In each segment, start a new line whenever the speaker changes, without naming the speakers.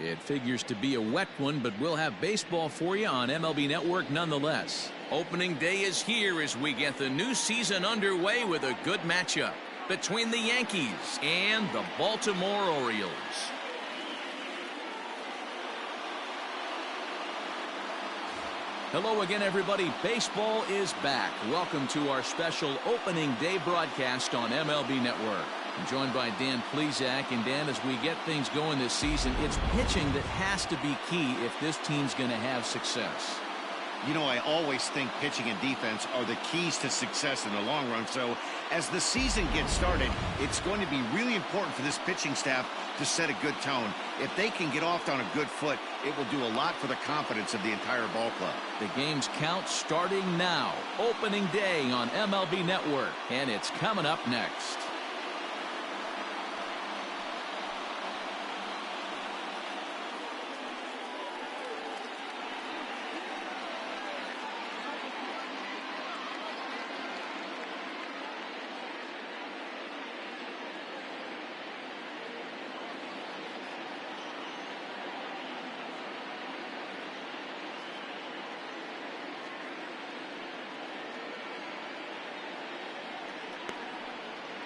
It figures to be a wet one, but we'll have baseball for you on MLB Network nonetheless. Opening day is here as we get the new season underway with a good matchup between the Yankees and the Baltimore Orioles. Hello again, everybody. Baseball is back. Welcome to our special opening day broadcast on MLB Network. I'm joined by Dan Plesac. And Dan, as we get things going this season, it's pitching that has to be key if this team's going to have success.
You know, I always think pitching and defense are the keys to success in the long run. So as the season gets started, it's going to be really important for this pitching staff to set a good tone. If they can get off on a good foot, it will do a lot for the confidence of the entire ball club.
The game's count starting now. Opening day on MLB Network, and it's coming up next.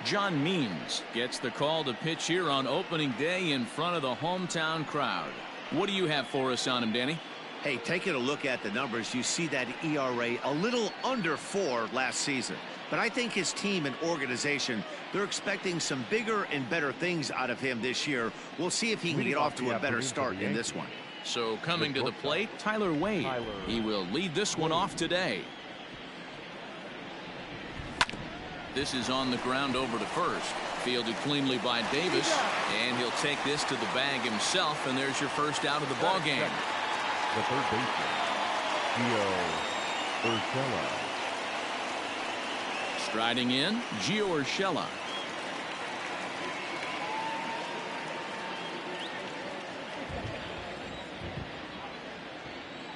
John Means gets the call to pitch here on opening day in front of the hometown crowd. What do you have for us on him, Danny?
Hey, taking a look at the numbers, you see that ERA a little under 4 last season. But I think his team and organization, they're expecting some bigger and better things out of him this year. We'll see if he can get off to a better start in this one.
So coming to the plate, Tyler Wade. He will lead this one off today. This is on the ground over to first. Fielded cleanly by Davis, and he'll take this to the bag himself, and there's your first out of the ball game.
The third baseman, Gio Urshela.
Striding in, Gio Urshela.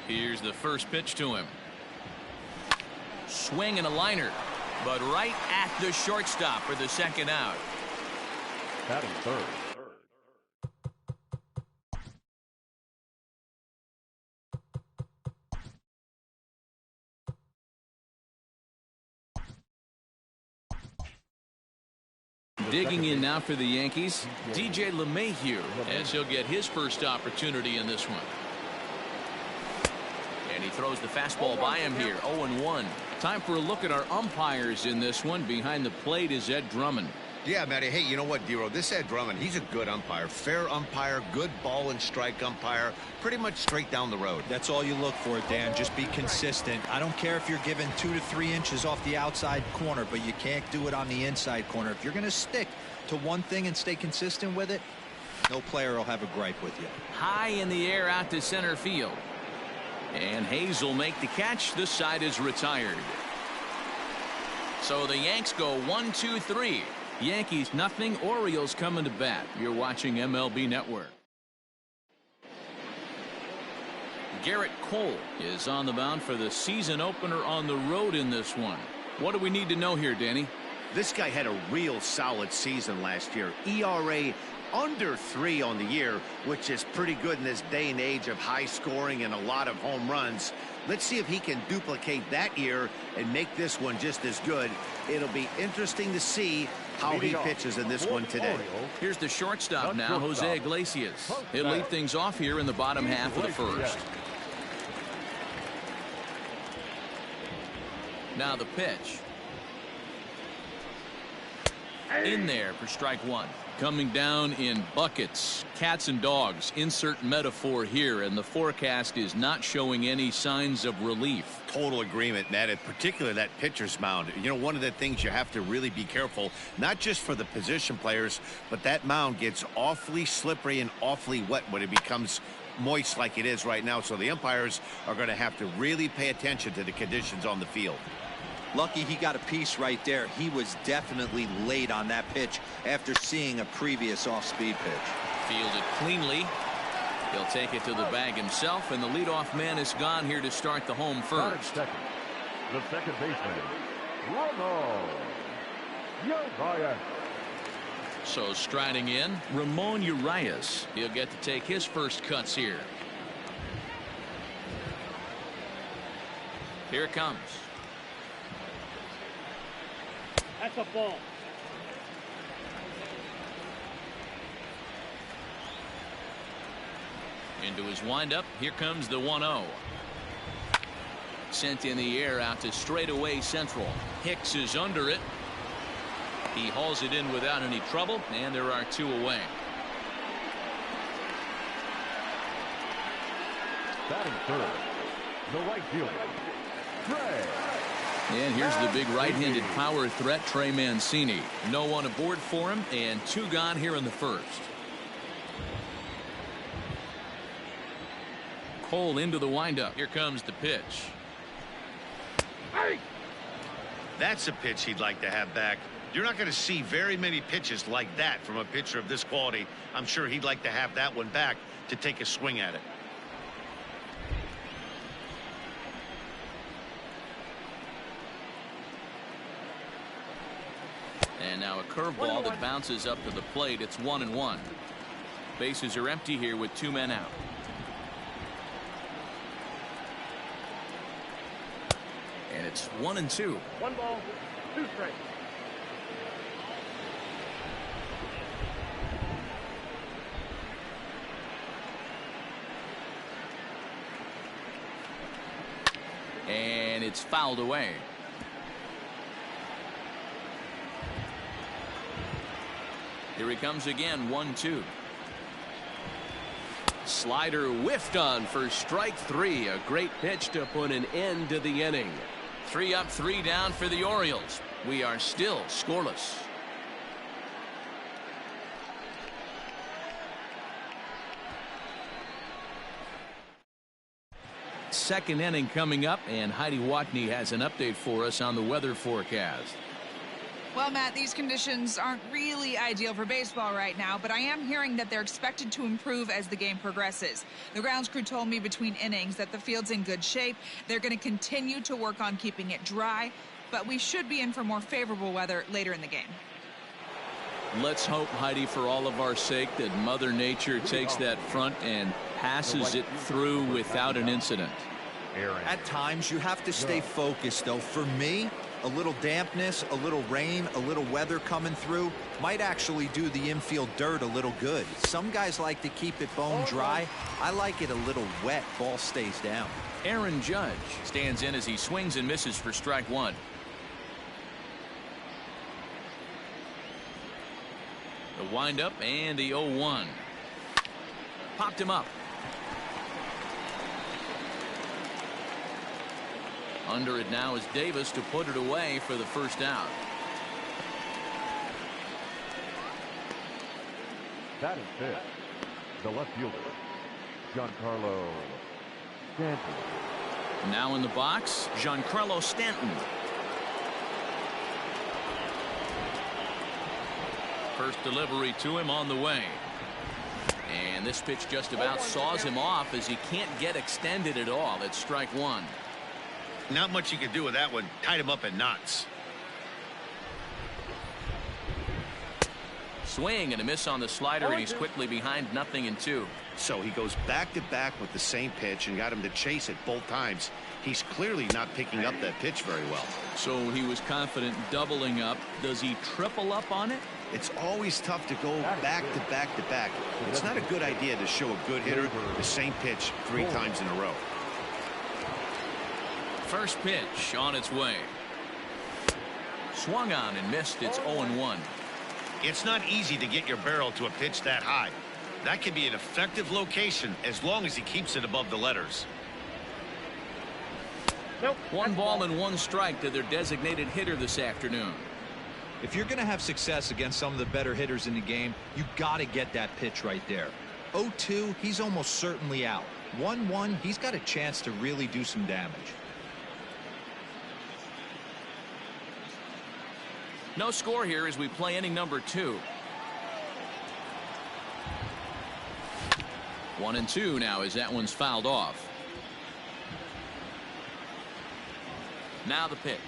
Here's the first pitch to him. Swing and a liner, but right at the shortstop for the second out.
Batting third.
Digging in now for the Yankees, DJ LeMahieu, as he'll get his first opportunity in this one. And he throws the fastball by him here, 0-1. Time for a look at our umpires in this one. Behind the plate is Ed Drummond.
Yeah, Matty. Hey, you know what, Dero? This Ed Drummond, he's a good umpire. Fair umpire, good ball and strike umpire. Pretty much straight down the road.
That's all you look for, Dan. Just be consistent. I don't care if you're given 2 to 3 inches off the outside corner, but you can't do it on the inside corner. If you're going to stick to one thing and stay consistent with it, no player will have a gripe with you.
High in the air out to center field. And Hayes will make the catch. This side is retired. So the Yanks go 1-2-3. Yankees nothing. Orioles coming to bat. You're watching MLB Network. Garrett Cole is on the mound for the season opener on the road in this one. What do we need to know here, Danny?
This guy had a real solid season last year. ERA under 3 on the year, which is pretty good in this day and age of high scoring and a lot of home runs. Let's see if he can duplicate that year and make this one just as good. It'll be interesting to see how he pitches in this one today.
Here's the shortstop now, Jose Iglesias. He'll lead things off here in the bottom half of the first. Now the pitch. In there for strike one. Coming down in buckets, cats and dogs, insert metaphor here, and the forecast is not showing any signs of relief.
Total agreement, Matt, and particularly that pitcher's mound. You know, one of the things you have to really be careful, not just for the position players, but that mound gets awfully slippery and awfully wet when it becomes moist like it is right now. So the umpires are going to have to really pay attention to the conditions on the field.
Lucky he got a piece right there. He was definitely late on that pitch after seeing a previous off-speed pitch.
Fielded cleanly. He'll take it to the bag himself, and the leadoff man is gone here to start the home first.
The second baseman, Ronald Youngfire.
So striding in, Ramon Urias. He'll get to take his first cuts here. Here it comes.
That's a ball.
Into his windup. Here comes the 1-0. Sent in the air out to straightaway central. Hicks is under it. He hauls it in without any trouble, and there are 2 away.
Batting third, the right fielder, Trey.
And here's the big right-handed power threat, Trey Mancini. No one aboard for him, and 2 gone here in the first. Cole into the windup. Here comes the pitch.
That's a pitch he'd like to have back. You're not going to see very many pitches like that from a pitcher of this quality. I'm sure he'd like to have that one back to take a swing at it.
And now a curveball that bounces up to the plate. It's 1-1. Bases are empty here with 2 men out. And it's 1-2.
1 ball, 2 strikes.
And it's fouled away. Here he comes again, 1-2. Slider whiffed on for strike 3. A great pitch to put an end to the inning. 3 up, 3 down for the Orioles. We are still scoreless. Second inning coming up, and Heidi Watney has an update for us on the weather forecast.
Well, Matt, these conditions aren't really ideal for baseball right now, but I am hearing that they're expected to improve as the game progresses. The grounds crew told me between innings that the field's in good shape. They're going to continue to work on keeping it dry, but we should be in for more favorable weather later in the game.
Let's hope, Heidi, for all of our sake, that Mother Nature takes that front and passes it through without an incident.
At times, you have to stay focused, though. For me, a little dampness, a little rain, a little weather coming through might actually do the infield dirt a little good. Some guys like to keep it bone dry. I like it a little wet. Ball stays down.
Aaron Judge stands in as he swings and misses for strike 1. The windup and the 0-1. Popped him up. Under it now is Davis to put it away for the first out.
Batting fifth, the left fielder, Giancarlo Stanton.
Now in the box, Giancarlo Stanton. First delivery to him on the way. And this pitch just about saws him off as he can't get extended at all. It's strike 1.
Not much you can do with that one. Tied him up in knots.
Swing and a miss on the slider, and he's quickly behind 0-2.
So he goes back to back with the same pitch and got him to chase it both times. He's clearly not picking up that pitch very well.
So he was confident doubling up. Does he triple up on it?
It's always tough to go back to back to back. It's not a good idea to show a good hitter the same pitch 3 times in a row.
First pitch on its way. Swung on and missed. It's 0-1.
It's not easy to get your barrel to a pitch that high. That can be an effective location as long as he keeps it above the letters.
Nope.
1 ball and 1 strike to their designated hitter this afternoon.
If you're going to have success against some of the better hitters in the game, you got to get that pitch right there. 0-2, he's almost certainly out. 1-1, he's got a chance to really do some damage.
No score here as we play inning number 2. 1-2 now as that one's fouled off. Now the pitch.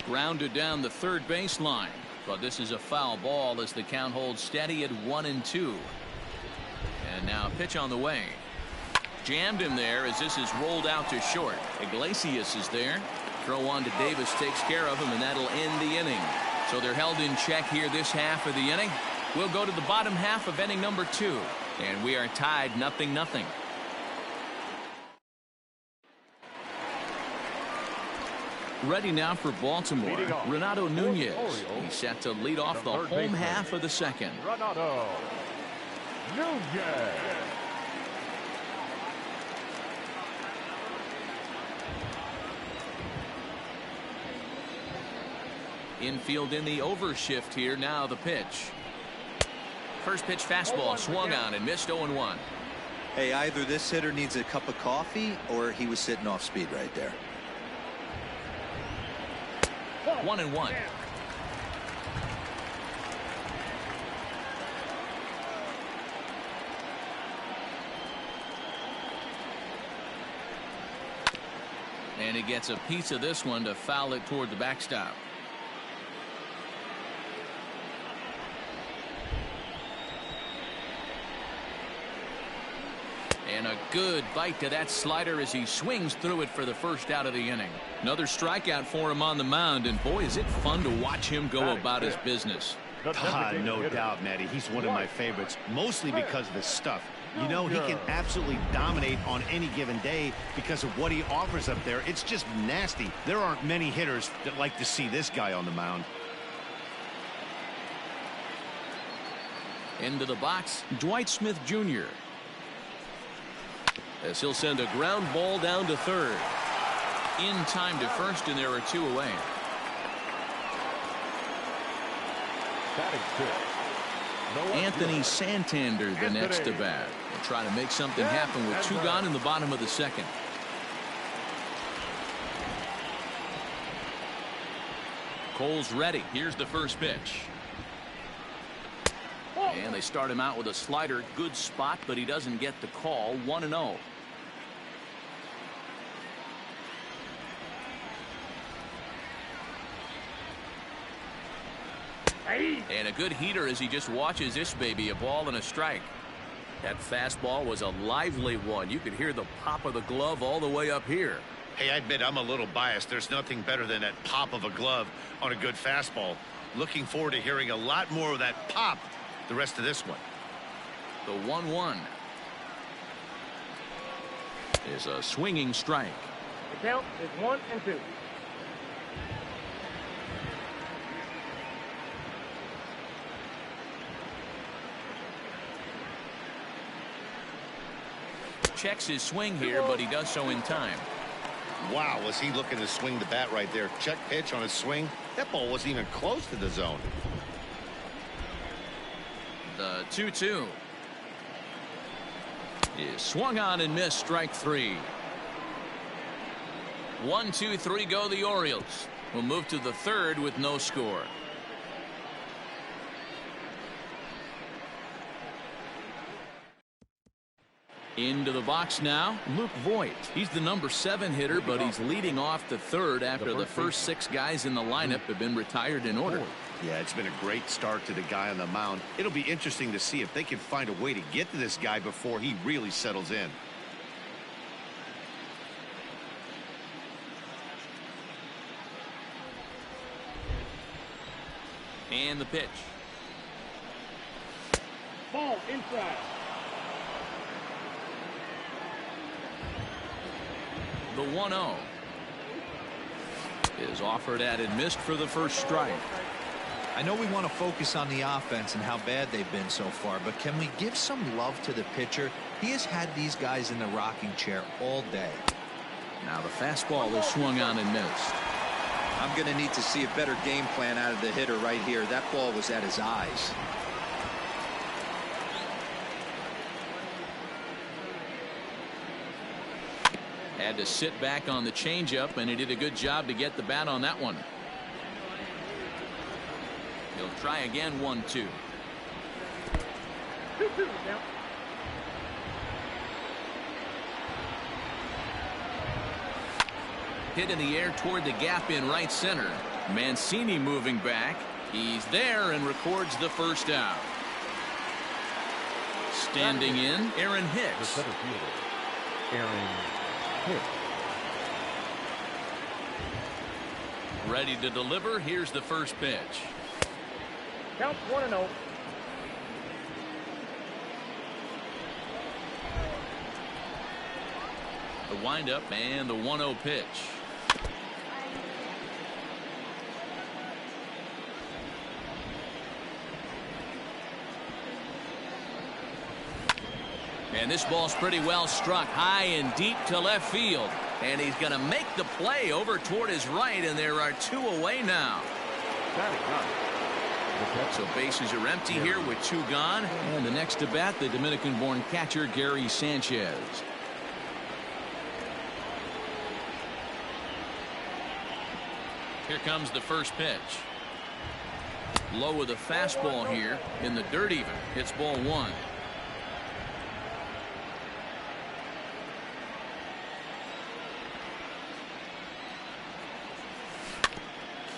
Grounded down the third baseline. But this is a foul ball as the count holds steady at 1-2. And now pitch on the way. Jammed him there as this is rolled out to short. Iglesias is there. Throw on to Davis takes care of him, and that'll end the inning. So they're held in check here this half of the inning. We'll go to the bottom half of inning number 2. And we are tied 0-0. Ready now for Baltimore, Renato Nunez. He's set to lead off the home half of the second.
Renato Nunez.
Infield in the overshift here. Now the pitch. First pitch fastball swung on and missed 0-1.
Hey, either this hitter needs a cup of coffee or he was sitting off speed right there.
1-1. And he gets a piece of this one to foul it toward the backstop. And a good bite to that slider as he swings through it for the first out of the inning. Another strikeout for him on the mound, and boy, is it fun to watch him go about his business.
No doubt, Matty. He's one of my favorites, mostly because of his stuff. You know, he can absolutely dominate on any given day because of what he offers up there. It's just nasty. There aren't many hitters that like to see this guy on the mound.
Into the box, Dwight Smith Jr. as he'll send a ground ball down to third. In time to first, and there are 2 away. Anthony Santander the next to bat. They'll try to make something happen with 2 gone in the bottom of the second. Cole's ready. Here's the first pitch. And they start him out with a slider. Good spot, but he doesn't get the call. 1-0. And a good heater as he just watches this baby. A ball and a strike. That fastball was a lively one. You could hear the pop of the glove all the way up here.
Hey, I admit I'm a little biased. There's nothing better than that pop of a glove on a good fastball. Looking forward to hearing a lot more of that pop the rest of this one.
The 1-1 is a swinging strike.
The count is 1-2.
Checks his swing here, but he does so in time.
Wow, was he looking to swing the bat right there. Check pitch on his swing. That ball wasn't even close to the zone.
The 2-2 is swung on and missed. Strike 3. 1-2-3 go the Orioles. We'll move to the third with no score. Into the box now, Luke Voigt. He's the number 7 hitter, but he's leading off the third after the first 6 guys in the lineup have been retired in order.
Yeah, it's been a great start to the guy on the mound. It'll be interesting to see if they can find a way to get to this guy before he really settles in.
And the pitch.
Ball inside.
The 1-0 is offered at and missed for the first strike.
I know we want to focus on the offense and how bad they've been so far, but can we give some love to the pitcher? He has had these guys in the rocking chair all day.
Now the fastball is swung on and missed.
I'm going to need to see a better game plan out of the hitter right here. That ball was at his eyes.
Had to sit back on the changeup, and he did a good job to get the bat on that one. He'll try again. 1-2.
2-2 now.
Hit in the air toward the gap in right center. Mancini moving back. He's there and records the first out. Standing in, Aaron
The
Hicks.
center fielder, Aaron Hicks.
Ready to deliver. Here's the first pitch.
Count 1-0.
The windup and the 1-0 pitch. And this ball's pretty well struck high and deep to left field. And he's going to make the play over toward his right, and there are 2 away now. So bases are empty here with 2 gone. And the next to bat, the Dominican-born catcher Gary Sanchez. Here comes the first pitch. Low with a fastball here in the dirt even. It's ball 1.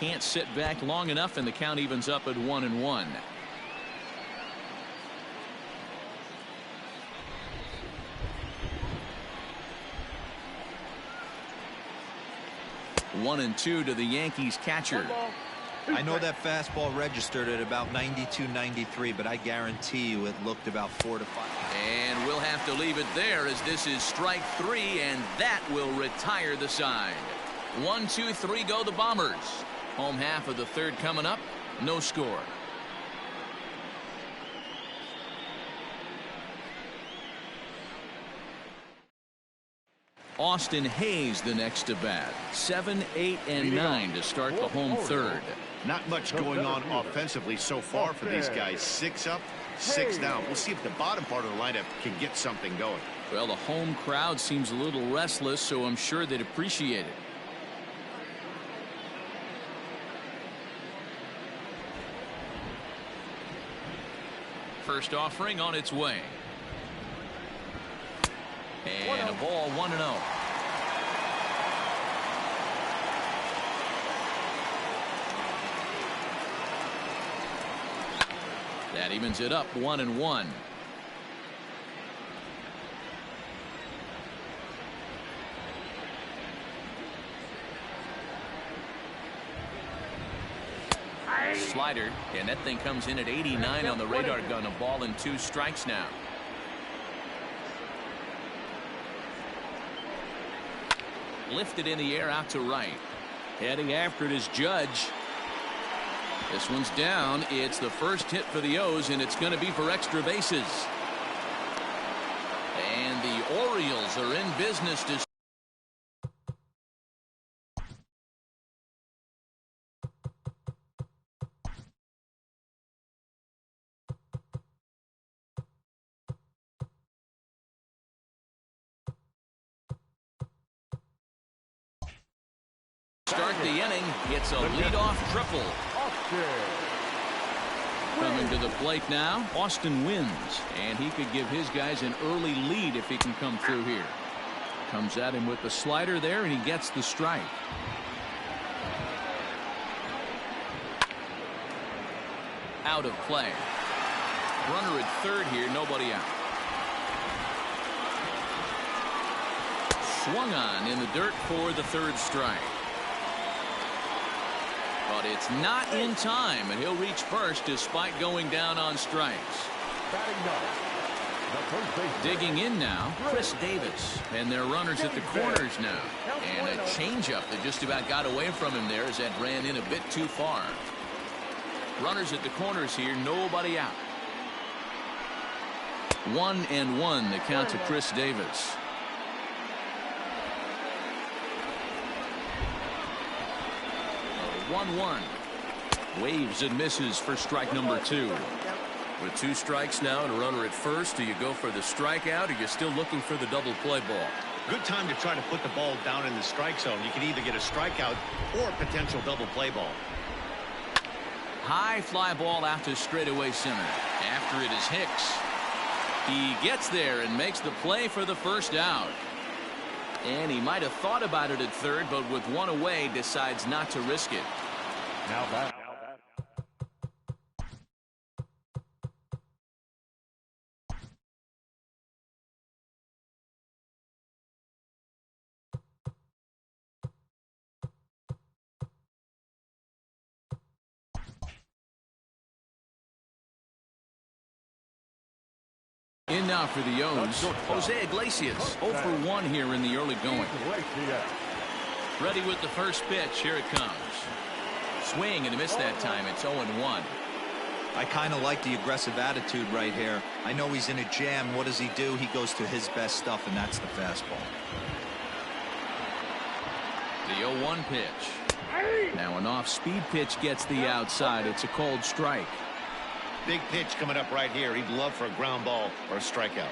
Can't sit back long enough, and the count evens up at 1-1. One and 2 to the Yankees catcher.
I know that fastball registered at about 92, 93, but I guarantee you it looked about 4 to 5.
And we'll have to leave it there as this is strike 3, and that will retire the side. 1, 2, 3 go the Bombers. Home half of the third coming up. No score. Austin Hayes the next to bat. 7, 8, and 9 to start the home third.
Not much going on offensively so far for these guys. 6 up, 6 down. We'll see if the bottom part of the lineup can get something going.
Well, the home crowd seems a little restless, so I'm sure they'd appreciate it. First offering on its way. And a ball 1-0. That evens it up 1-1. Slider, and that thing comes in at 89 on the radar gun. A ball and 2 strikes now. Lifted in the air out to right. Heading after it is Judge. This one's down. It's the first hit for the O's, and it's going to be for extra bases. And the Orioles are in business to start the inning. It's a leadoff triple. Coming to the plate now, Austin wins, and he could give his guys an early lead if he can come through here. Comes at him with the slider there, and he gets the strike. Out of play. Runner at third here, nobody out. Swung on in the dirt for the third strike. But it's not in time, and he'll reach first despite going down on strikes. Digging in now, Chris Davis, and their runners at the corners now. And a changeup that just about got away from him there as that ran in a bit too far. Runners at the corners here, nobody out. 1-1 the count to Chris Davis. A 1-1. Waves and misses for strike number 2.
With 2 strikes now and a runner at first, do you go for the strikeout, or you're still looking for the double play ball?
Good time to try to put the ball down in the strike zone. You can either get a strikeout or a potential double play ball.
High fly ball out to straightaway center. After it is Hicks. He gets there and makes the play for the first out. And he might have thought about it at third, but with one away decides not to risk it.
Now back
now for the O's. Jose Iglesias 0 for 1 here in the early going.
Ready with the first pitch. Here it comes.
Swing and a miss that time. It's 0-1.
I kind of like the aggressive attitude right here. I know he's in a jam. What does he do? He goes to his best stuff, and that's the fastball.
The 0-1 pitch. Now an off-speed pitch gets the outside. It's a cold strike.
Big pitch coming up right here. He'd love for a ground ball or a strikeout.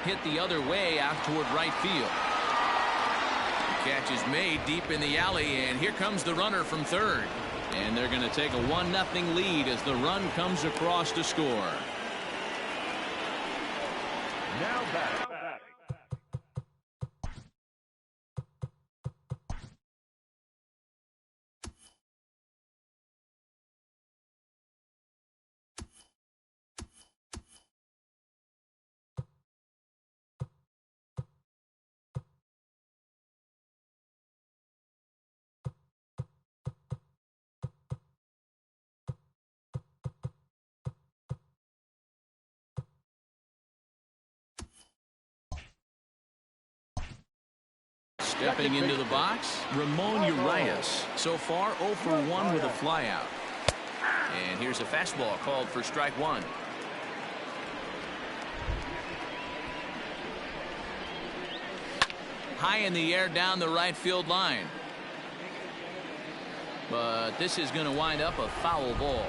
Hit the other way out toward right field. The catch is made deep in the alley, and here comes the runner from third. And they're going to take a 1-0 lead as the run comes across to score.
Now back.
Stepping into the box, Ramon Urias. So far 0 for 1 with a flyout. And here's a fastball called for strike one. High in the air down the right field line. But this is going to wind up a foul ball.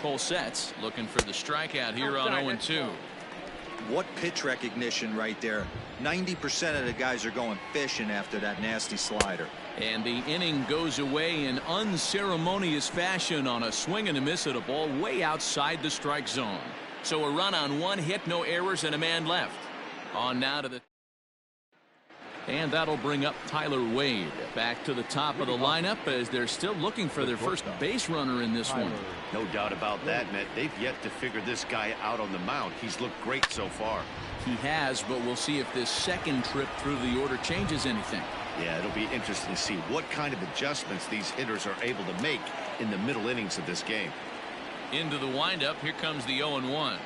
Cole sets, looking for the strikeout here on 0-2.
What pitch recognition right there. 90% of the guys are going fishing after that nasty slider.
And the inning goes away in unceremonious fashion on a swing and a miss at a ball way outside the strike zone. So a run on 1 hit, no errors, and a man left. On now to the... And that'll bring up Tyler Wade back to the top of the lineup as they're still looking for their first base runner in this one.
No doubt about that, Matt. They've yet to figure this guy out on the mound. He's looked great so far.
He has, but we'll see if this second trip through the order changes anything.
Yeah, it'll be interesting to see what kind of adjustments these hitters are able to make in the middle innings of this game.
Into the windup, here comes the 0-1.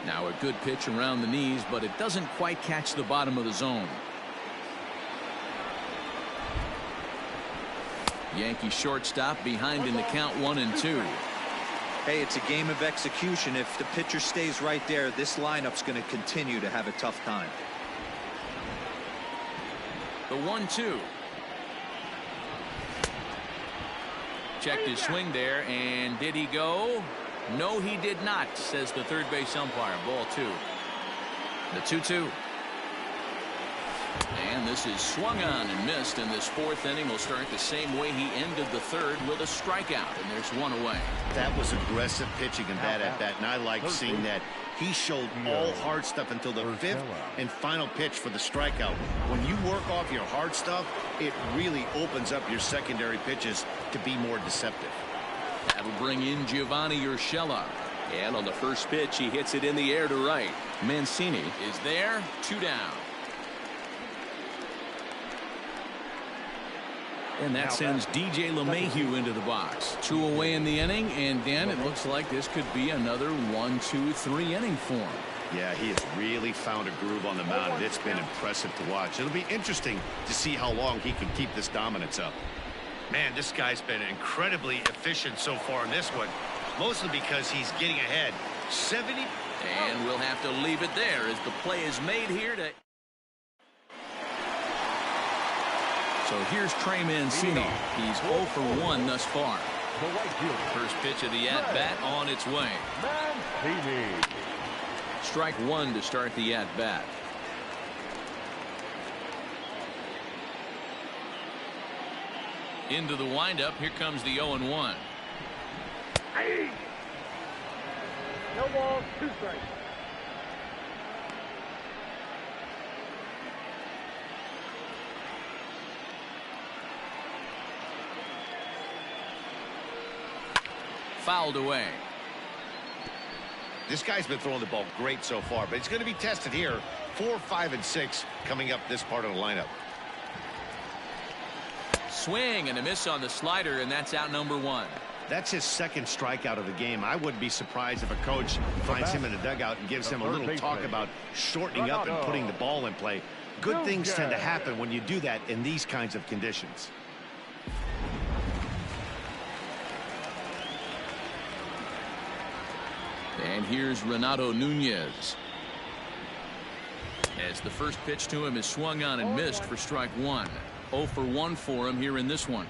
Now a good pitch around the knees, but it doesn't quite catch the bottom of the zone. Yankee shortstop behind in the count 1-2.
Hey, it's a game of execution. If the pitcher stays right there, this lineup's going to continue to have a tough time.
The 1-2. Checked his swing there, and did he go? No, he did not, says the third base umpire. Ball 2. The 2-2. And this is swung on and missed, and this fourth inning will start the same way he ended the third, with a strikeout, and there's one away.
That was aggressive pitching and bad at bat, and I like seeing that. He showed all hard stuff until the 5th and final pitch for the strikeout. When you work off your hard stuff, it really opens up your secondary pitches to be more deceptive.
That'll bring in Giovanni Urshela. And on the first pitch, he hits it in the air to right. Mancini is there, 2 down. And that sends DJ LeMahieu into the box. 2 away in the inning, and Dan, it looks like this could be another 1-2-3 inning for him.
Yeah, he has really found a groove on the mound, and it's been impressive to watch. It'll be interesting to see how long he can keep this dominance up. Man, this guy's been incredibly efficient so far in this one, mostly because he's getting ahead. 70.
And we'll have to leave it there as the play is made here to... So here's Trey Mancini. He's 0 for 1 thus far. First pitch of the at-bat on its way. Strike 1 to start the at-bat. Into the windup. Here comes the 0-1.
No ball, 2 strikes.
Fouled away.
This guy's been throwing the ball great so far, but it's going to be tested here. 4, 5, and 6 coming up this part of the lineup.
Swing and a miss on the slider, and that's out number 1.
That's his second strikeout of the game. I wouldn't be surprised if a coach finds him in the dugout and gives him a little talk about shortening up and putting the ball in play. Good things tend to happen when you do that in these kinds of conditions.
And here's Renato Nunez. As the first pitch to him is swung on and missed for strike 1. 0 for 1 for him here in this one.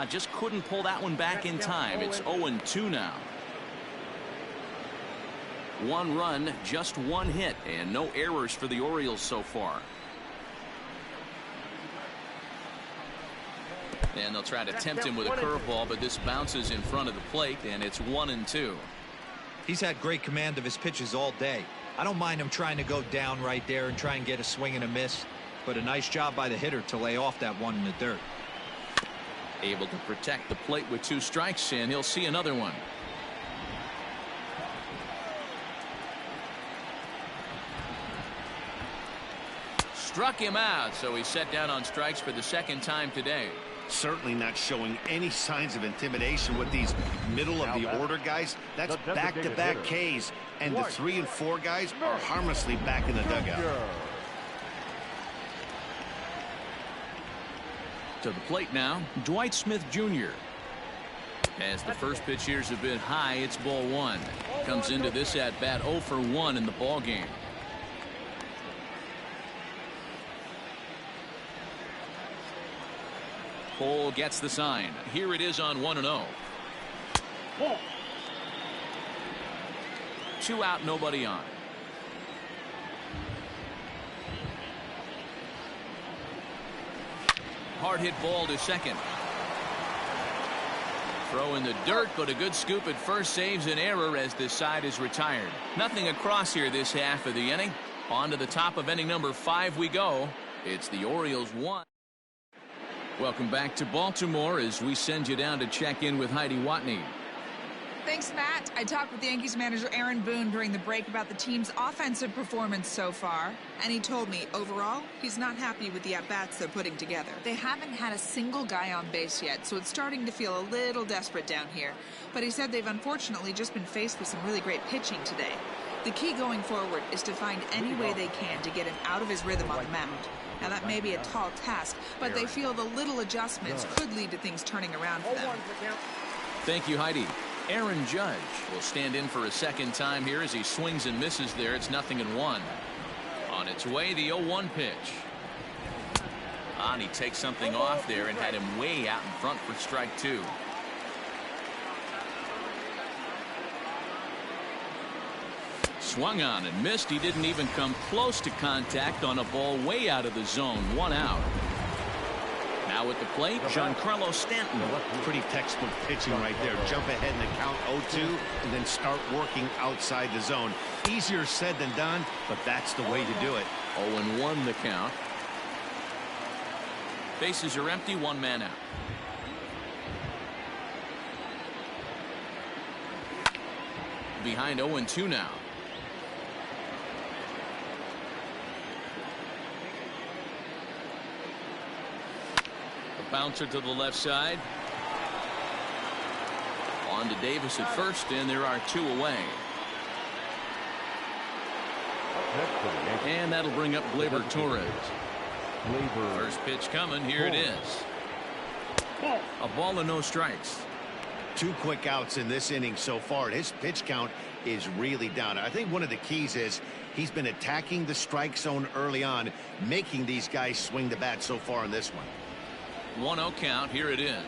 Just couldn't pull that one back in time. It's 0-2 now. 1 run, just 1 hit, and no errors for the Orioles so far. And they'll try to tempt him with a curveball, but this bounces in front of the plate, and it's 1-2.
He's had great command of his pitches all day. I don't mind him trying to go down right there and try and get a swing and a miss, but a nice job by the hitter to lay off that one in the dirt.
Able to protect the plate with 2 strikes, and he'll see another one. Struck him out, so he's set down on strikes for the second time today.
Certainly not showing any signs of intimidation with these middle of the order guys. That's back-to-back Ks, and the 3 and 4 guys are harmlessly back in the dugout.
To the plate now, Dwight Smith Jr. As the first pitch here's a bit high, it's ball 1. Comes into this at bat 0 for 1 in the ball game. Cole gets the sign. Here it is on 1-0. 2 out, nobody on. Hard hit ball to second. Throw in the dirt, but a good scoop at first saves an error as this side is retired. Nothing across here this half of the inning. On to the top of inning number 5 we go. It's the Orioles 1. Welcome back to Baltimore as we send you down to check in with Heidi Watney.
Thanks, Matt. I talked with Yankees manager Aaron Boone during the break about the team's offensive performance so far, and he told me, overall, he's not happy with the at-bats they're putting together. They haven't had a single guy on base yet, so it's starting to feel a little desperate down here. But he said they've unfortunately just been faced with some really great pitching today. The key going forward is to find any way they can to get him out of his rhythm on the mound. Now, that may be a tall task, but they feel the little adjustments could lead to things turning around for them.
Thank you, Heidi. Aaron Judge will stand in for a second time here as he swings and misses there. It's 0-1. On its way, the 0-1 pitch. And he takes something off there and had him way out in front for strike 2. Swung on and missed. He didn't even come close to contact on a ball way out of the zone. 1 out. Now at the plate, Giancarlo Stanton.
Pretty textbook pitching right there. Jump ahead in the count 0-2 and then start working outside the zone. Easier said than done, but that's the way to do it.
0-1 the count. Bases are empty, 1 man out. Behind 0-2 now. Bouncer to the left side. On to Davis at first, and there are 2 away. And that'll bring up Gleyber Torres. First pitch coming. Here it is. A ball and no strikes.
2 quick outs in this inning so far. His pitch count is really down. I think one of the keys is he's been attacking the strike zone early on, making these guys swing the bat so far in this one.
1-0 count. Here it is.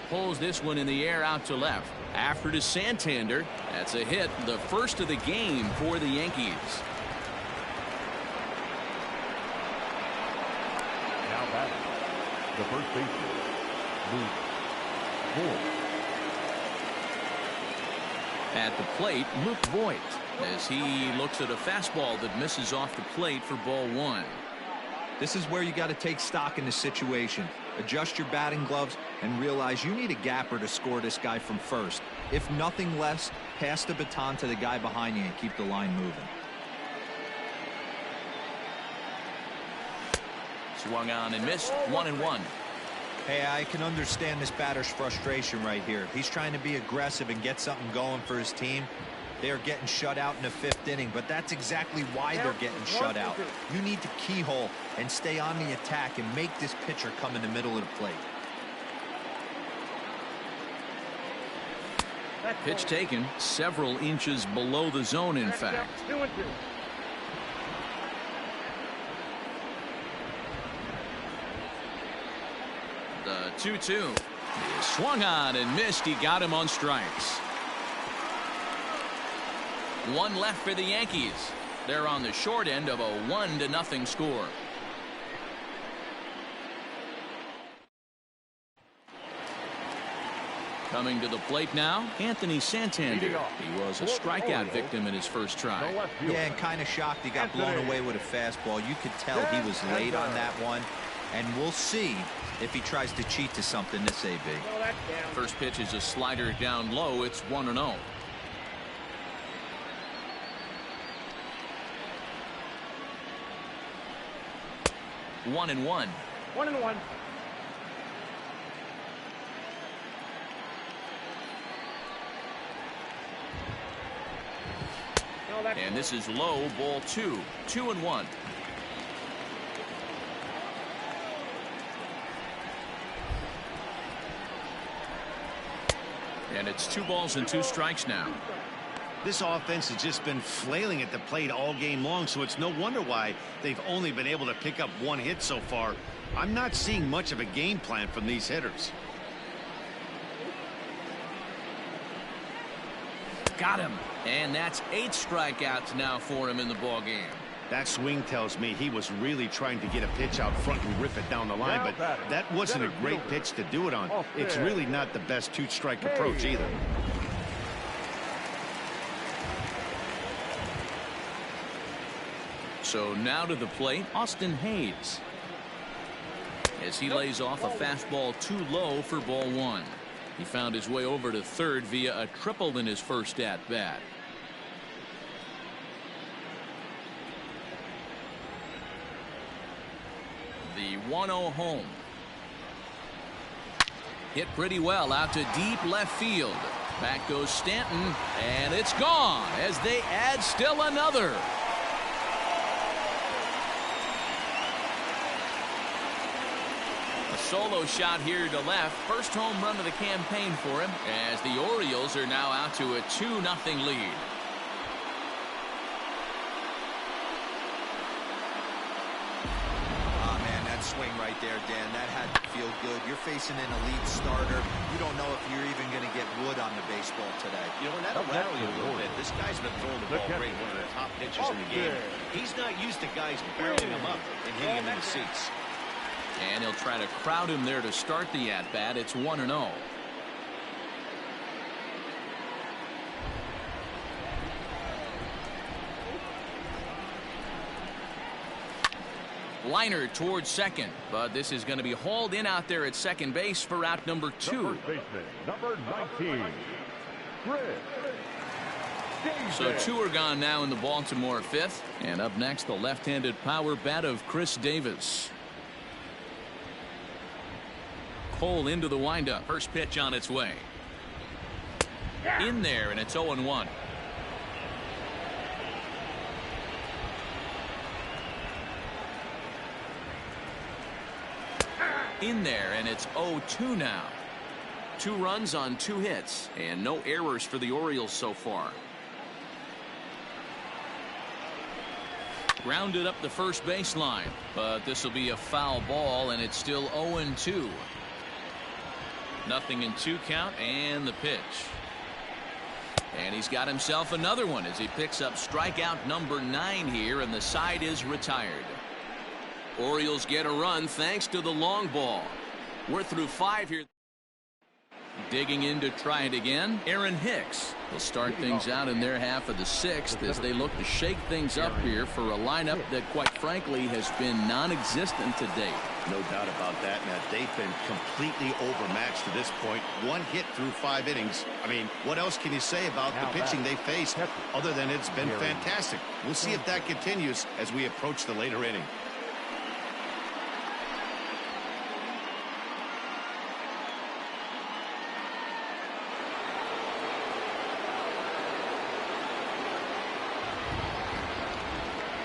Pulls this one in the air out to left. After to Santander. That's a hit. The first of the game for the Yankees.
Now batting, the first baseman, Luke Moore.
At the plate, Luke Voigt, as he looks at a fastball that misses off the plate for ball one.
This is where you got to take stock in the situation. Adjust your batting gloves and realize you need a gapper to score this guy from first. If nothing less, pass the baton to the guy behind you and keep the line moving.
Swung on and missed. 1-1.
Hey, I can understand this batter's frustration right here. He's trying to be aggressive and get something going for his team. They are getting shut out in the 5th inning, but that's exactly why they're getting shut out. You need to keyhole and stay on the attack and make this pitcher come in the middle of the plate.
Pitch taken several inches below the zone, in fact. The 2-2. He swung on and missed. He got him on strikes. One left for the Yankees. They're on the short end of a 1-0 score. Coming to the plate now, Anthony Santander. He was a strikeout victim in his first try.
Yeah, and kind of shocked he got blown away with a fastball. You could tell he was late on that one. And we'll see if he tries to cheat to something this AB.
First pitch is a slider down low. It's 1-0. One and one.
1-1.
And this is low, ball 2. 2-1. And it's 2 balls and 2 strikes now.
This offense has just been flailing at the plate all game long, so it's no wonder why they've only been able to pick up 1 hit so far. I'm not seeing much of a game plan from these hitters.
Got him. And that's 8 strikeouts now for him in the ball game.
That swing tells me he was really trying to get a pitch out front and rip it down the line, but that wasn't a great pitch to do it on. It's really not the best 2-strike approach either.
So now to the plate, Austin Hayes, as he lays off a fastball too low for ball 1. He found his way over to third via a triple in his first at bat. The 1-0 home. Hit pretty well out to deep left field. Back goes Stanton, and it's gone as they add still another. A solo shot here to left. First home run of the campaign for him, as the Orioles are now out to a 2-0 lead.
Swing right there, Dan. That had to feel good. You're facing an elite starter. You don't know if you're even going to get wood on the baseball today.
You know, and that'll rattle you a little bit. This guy's been throwing the ball great, one of the top pitchers in the game. He's not used to guys barreling him up and hitting him in the seats.
And he'll try to crowd him there to start the at-bat. It's 1-0. Liner towards second, but this is going to be hauled in out there at second base for out number 2.
Number 19, Chris Davis.
So 2 are gone now in the Baltimore 5th. And up next, the left-handed power bat of Chris Davis. Cole into the windup. First pitch on its way. In there, and it's 0-1. In there, and it's 0-2 now. 2 runs on 2 hits, and no errors for the Orioles so far. Grounded up the first baseline, but this will be a foul ball, and it's still 0-2. Nothing in 2 count, and the pitch. And he's got himself another one as he picks up strikeout number 9 here, and the side is retired. Orioles get a run thanks to the long ball. We're through 5 here. Digging in to try it again, Aaron Hicks. They'll start things out in their half of the sixth as they look to shake things up here for a lineup that, quite frankly, has been non-existent to date.
No doubt about that, Matt. They've been completely overmatched to this point. One hit through 5 innings. I mean, what else can you say about the pitching they faced other than it's been fantastic? We'll see if that continues as we approach the later inning.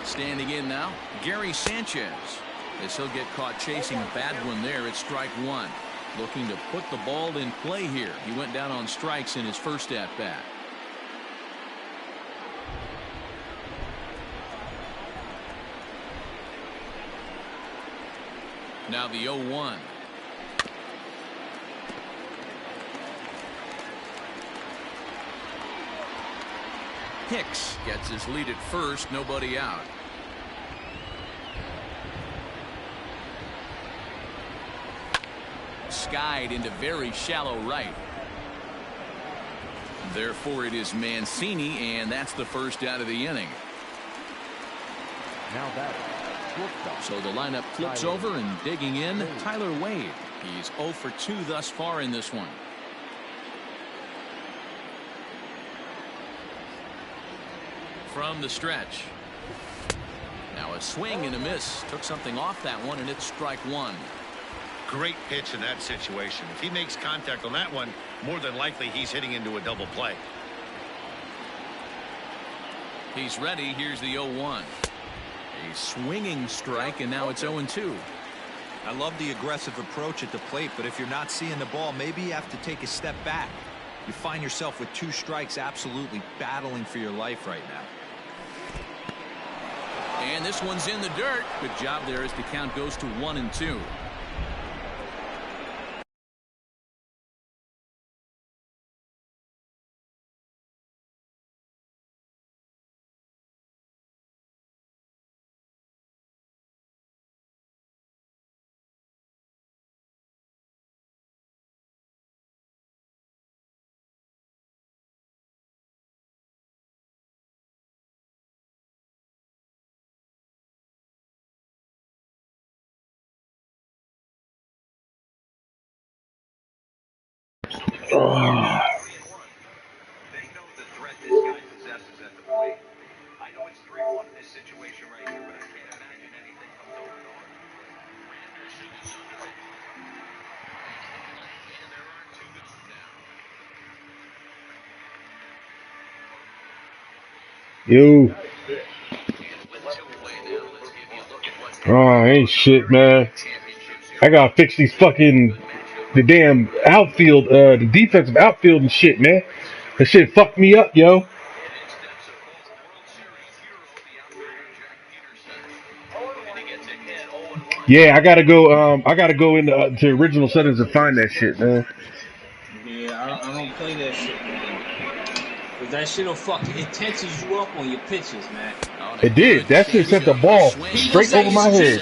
Standing in now, Gary Sanchez. As he'll get caught chasing a bad one there at strike one. Looking to put the ball in play here. He went down on strikes in his first at-bat. Now the 0-1. Hicks gets his lead at first, nobody out. Skied into very shallow right. Therefore, it is Mancini, and that's the first out of the inning.
Now that.
So the lineup flips over, and digging in, Tyler Wade. He's 0 for 2 thus far in this one. From the stretch. Now a swing and a miss. Took something off that one, and it's strike one.
Great pitch in that situation. If he makes contact on that one, more than likely he's hitting into a double play.
He's ready. Here's the 0-1. A swinging strike, and now it's 0-2.
I love the aggressive approach at the plate, but if you're not seeing the ball, maybe you have to take a step back. You find yourself with 2 strikes, absolutely battling for your life right now.
And this one's in the dirt. Good job there as the count goes to 1-2.
Yo. Oh, ain't shit, man. I gotta fix these the damn outfield, the defensive outfield and shit, man. That shit fucked me up, yo. Yeah, I gotta go into to original settings and find that shit, man.
Yeah, I don't play that shit, man. Cause that shit'll it tenses you up on your pitches, man.
It did. That shit sent the ball straight over my head.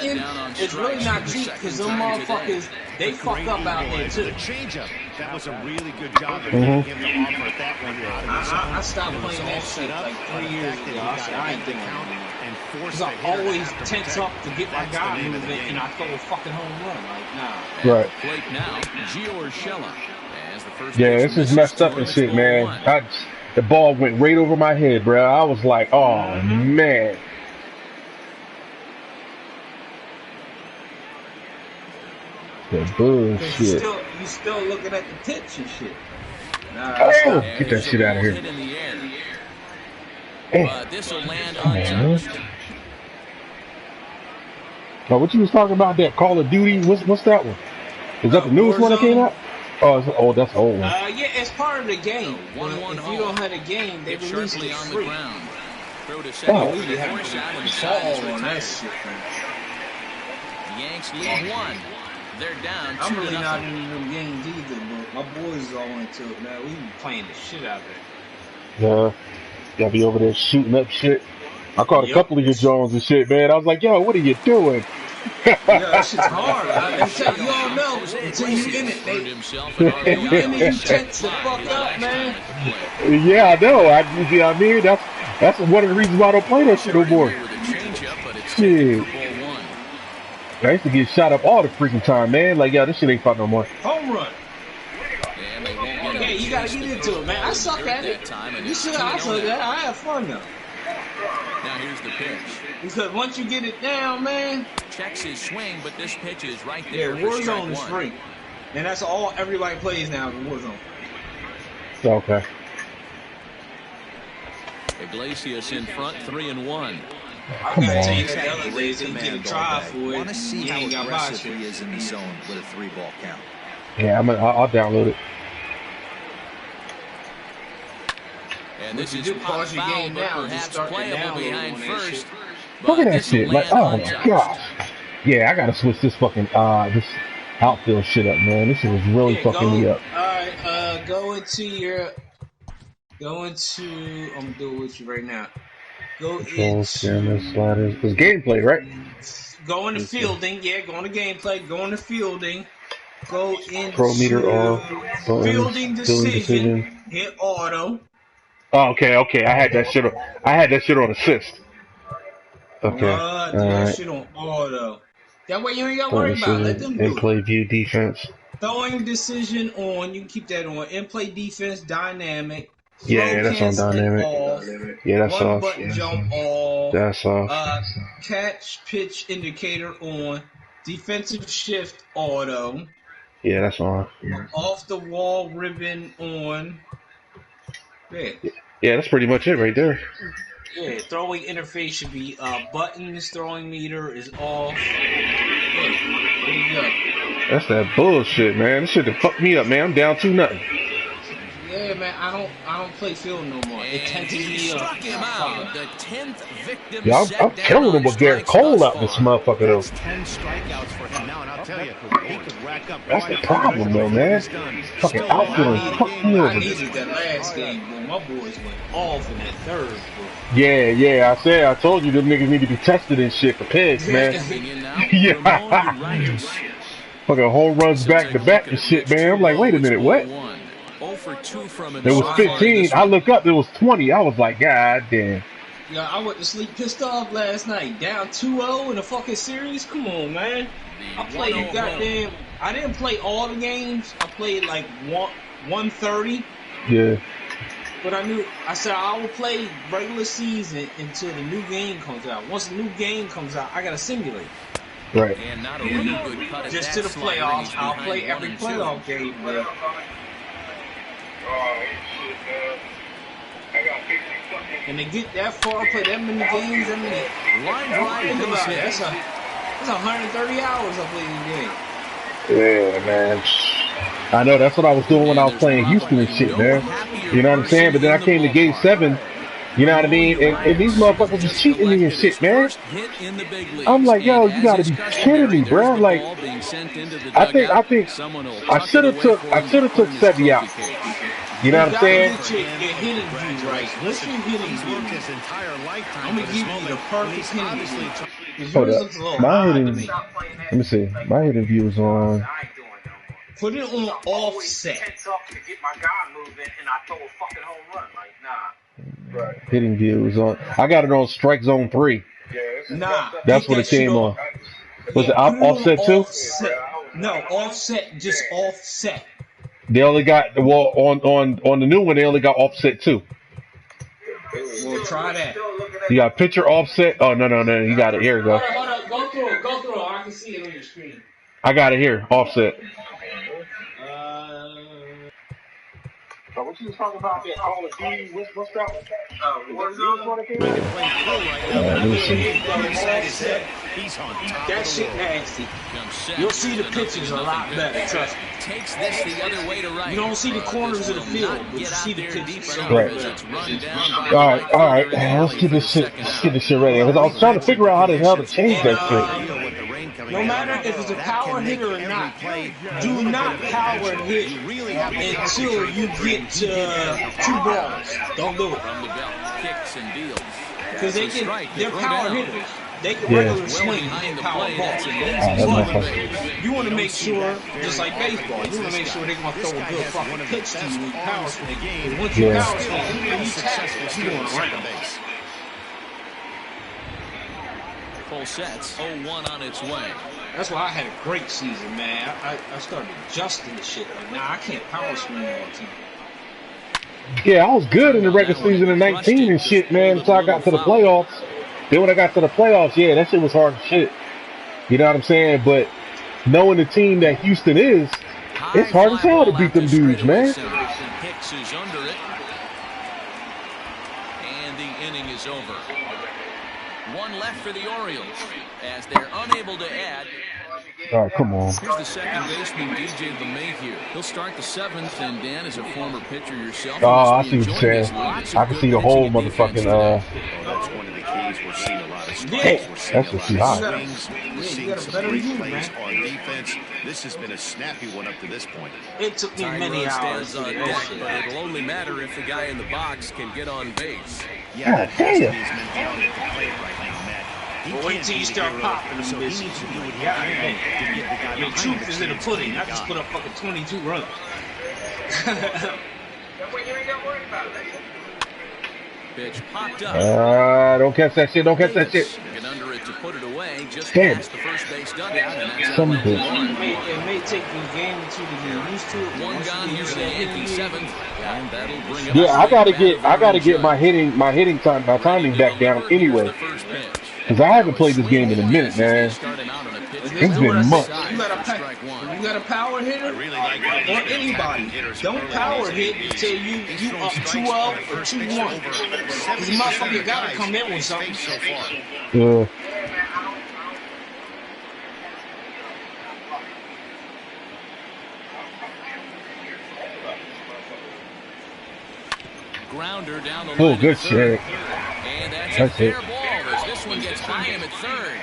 It's really not cheap because them motherfuckers, they fuck up out there too.
That was a really good job of getting him to offer at that one.
I stopped playing that shit like 3 years ago. I said I ain't doing it. Because I always tense up to get my guy moving and I throw a fucking home run. Like, nah.
Right.
Plate now, Gio Urshela.
Yeah, this is messed up and shit, man. The ball went right over my head, bro. I was like, oh, man. The bullshit.
You still looking at the pitch and shit.
Oh, get that shit out of here.
This will land untouched.
Oh, what you was talking about, that Call of Duty? What's that one? Is that the newest one that came out? Oh, that's the old one.
Yeah, it's part of the game. But if you don't have the game, they release it
on
free.
The ground. Throw to second.
Oh, we have on that shit, man.
The Yanks lead 1. They're down 2-0.
I'm really not into them games either, but my boys is all into it, man. We be playing the shit out there.
Yeah. Gotta be over there shooting up shit. I caught a couple of your drones and shit, man. I was like, yo, what are you doing?
Yeah, that shit's hard. You all know until you in it, Nate. If you in it, you tense the fuck up, man.
Yeah, I know. You know what I mean? That's one of the reasons why I don't play that shit no more. Shit. I used to get shot up all the freaking time, man. Like, yeah, this shit ain't fun no more.
Home run. Yeah, you gotta get into it, man. I suck at it. You should. I suck at it. I have fun though.
Now here's the pitch.
Because once you get it down, man.
Checks his swing, but this pitch is right there.
Yeah, Warzone is free. And that's all everybody plays now in Warzone.
Okay.
Iglesias in front, 3-1.
I gotta tell you that the other days they get a try for it.
Want to see how aggressive he is in the zone with a 3-ball count.
Yeah, I'll download it.
And this is pop foul, but perhaps playable behind first.
Look at that shit. Like, oh my gosh. Yeah, I gotta switch this fucking this outfield shit up, man. This shit is really fucking me up.
Alright, go into I'm gonna do it with you right now. Go into
sliders. It's gameplay, right?
Go into fielding, go into gameplay, go into fielding. Go into
Pro meter off.
Fielding decision. Hit auto.
Oh, okay. I had that shit on assist. Okay.
Do that shit on auto. That way you ain't gotta worry about it. Let them do it.
In-play view defense.
Throwing decision on. You can keep that on. In-play defense dynamic.
Yeah, that's on dynamic.
Off.
Yeah, that's
One
off.
Button jump off.
That's off.
Catch pitch indicator on. Defensive shift auto.
Yeah, that's on.
Off the wall ribbon on.
Yeah, that's pretty much it right there.
Yeah, throwing interface should be buttons. Throwing meter is off. There you go.
That's that bullshit, man. This shit that fucked me up, man. I'm down 2-0.
Yeah, man. I don't play field no more. It tenses me up.
The 10th victim.
Yeah, I'm killing him with Garrett Cole out this motherfucker though.
10 strikeouts for him now, and I'll tell you, he could rack up.
That's the problem though, man. Fucking outfielding fucked me
I
over.
needed that last game, bro. My boys went off in that third, bro.
Yeah. I told you them niggas need to be tested and shit for pigs, man. Yeah. Fucking home runs back to back and shit, man. I'm like, wait a minute, what? It was 15. I look up, it was 20. I was like, God damn.
Yeah, I went to sleep pissed off last night. Down 2-0 in the fucking series? Come on, man. I played goddamn. I didn't play all the games. I played like 130.
Yeah.
But I said I will play regular season until the new game comes out. Once the new game comes out, I gotta simulate.
Right.
Just to the playoffs, I'll play every playoff game, bro. And to get that far, play that many games, think about it. That's 130 hours I played the game.
Yeah, man. I know, that's what I was doing when I was playing Houston and shit, man. You know what I'm saying? But then I came to Game 7, you know what I mean? And these motherfuckers was cheating me and shit, man. I'm like, yo, you gotta be kidding me, bro. Like, I think I should have took Sevy out. You know what I'm saying?
Your hitting view right. What's your hitting view? I'm gonna give you the perfect hitting view.
Hold up. My hitting, let me see. My hitting view is on.
Put it on offset.
Hitting view is on. I got it on strike zone 3.
Nah.
That's what it came on. Was it offset too?
No, offset, just offset.
They only got on the new one. They only got offset 2.
Well, try that.
You got picture offset. Oh no! You got it. Here we go.
Hold up. Go through it. I can see it on your screen.
I got it here. Offset.
What you was talking about? Call of Duty. What's that one?
That shit nasty. You'll see the pictures a lot better. Trust me.
Takes this the other way to right.
You don't see the corners of the field, but you see the pictures.
Right. All right. Let's get this shit ready. Because I was trying to figure out how the hell to change that shit.
No matter if it's a power hitter or not, do not power hit until you get 2 balls. Don't do it.
From the belt, kicks and deals.
because
That's a strike.
they're
Throw
power
down.
hitters. They can
Yeah.
regular
Well
swing
behind the
power
plate.
ball.
That's an easy
that's
swing
my
to
fuck.
base.
You want to
don't
make
see
sure,
that very
just like
often
baseball, you
against
want to
this
make sure
guy.
they're going to
This
throw a
guy
good
has one
fucking
of the
pitch to
best
you with power
arms in the
swing.
game.
Because once you
Yeah.
power swing, anywhere you tap
Successful
it, you
stealing
going
second
around.
base.
Full sets. 0-1 on its way.
That's why I had a great season, man. I started adjusting the shit. Like, nah, I can't power swing all the time.
Yeah, I was good in the regular season in 19 and shit, man, until I got to the playoffs. Then when I got to the playoffs, yeah, that shit was hard as shit. You know what I'm saying? But knowing the team that Houston is, it's hard as hell to beat them dudes, man.
Hicks is under it. And the inning is over. One left for the Orioles as they're unable to add.
All right, come on.
Here's the second baseman, DJ LeMahieu. He'll start the seventh, and Dan, as a former pitcher yourself, you
Oh, I
must
see
be
what you're
enjoying
saying.
this. Lots
I
of
can
good
see the
pitching
whole
and defense
motherfucking,
today.
That's one of the keys. We're seeing a lot of strikes.
Yeah.
We're seeing
That's
a
just
lot
too
of
high.
swings. We're
You
seeing
got a
some
better
great
view,
plays
man.
on defense. This has been a snappy one up to this point.
It took me
Tying
many
run
hours
stands
to
on
get that
deck,
shit.
but it'll only matter if the guy in the box can get on base.
Yeah, that has to be
damn.
his mentality at the plate right now, Matt. He
But wait
can't
till you
beat a
start
hero,
popping them
so he
bitches.
needs to do what he
Yeah,
can
I ain't.
to give the guy
The
behind
truth
him
is
a
in the
chance
pudding.
to
I
get
just
God.
put up fucking 22 runs.
Pitch popped up.
Don't catch that shit. Don't catch that shit.
Get under it to put it away. Just
Damn.
past the first base dugout, and that's out
Some
number
bitch.
one.
It may take you a game or two to get used to it.
One gone here in the Yankee seventh, and that'll bring up.
Yeah, I gotta get my
hitting.
timing back down anyway. Cause I haven't played this game in a minute, man. It's been months.
You got a power hitter
I really like how he's
or
been
anybody.
attacking hitters
Don't
early
power
in
hit
these
until
games.
you
He's thrown
up
strikes
2-0
on
or
first
2-1.
pitch over
This
70%
motherfucker
of
gotta
guys
come in with
he's
something.
faced so far.
Yeah.
Grounder down the line.
Oh, good shit.
And that's
That's
a fair
it.
ball as this one gets by him at third.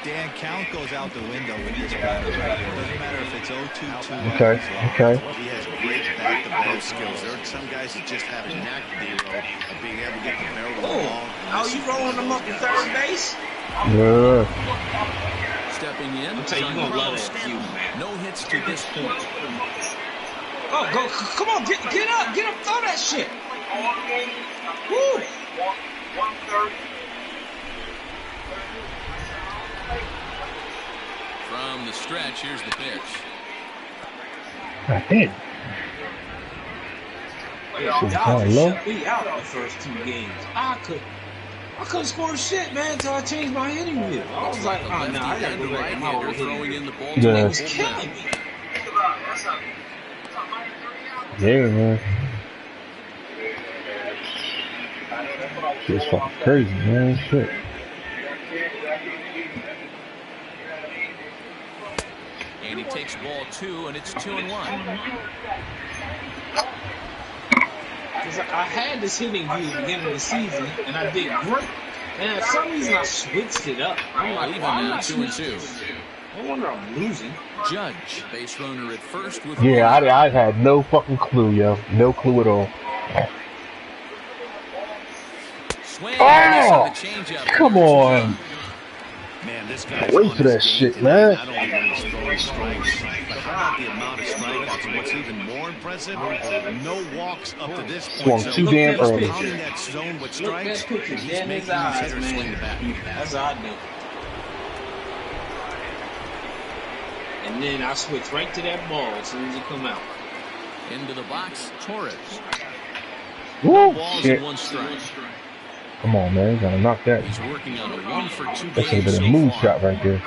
Dan, count goes out the window with this guy. It doesn't matter if it's 0-2-2.
Okay. Okay.
He has great back-to-ball skills. There are some guys that just have a knack, D-Row, of being able to get the barrel of the ball.
Oh, you rolling them up to third base?
Yeah.
Stepping in.
I'm telling you, you're gonna love that view, man.
No hits to this point.
Oh, go! Come on, get up, throw that shit. Woo!
From the stretch, here's the pitch.
God damn.
Dodgers
low.
shut me out the first two games. I couldn't score shit, man, until I changed my hitting wheel. I was like, oh, no, I gotta go back to my old
throwing
hitting
in the ball.
Yeah.
It was killing me.
Yeah, man. Shit's fucking crazy, man. Shit.
And he takes ball two, and it's 2-1.
Because I had this hitting view at the beginning of the season, and I did great. And for some reason, I switched it up. I'm like,
Even
why am
now,
I
2-2.
No wonder I'm losing.
Judge, base runner at first with
Yeah, I had no fucking clue, yo. No clue at all.
swing.
Oh! Come on.
Man, this guy's
Wait
on
for
his
that
game
shit,
today.
man.
Not only when he's throwing strikes, but how about the amount of strikeouts? And what's even more impressive, no walks up to this
Swung
point.
too damn early.
Pounding that zone with
Look, that
strikes,
picture
he's
dead in
making
his
these
eyes,
hitters swing the
man.
bat.
That's how I do. And then I switch right to that ball as soon as it come out.
Into the box, Torres.
Woo!
Balls
Shit.
and one strike.
Come on, man. You gotta knock that.
He's working on a 1-for-2
That should have
game
been a
so
move
far.
shot right there.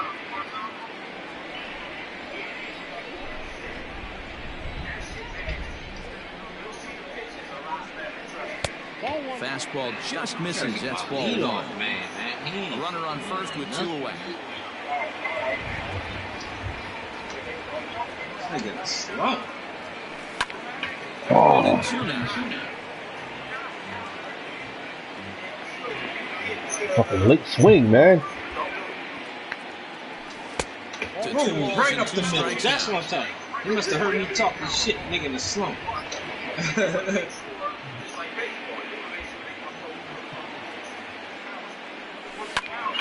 Fastball just misses. That's ball
Lead
one.
off, man.
A runner on first with two away.
I got a slump.
Oh.
2 now.
Fucking late swing, man.
To
Roll
2 balls
right
and
up
2
the middle.
strikes
That's
now.
what I'm talking. You must have heard me talking shit, nigga, in the slump.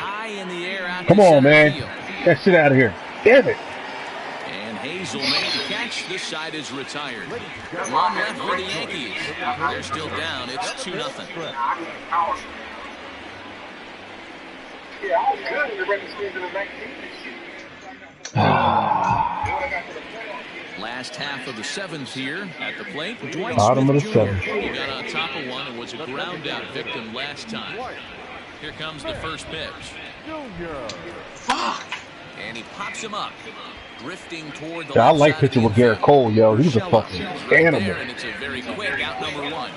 high in the air out
Come
to
on,
center
man.
field.
Get that shit out of here. Damn it.
And Hayes will make the catch. This side is retired. One left for the Yankees. They're still down. It's 2-0. Last half of the seventh here at the plate. Dwight
Bottom
Smith
of the
Jr.
seventh.
He got on top of one and was a ground out victim last time. Here comes the first pitch.
Fuck!
And he pops him up. Drifting toward the
Yeah, I
left
like
side
pitching
of
with
the
Garrett
infield.
Cole, yo. He's a
Urshela
fucking
right
animal.
there, and it's a very quick out number one.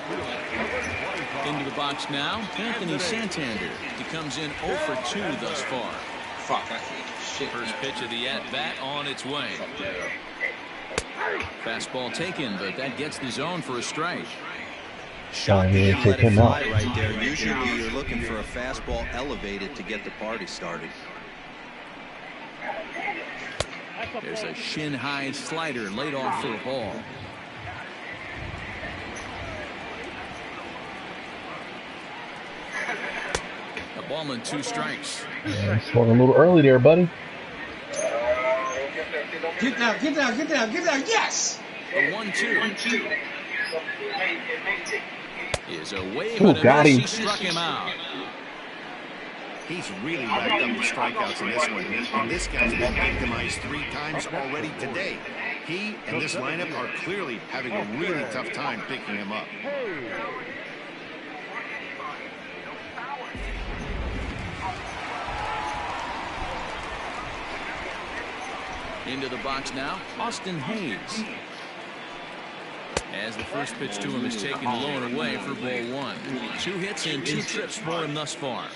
Into the box now, Anthony Santander. He comes in 0 for 2 thus far.
Fuck, I can't. Shit.
First pitch of the at-bat on its way. Fastball taken, but that gets the zone for a strike.
Shot
he
didn't
didn't
let
take
it
him
fly
out.
right there. Usually you're looking for a fastball elevated to get the party started.
There's a shin-high slider laid off for a ball. A ball and 2 strikes.
Yeah, swung a little early there, buddy.
Get down, get down, get down, get down. Yes!
A 1-2 is a wave
Ooh,
and a
got
miss.
him.
He struck him out.
He's really racked up the strikeouts in this one. And this guy's been victimized 3 times already today. He and this lineup are clearly having a really tough time picking him up.
Into the box now, Austin Hayes. As the first pitch to him is taken low and away for ball 1. 2 hits and 2 trips for him thus far.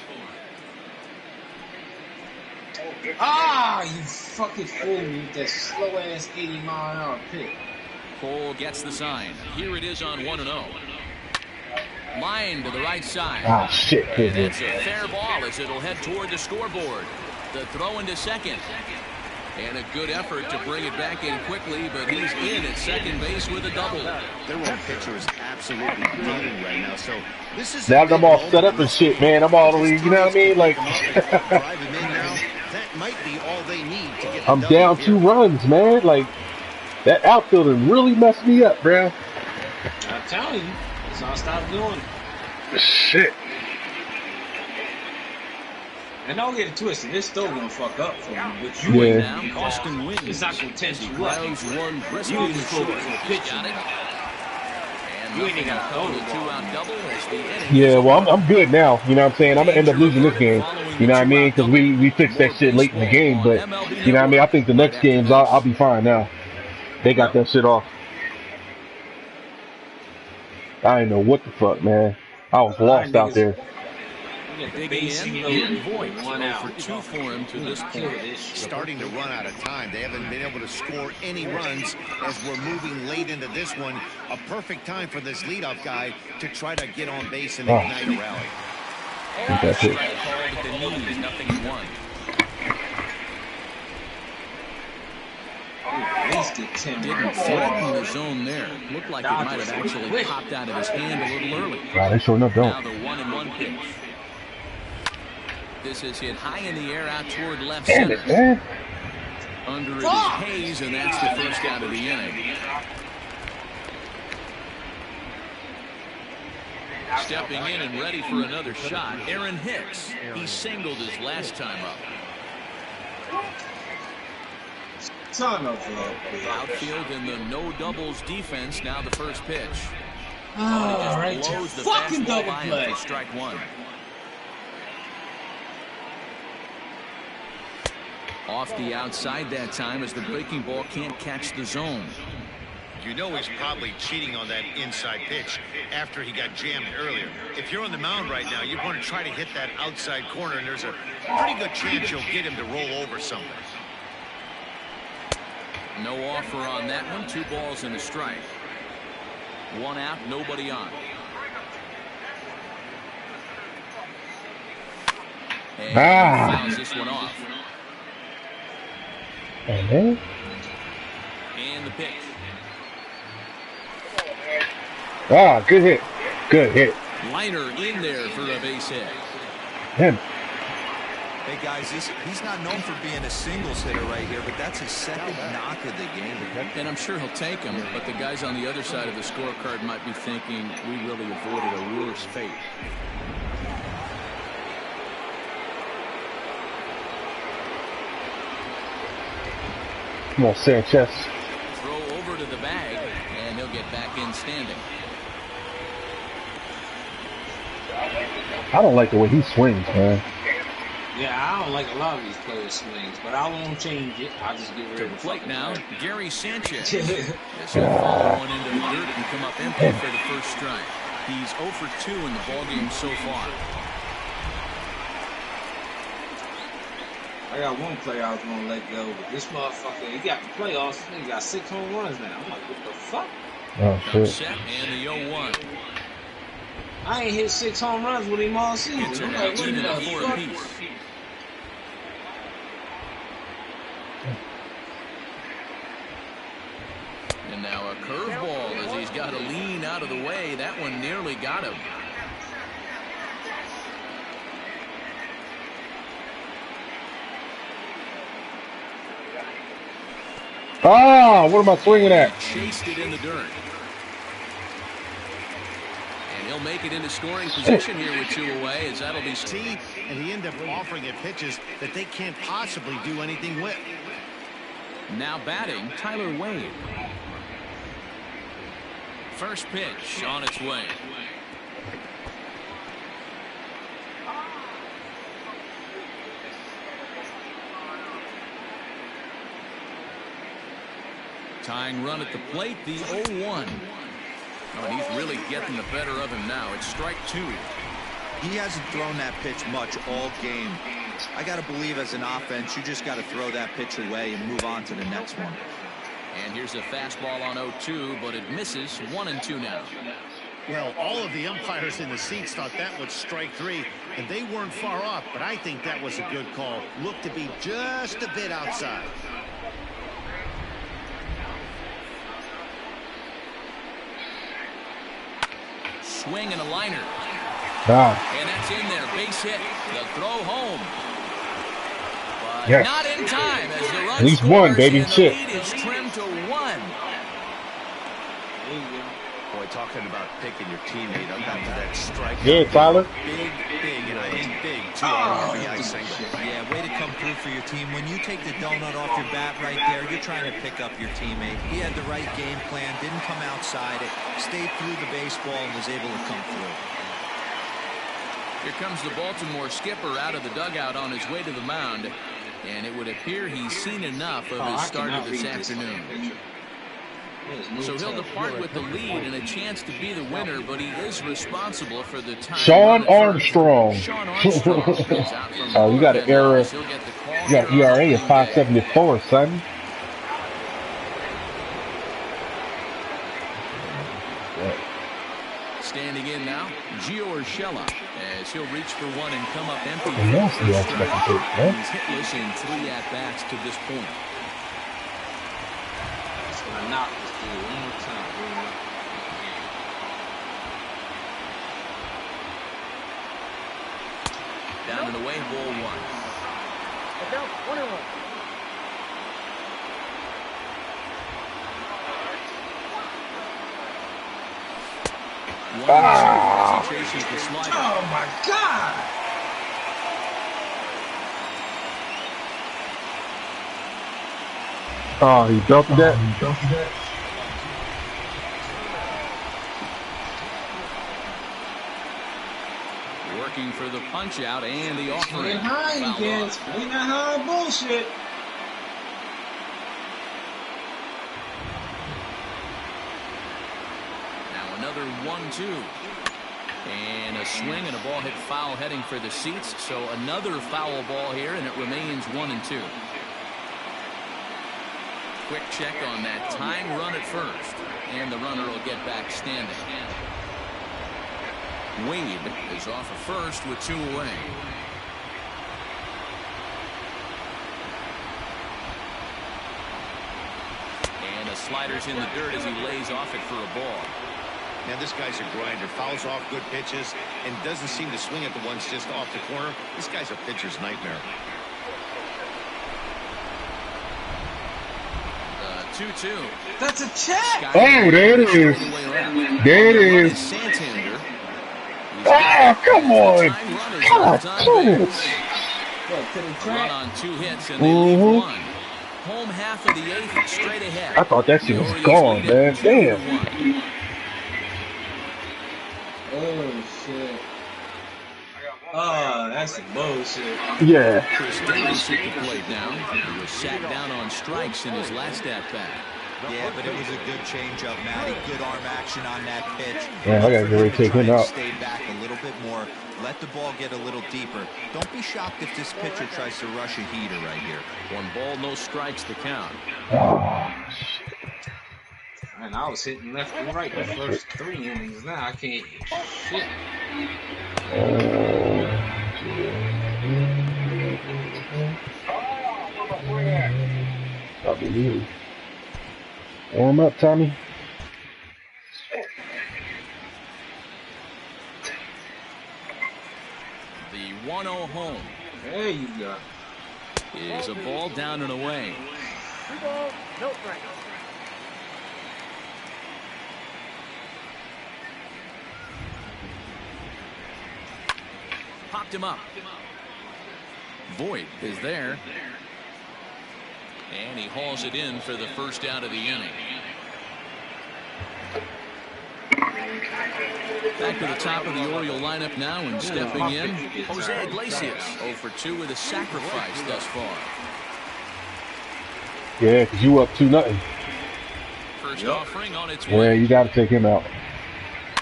Ah, you fucking fool me with that slow-ass 80-mile-an-hour pitch.
Cole gets the sign. Here it is on 1-0. Line to the right side.
Ah, shit.
And it's a fair ball as it'll head toward the scoreboard. The throw into second. And a good effort to bring it back in quickly, but he's in at second base with a double.
Their own pitcher is absolutely gunning right now, so this is
Now I'm all set up and shit, man. I'm all the way, you know what I mean? Like,
drive him in now. That might be all they need to get the
I'm
double
down
here.
2 runs, man. Like, that outfielder really messed me up, bro.
I'm telling you, that's all I stopped doing.
Shit.
And don't get it twisted, this still gonna fuck up for you, but you
Yeah.
ain't
Now Austin wins.
It's not gonna test you up.
Grounds one briskly
You
to
ain't
short.
focused on
He's
pitching.
got it. And
You ain't
nothing
got
will come
to
to
throw the
2-out double as the inning
Yeah,
is
well,
over.
I'm good now. You know what I'm saying? I'm going to end up losing this game. You know what I mean? Because we fixed that shit late in the game. But, you know what I mean? I think the next games, I'll be fine now. They got that shit off. I didn't know what the fuck, man. I was lost out there.
Digging in, Voigt,
1
0
out.
for 2 for him to this point.
Starting to run out of time. They haven't been able to score any runs as we're moving late into this one. A perfect time for this leadoff guy to try to get on base and ignite a rally.
That's it.
Strike called at the knees, 0-1.
At least get 10
Didn't
minutes.
threaten the zone there. Looked like it might have actually popped out of his hand a little early.
Wow, they sure enough
Now
don't.
the 1-1 pitch. This is hit high in the air out toward left
Damn
center.
it, man.
Under it is Hayes, and that's the first out of the inning. Stepping in and ready for another shot, Aaron Hicks. He singled his last time up.
Son of
The outfield in the no doubles defense. Now the first pitch.
Oh,
He just
right
blows
there.
the
Fucking
fastball
double
by him
play.
for strike 1. Off the outside that time as the breaking ball can't catch the zone.
You know he's probably cheating on that inside pitch after he got jammed earlier. If you're on the mound right now, you're going to try to hit that outside corner, and there's a pretty good chance you'll get him to roll over somewhere.
No offer on that one. 2 balls and a strike. 1 out, nobody on. And he fouls this one off.
Man.
And the pitch.
Ah, good hit. Good hit.
Liner in there for a base hit.
Damn.
Hey, guys, he's not known for being a singles hitter right here, but that's his second knock of the game.
And I'm sure he'll take him, but the guys on the other side of the scorecard might be thinking we really avoided a worse fate.
Come on, Sanchez.
Throw over to the bag, and he'll get back in standing.
I don't like the way he swings, man.
Yeah, I don't like a lot of these players' swings, but I won't change it. I'll just get rid of the
plate now.
play.
Gary Sanchez. This will follow one into the dirt and come up empty for the first strike. He's 0 for 2 in the ballgame so far.
I got one player I was going to let go, but this motherfucker, he got the playoffs. He got 6 home runs now. I'm like, what the fuck?
Oh, shit.
Set and the 0-1.
I ain't hit 6 home runs with him all season.
It's
I'm like, what
even
the
at 4
fuck?
apiece. And now a curveball as he's got to lean out of the way. That one nearly got him.
Ah, what am I swinging at?
He chased it in the dirt. And he'll make it into scoring position here with 2 away, as that'll be
T, and he ended up offering it pitches that they can't possibly do anything with.
Now batting, Tyler Wade. First pitch on its way. Tying run at the plate, the 0-1. Oh, and he's really getting the better of him now. It's strike 2.
He hasn't thrown that pitch much all game. I got to believe as an offense, you just got to throw that pitch away and move on to the next one.
And here's a fastball on 0-2, but it misses. 1-2 now.
Well, all of the umpires in the seats thought that was strike 3, and they weren't far off, but I think that was a good call. Looked to be just a bit outside.
Swing and a liner.
Ah.
And that's in there. Base hit. The throw home. But
yes.
Not in time as the run
At least one, baby.
And
Shit.
the lead is trimmed to 1.
Boy, talking about picking your teammate, I'm back to that strike.
Yeah, Tyler.
Big, and I mean big, too. RBI single.
Yeah, way to come through for your team. When you take the donut off your bat right there, you're trying to pick up your teammate. He had the right game plan, didn't come outside it, stayed through the baseball, and was able to come through.
Here comes the Baltimore skipper out of the dugout on his way to the mound. And it would appear he's seen enough of his starter this afternoon. So he'll depart with the lead and a chance to be the winner, but he is responsible for the time.
Sean Armstrong.
Sean Armstrong is out from
Oh, you got an error.
He'll get the call.
You got ERA of 5.74, son.
Standing in now, Gio Urshela, as he'll reach for one and come up empty. He's hitless in 3 at-bats to this point.
Just gonna knock this dude one more time.
Down and away, ball 1.
Ah.
As he chases the slider.
Oh my God!
Oh, he belted that.
Working for the punch out and the offering.
Get high again. Explain that high bullshit.
Now another 1-2. And a swing and a ball hit foul heading for the seats. So another foul ball here, and it remains 1-2. Quick check on that tying run at first. And the runner will get back standing. Wade is off of first with 2 away. And a slider's in the dirt as he lays off it for a ball.
Man, this guy's a grinder. Fouls off good pitches and doesn't seem to swing at the ones just off the corner. This guy's a pitcher's nightmare.
2-2.
That's a check.
Oh, there it is. There it is.
Santander.
Ah, come on. God damn it.
Run on 2 hits and they leave one. Home half of the 8th, straight ahead.
I thought that shit was gone, man. Damn.
Oh shit. Oh, that's some bullshit.
Yeah.
Chris Davis at the plate now. He was sat down on strikes in his last at-bat.
Yeah, but it was a good changeup, Matty. Good arm action on that pitch.
Yeah, I gotta get ready to take him out.
Stay back a little bit more. Let the ball get a little deeper. Don't be shocked if this pitcher tries to rush a heater right here.
1 ball, no strikes the count.
Oh, shit.
Man, I was hitting left and right the first 3 innings. Now I can't hit shit.
I'll be easy. Warm up, Tommy.
The 1-0 home.
There you go.
Is a ball down and away.
3 balls, no strikes.
Popped him up. Voigt is there. And he hauls it in for the first out of the inning. Back to the top of the Oriole lineup now and stepping in, Jose Iglesias. 0 for 2 with a sacrifice thus far.
Yeah, because you up 2-0.
First offering on its way.
Yeah, you got to take him out.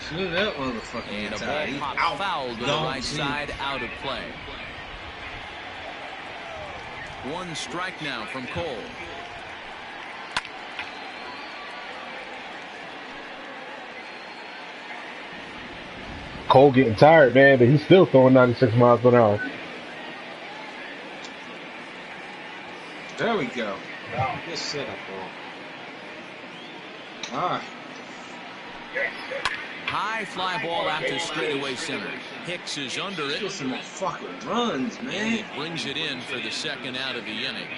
Shoot that motherfucker.
And a ball popped foul to the right side, out of play. 1 strike now from Cole.
Cole getting tired, man, but he's still throwing 96 miles per hour.
There we go. Good setup, ball. All right.
High fly ball out to straightaway center. Hicks is under it.
Get some more fucking runs, man.
And he brings it in for the second out of the inning.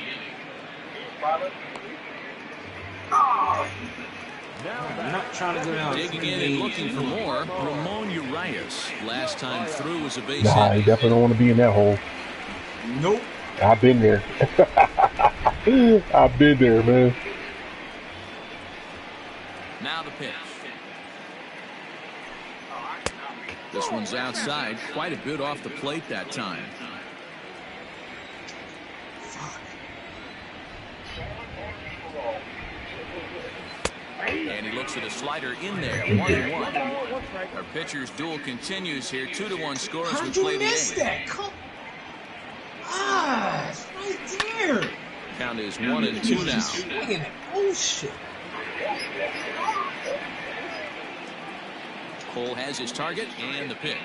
I'm not trying to go down.
Digging in and looking for more. Ramon Urias. Last time through was a base
Nah,
hit.
he definitely don't want to be in that hole.
Nope.
I've been there. I've been there, man.
Now the pitch. This one's outside. Quite a bit off the plate that time. And he looks at a slider in there. 1-1. Our pitcher's duel continues here. 2-1 score as we
How'd
play
you
the
miss
8th.
that? Come. Ah, it's right there.
Count is 1-2 now.
Swinging that bullshit.
Cole has his target and the pitch.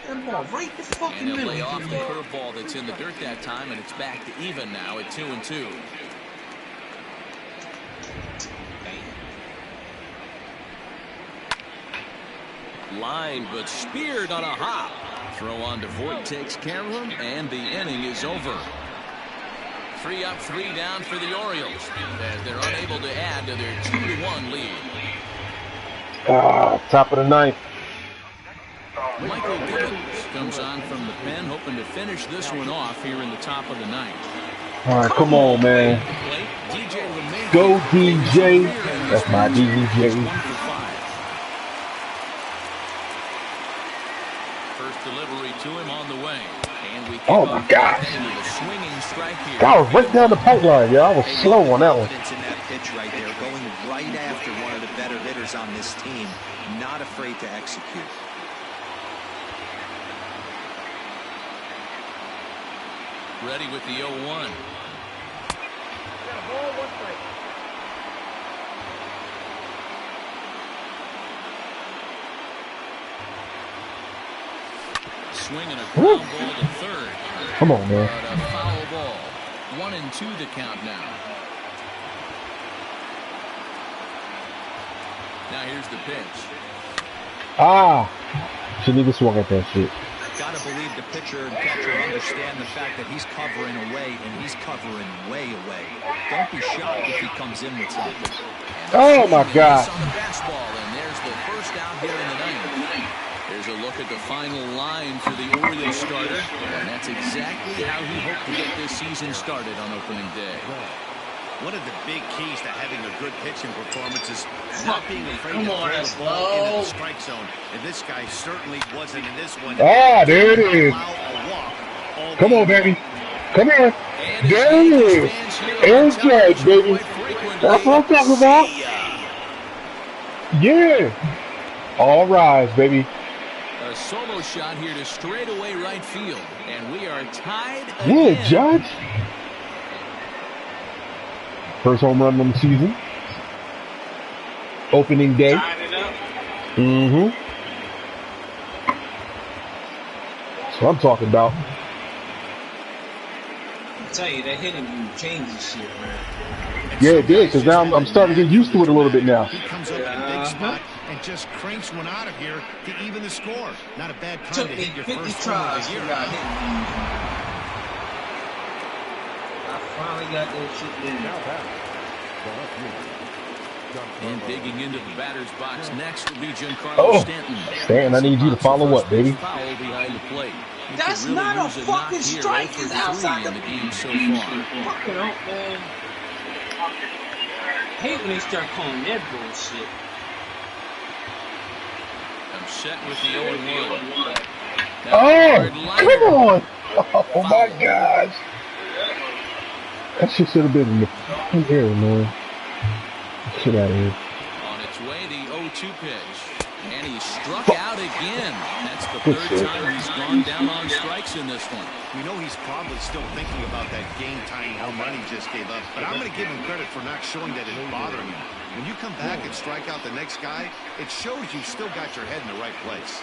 That ball right the fucking
And he'll
middle.
lay off the curveball that's in the dirt that time, and it's back to even now at 2-2. Line, but speared on a hop. Throw on to Voigt takes care of him, and the inning is over. 3 up, 3 down for the Orioles, as they're unable to add to their 2-1 lead.
Top of the 9th.
Michael Gibbons comes on from the pen, hoping to finish this one off here in the top of the 9th.
All right, come on, man. Go, DJ. That's my DJ.
First delivery to him on the way. And we
Oh, my gosh.
with a swinging strike here.
I was right down the pipeline, yo. I was slow on that one.
Confidence in that pitch right there, going right after one of the better hitters on this team. Not afraid to execute.
Ready with the 0-1. Swinging a ground ball to third.
Come on, man.
But a foul ball. 1-2 the count now. Now here's the pitch.
Ah, shouldn't even swung at that shit.
Got to believe the pitcher and catcher understand the fact that he's covering away, and he's covering way away. Don't be shocked if he comes in with something.
Oh my God!
On the fastball, and there's the first out here in the ninth. There's a look at the final line for the Orioles starter, and that's exactly how he hoped to get this season started on opening day.
One of the big keys to having a good pitching performance is not being afraid to throw the ball into the strike zone. And this guy certainly wasn't in this one.
Ah, there it is. Come on, baby. Come on. There it is. Aaron Judge, baby. That's what I'm talking about. Yeah. All rise, baby.
A solo shot here to straightaway right field, and we are tied again.
Yeah, Judge. First home run on the season. Opening day. Mm-hmm. That's what I'm talking about.
I tell you, that hitting move changes shit, man.
Yeah, it did, because now I'm starting to get used to it a little bit now.
He comes up in a big spot and just cranks one out of here to even the score. Not a bad time to hit your first try of the year.
I finally got that shit down.
And digging into the batter's box next will be Giancarlo Stanton.
Stanton, I need you to follow up, baby.
Foul behind the plate.
That's really not a fucking strike. It's outside the
game so far.
Fucking up, man. I hate when they start calling that bullshit.
I'm set with the 0-1.
Oh, come on! Oh my gosh! That shit should have been in the air, man. Shit out of here.
On its way, the 0-2 pitch. And he struck out again. That's the third time he's gone down on strikes in this one.
We know he's probably still thinking about that game-tying home run he just gave up, but I'm going to give him credit for not showing that it's bothering him. When you come back and strike out the next guy, it shows you've still got your head in the right place.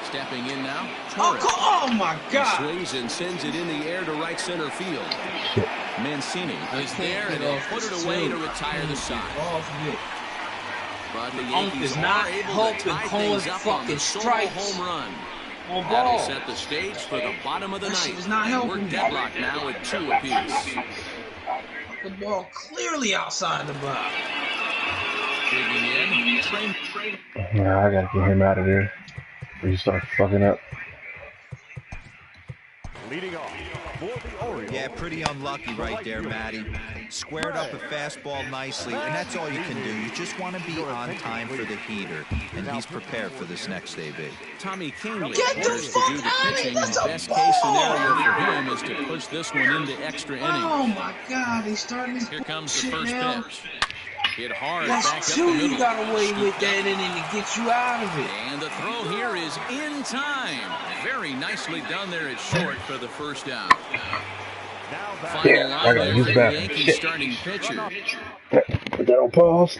Stepping in now.
Oh my God!
He swings and sends it in the air to right center field. Mancini is there, and he'll put it away to retire the side. But the Yankees are able to tie things up on the solo home run. That'll set the stage for the bottom of the ninth. We're deadlocked now at 2 apiece.
The ball clearly outside the box.
Digging in.
Nah, I gotta get him out of there. He starts fucking up.
Leading off for the Orioles.
Yeah, pretty unlucky right there, Matty. Squared up a fastball nicely, and that's all you can do. You just want to be on time for the heater, and he's prepared for this next AB.
Tommy Kingley orders to do the pitching, and the best case scenario for him is to push this one into extra innings.
Oh my God, he's starting this.
Here comes the first pitch. Hit hard,
That's
back up the
two
middle.
you got away with that inning to get you out of it.
And the throw here is in time. Very nicely done there at short for the first out. Final
I gotta use
the
that.
Yankees starting pitcher.
Put that on pause.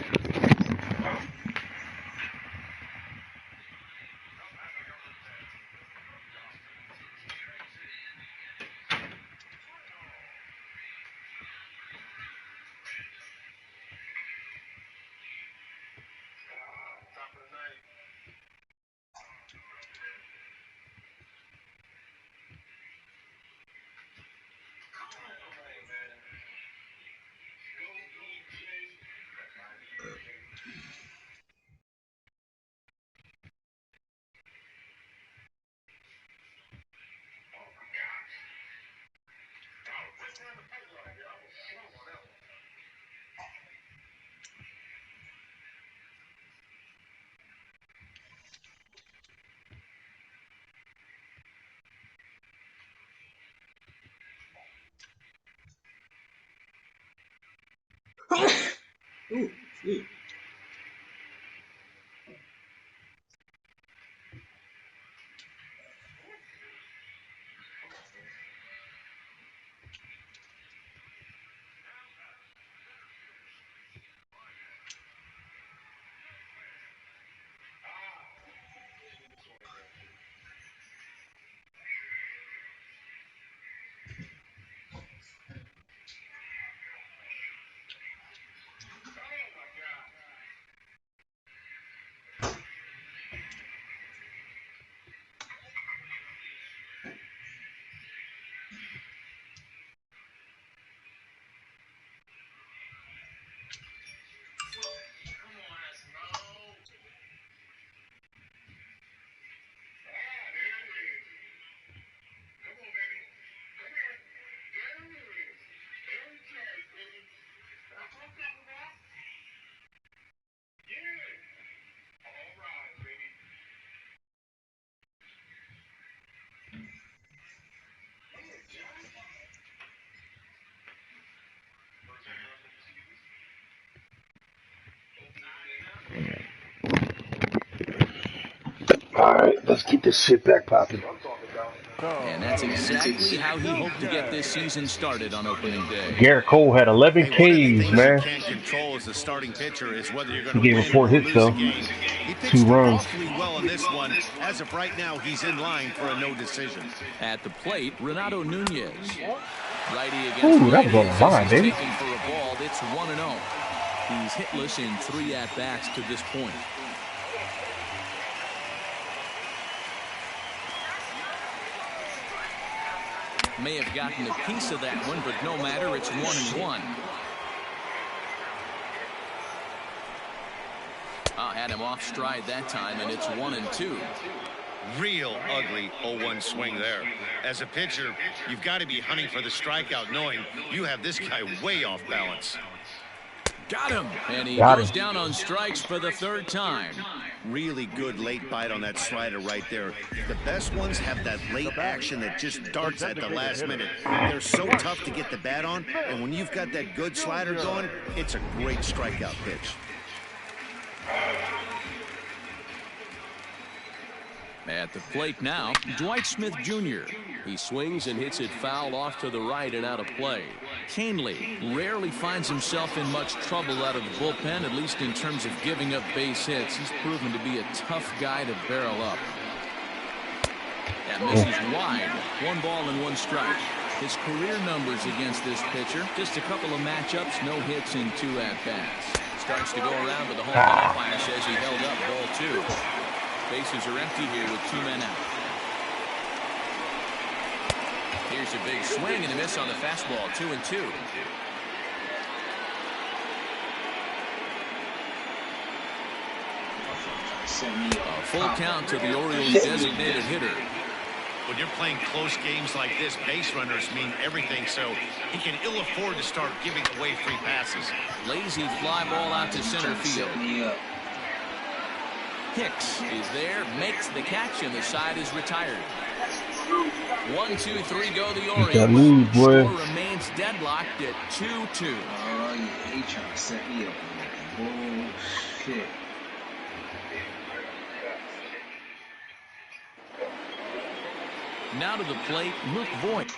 Ooh, ooh.
Alright, let's get this shit back popping.
And that's exactly how he hoped to get this season started on opening day.
Garrett Cole had 11 Ks, man.
You can't control as the starting pitcher is whether you're going
He
to
gave
win
him 4
or
hits,
lose
though.
a game. He pitched
2 runs.
awfully well in this one. As of right now, he's in line for a no decision.
At the plate, Renato Nunez. Righty against
Ooh, that was
righty.
on the line, baby.
Taking for a ball. It's 1-0. He's hitless in 3 at-bats to this point. May have gotten a piece of that one, but no matter. It's 1-1. Had him off stride that time, and it's 1-2.
Real ugly 0-1 swing there. As a pitcher, you've got to be hunting for the strikeout, knowing you have this guy way off balance.
Got him, and he goes down on strikes for the 3rd time.
Really good late bite on that slider right there. The best ones have that late action that just darts at the last minute. They're so tough to get the bat on, and when you've got that good slider going, it's a great strikeout pitch.
At the plate now, Dwight Smith Jr. He swings and hits it foul off to the right and out of play. Canely rarely finds himself in much trouble out of the bullpen, at least in terms of giving up base hits. He's proven to be a tough guy to barrel up. That misses wide. 1 ball and 1 strike. His career numbers against this pitcher, just a couple of matchups, no hits in 2 at-bats. Starts to go around, but the home umpire says he held up ball 2. Bases are empty here with 2 men out. Here's a big swing and a miss on the fastball. 2-2. A full count to the Orioles' designated hitter.
When you're playing close games like this, base runners mean everything, so he can ill afford to start giving away free passes.
Lazy fly ball out to center field. Hicks is there, makes the catch, and the side is retired. 1, 2, 3 go the Orioles. Score remains deadlocked at 2-2.
Oh, yeah, he trying to set me up. Bullshit.
Now to the plate, Luke Voigt.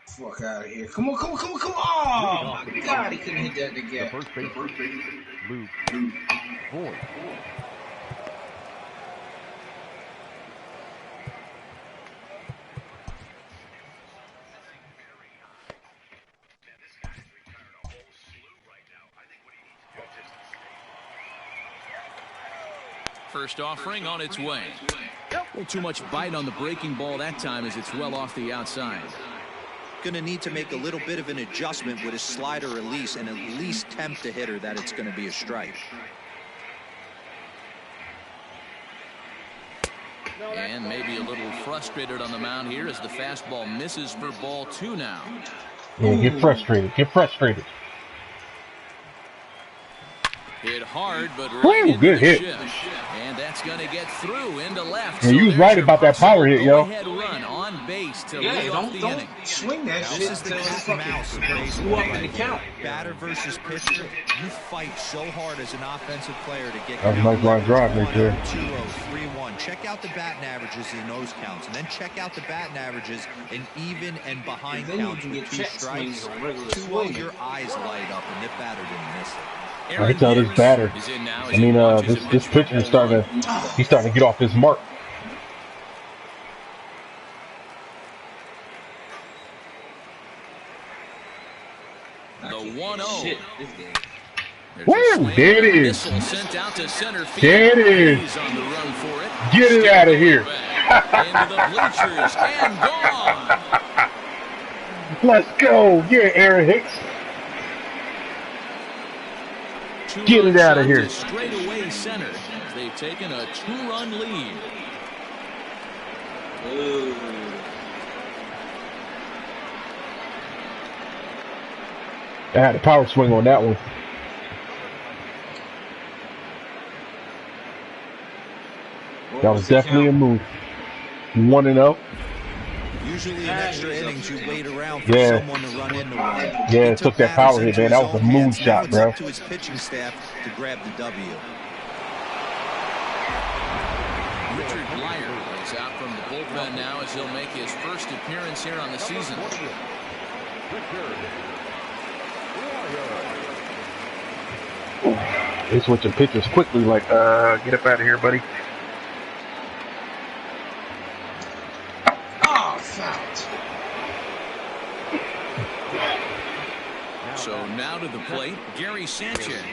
Fuck out of here. Come on, come on, come on, come on. Oh, my God, he couldn't hit that again.
The first baseman, Luke Voigt.
First offering on its way. Well, too much bite on the breaking ball that time as it's well off the outside.
Going to need to make a little bit of an adjustment with his slider release and at least tempt the hitter that it's going to be a strike.
And maybe a little frustrated on the mound here as the fastball misses for ball 2 now.
Yeah, get frustrated. Get frustrated.
Hit hard, but
right good hit.
And that's going to get through into left.
Yeah, you was right about that power hit, yo.
Run on base to
yeah,
lead off the inning.
Swing that shit.
This is the cat and mouse of baseball.
Up in the count.
Batter versus pitcher, you fight so hard as an offensive player to get.
That's a nice line drive right there.
2-0, 3-1. Check out the batting averages in those counts, and then check out the batting averages in even and behind counts with 2 strikes. 2-0, your eyes light up, and the batter didn't miss it.
I can tell this batter. I mean, this pitcher is starting to get off his mark.
The 1-0.
Woo! There it is.
Sent out to center field.
There it is.
He's on the run for it.
Get it out of here.
Into the bleachers and gone.
Let's go. Yeah, Aaron Hicks. Get it out of here.
Straight away center. They've taken a 2-run lead.
I had a power swing on that one. That was definitely a move. 1-0.
Usually in extra innings, you wait around for someone to run into one.
Yeah, it took that power hit, man. That was a moonshot, bro.
To his pitching staff to grab the W.
Richard Blyer is out from the bullpen now as he'll make his first appearance here on the season.
They switching pitches quickly, like, get up out of here, buddy.
Oh, fouled.
So now to the plate, Gary Sanchez.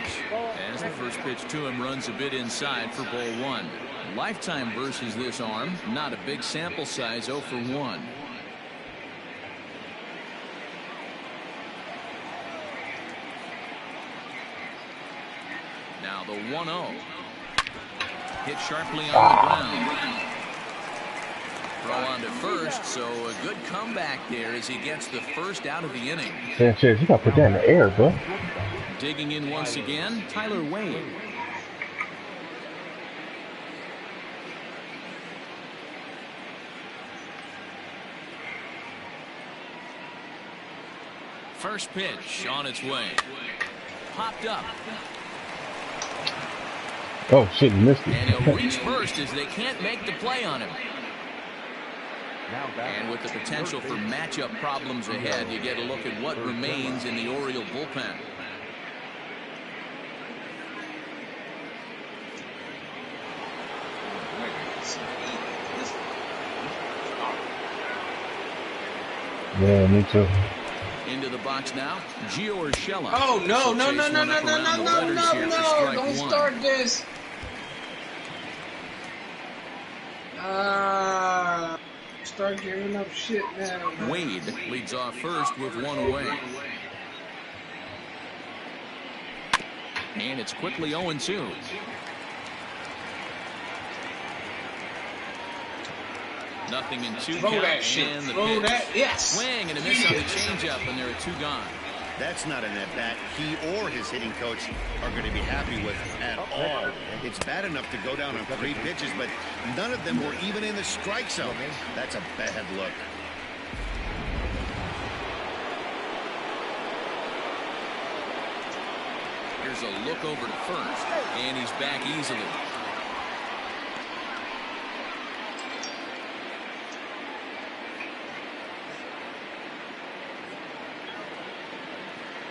As the first pitch to him runs a bit inside for ball one. Lifetime versus this arm, not a big sample size, 0 for 1. Now the 1-0. Hit sharply on the ground. Throw on to first, so a good comeback there as he gets the first out of the inning.
Sanchez, you gotta put that in the air, bro.
Digging in once again, Tyler Wade. First pitch on its way. Popped up.
Oh, shit, you missed it.
And he'll reach first as they can't make the play on him. And with the potential for matchup problems ahead, you get a look at what remains in the Oriole bullpen.
Yeah, me too.
Into the box now, Gio Urshela.
Oh, no, no, no, no, no, no, no, no, no, no. Don't start this. Start giving up shit now, man.
Wade leads off first with one away. And it's quickly 0-2. Nothing in 2
Throw
count,
that shit.
and the
Throw
pitch.
that. Yes.
Swing and a miss on the changeup, and there are 2 gone.
That's not an at-bat he or his hitting coach are going to be happy with at all. It's bad enough to go down on 3 pitches, but none of them were even in the strike zone. That's a bad look.
Here's a look over to first, and he's back easily.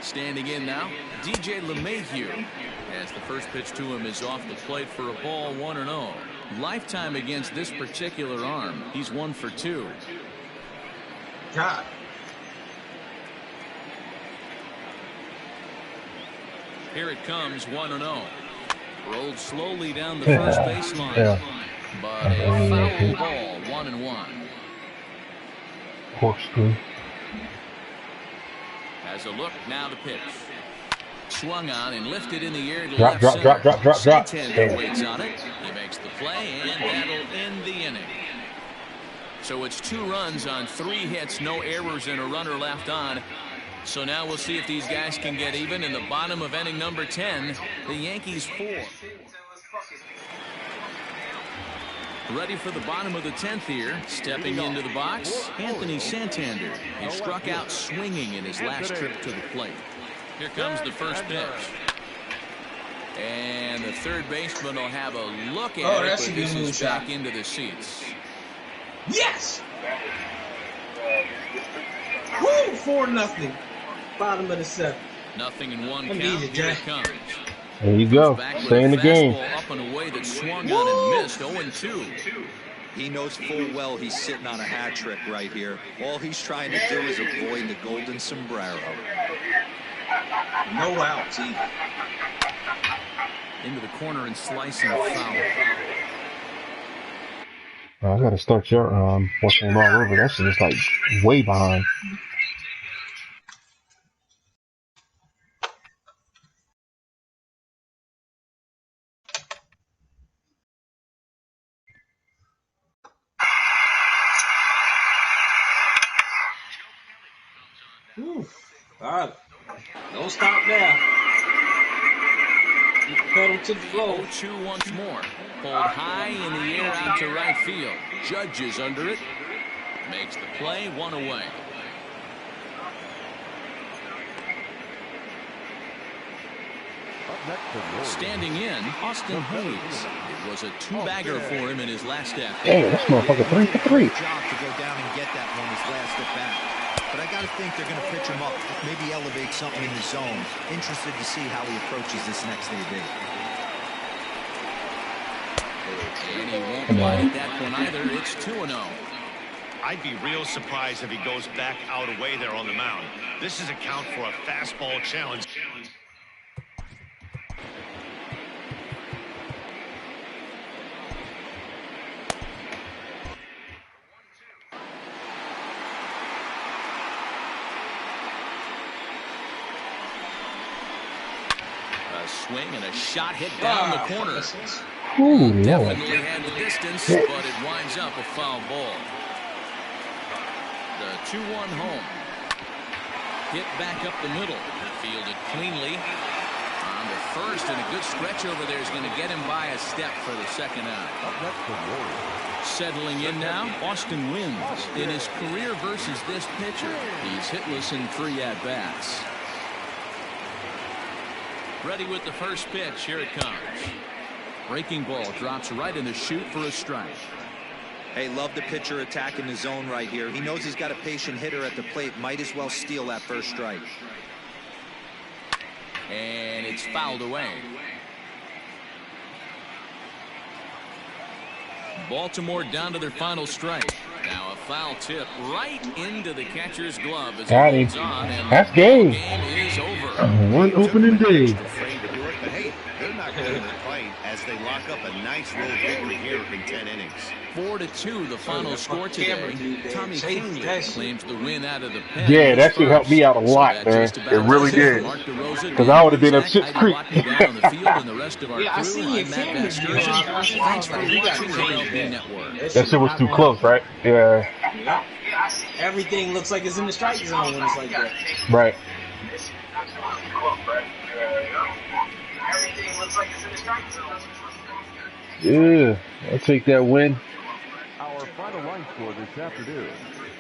Standing in now, DJ LeMahieu, as the first pitch to him is off the plate for a ball, 1-0. Lifetime against this particular arm, he's 1 for 2.
God.
Here it comes, 1-0. Rolled slowly down the first baseline, but a foul ball, 1-1.
Corkscrew.
As a look, now the pitch. Swung on and lifted in the air to
Drop.
Santander waits on it. He makes the play, and that'll end the inning. So it's 2 runs on 3 hits, no errors, and a runner left on. So now we'll see if these guys can get even in the bottom of inning number 10. The Yankees 4. Ready for the bottom of the 10th here. Stepping into the box, Anthony Santander. He struck out swinging in his last trip to the plate. Here comes the first pitch. And the third baseman will have a look at it, but this is back into the seats.
Yes! Woo! 4-0. Bottom of the 7th.
Nothing in 1 count. Here it comes.
There you go. Stay in the game.
Up and away that swung on and missed. 0-2.
He knows full well he's sitting on a hat trick right here. All he's trying to do is avoid the golden sombrero.
No outs either.
Into the corner and slicing foul.
I gotta start your what's name all over. That shit is like way behind.
All right. Don't stop there. Keep the pedal to the floor.
0-2 once more. Pulled high in the air out to right field. Judge is under it. Makes the play, 1 away. Standing in, Austin Hayes. It was a two-bagger for him in his last at bat.
Damn, this motherfucker 3 for 3.
Job to go down and get that one his last at bat. But I got to think they're going to pitch him up, maybe elevate something in the zone. Interested to see how he approaches this next AB.
And he won't bite at that one either. It's 2-0.
I'd be real surprised if he goes back out away there on the mound. This is a count for a fastball challenge.
A swing and a shot hit down the corner.
Ooh, Lord.
Definitely had the distance, but it winds up a foul ball. The 2-1 home. Hit back up the middle. Fielded cleanly. On the first, and a good stretch over there is going to get him by a step for the second out. Settling in now, Austin Wynns. In his career versus this pitcher, he's hitless in 3 at-bats. Ready with the first pitch. Here it comes. Breaking ball drops right in the chute for a strike.
Hey, love the pitcher attacking the zone right here. He knows he's got a patient hitter at the plate. Might as well steal that first strike.
And it's fouled away. Baltimore down to their final strike. Now a foul tip right into the catcher's glove as
Got
it
him.
goes on, and
That's
the
game.
game is over.
One opening day.
Afraid to do it, but hey, they're not going to fight as they lock up a nice road victory here in 10 innings.
4-2 the final score today. Tommy Kingley claims the win out of the pen.
Yeah, that should help me out a lot, man. It really did. Because I would have been up Shit's Creek.
Yeah, I see you. Thanks for watching MLB Network.
That shit was too close, right? Yeah.
Yeah. Everything looks like it's in the strike zone when it's like that.
Right.
Everything looks like it's in the strike zone.
Yeah. I'll take that win.
Our final line score this afternoon.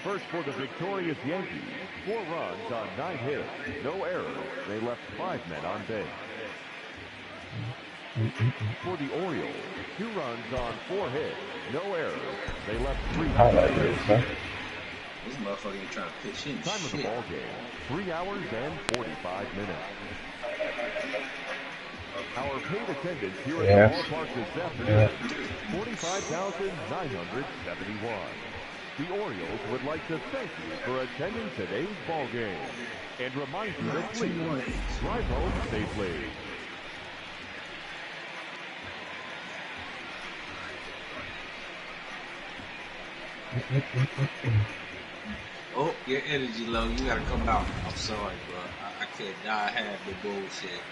First for the victorious Yankees, 4 runs on 9 hits, no errors. They left 5 men on base. For the Orioles, 2 runs on 4 hits, no errors. They left 3 men on base.
This motherfucker ain't trying to pitch in.
Time of the ball game, 3 hours and 45 minutes. Our paid attendance here at the ballpark this afternoon, 45,971. The Orioles would like to thank you for attending today's ball game and remind you that please drive home safely.
Oh, your energy low. You gotta come out. I'm sorry, bro. I can't not have the bullshit.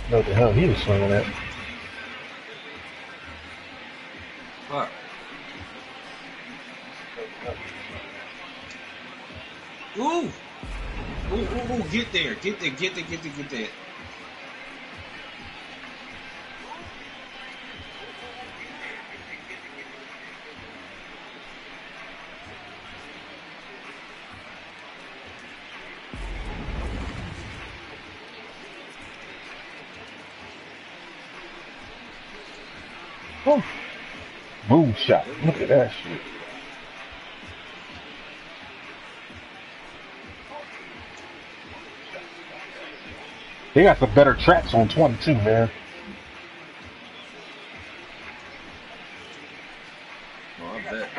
What the hell he was swinging at?
What? Ooh! Ooh, get there. Get there.
Oh. Boom shot. Look at that shit. They got some better tracks on 22, man.
Oh, I bet.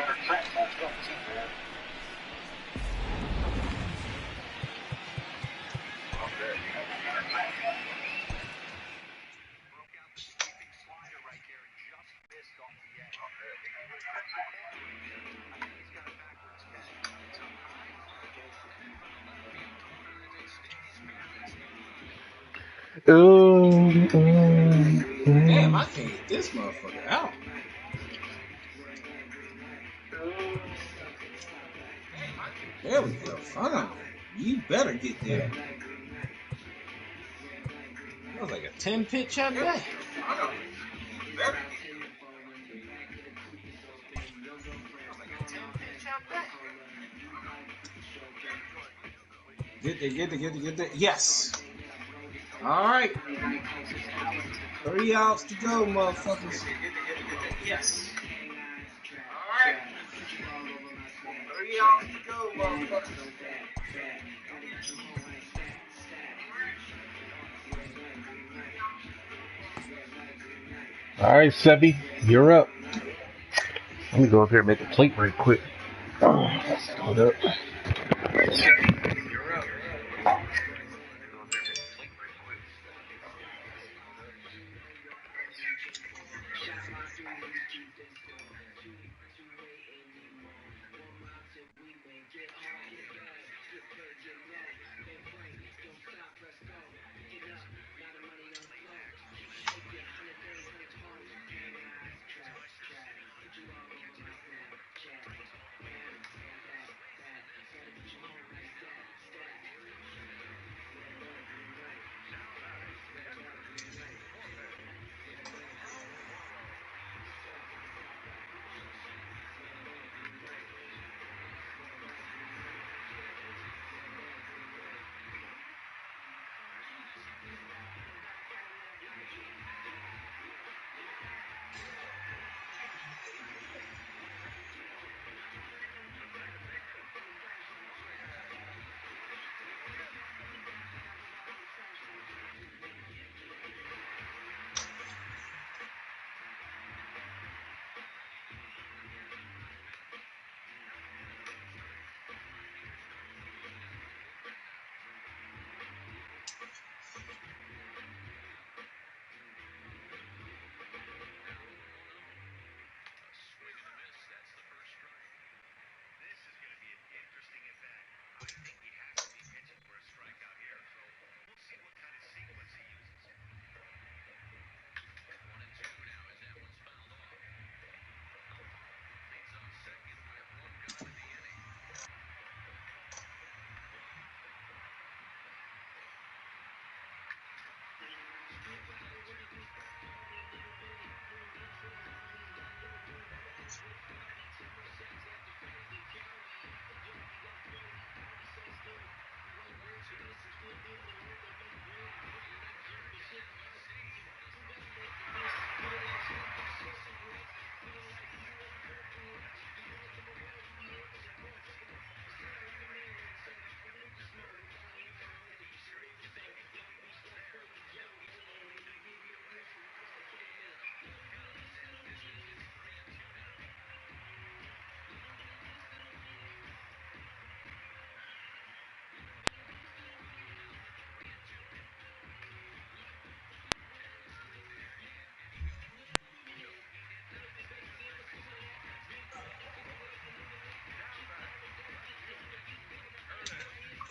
Damn, I can't get this motherfucker out. There we go. Finally. You better get there. That was like a 10-pitch at bat. Get there. Yes. All right. 3 outs to go, motherfuckers. Yes. All right. 3 outs to go, motherfuckers.
All right, Sebby, you're up. Let me go up here and make a plate right quick. Hold up.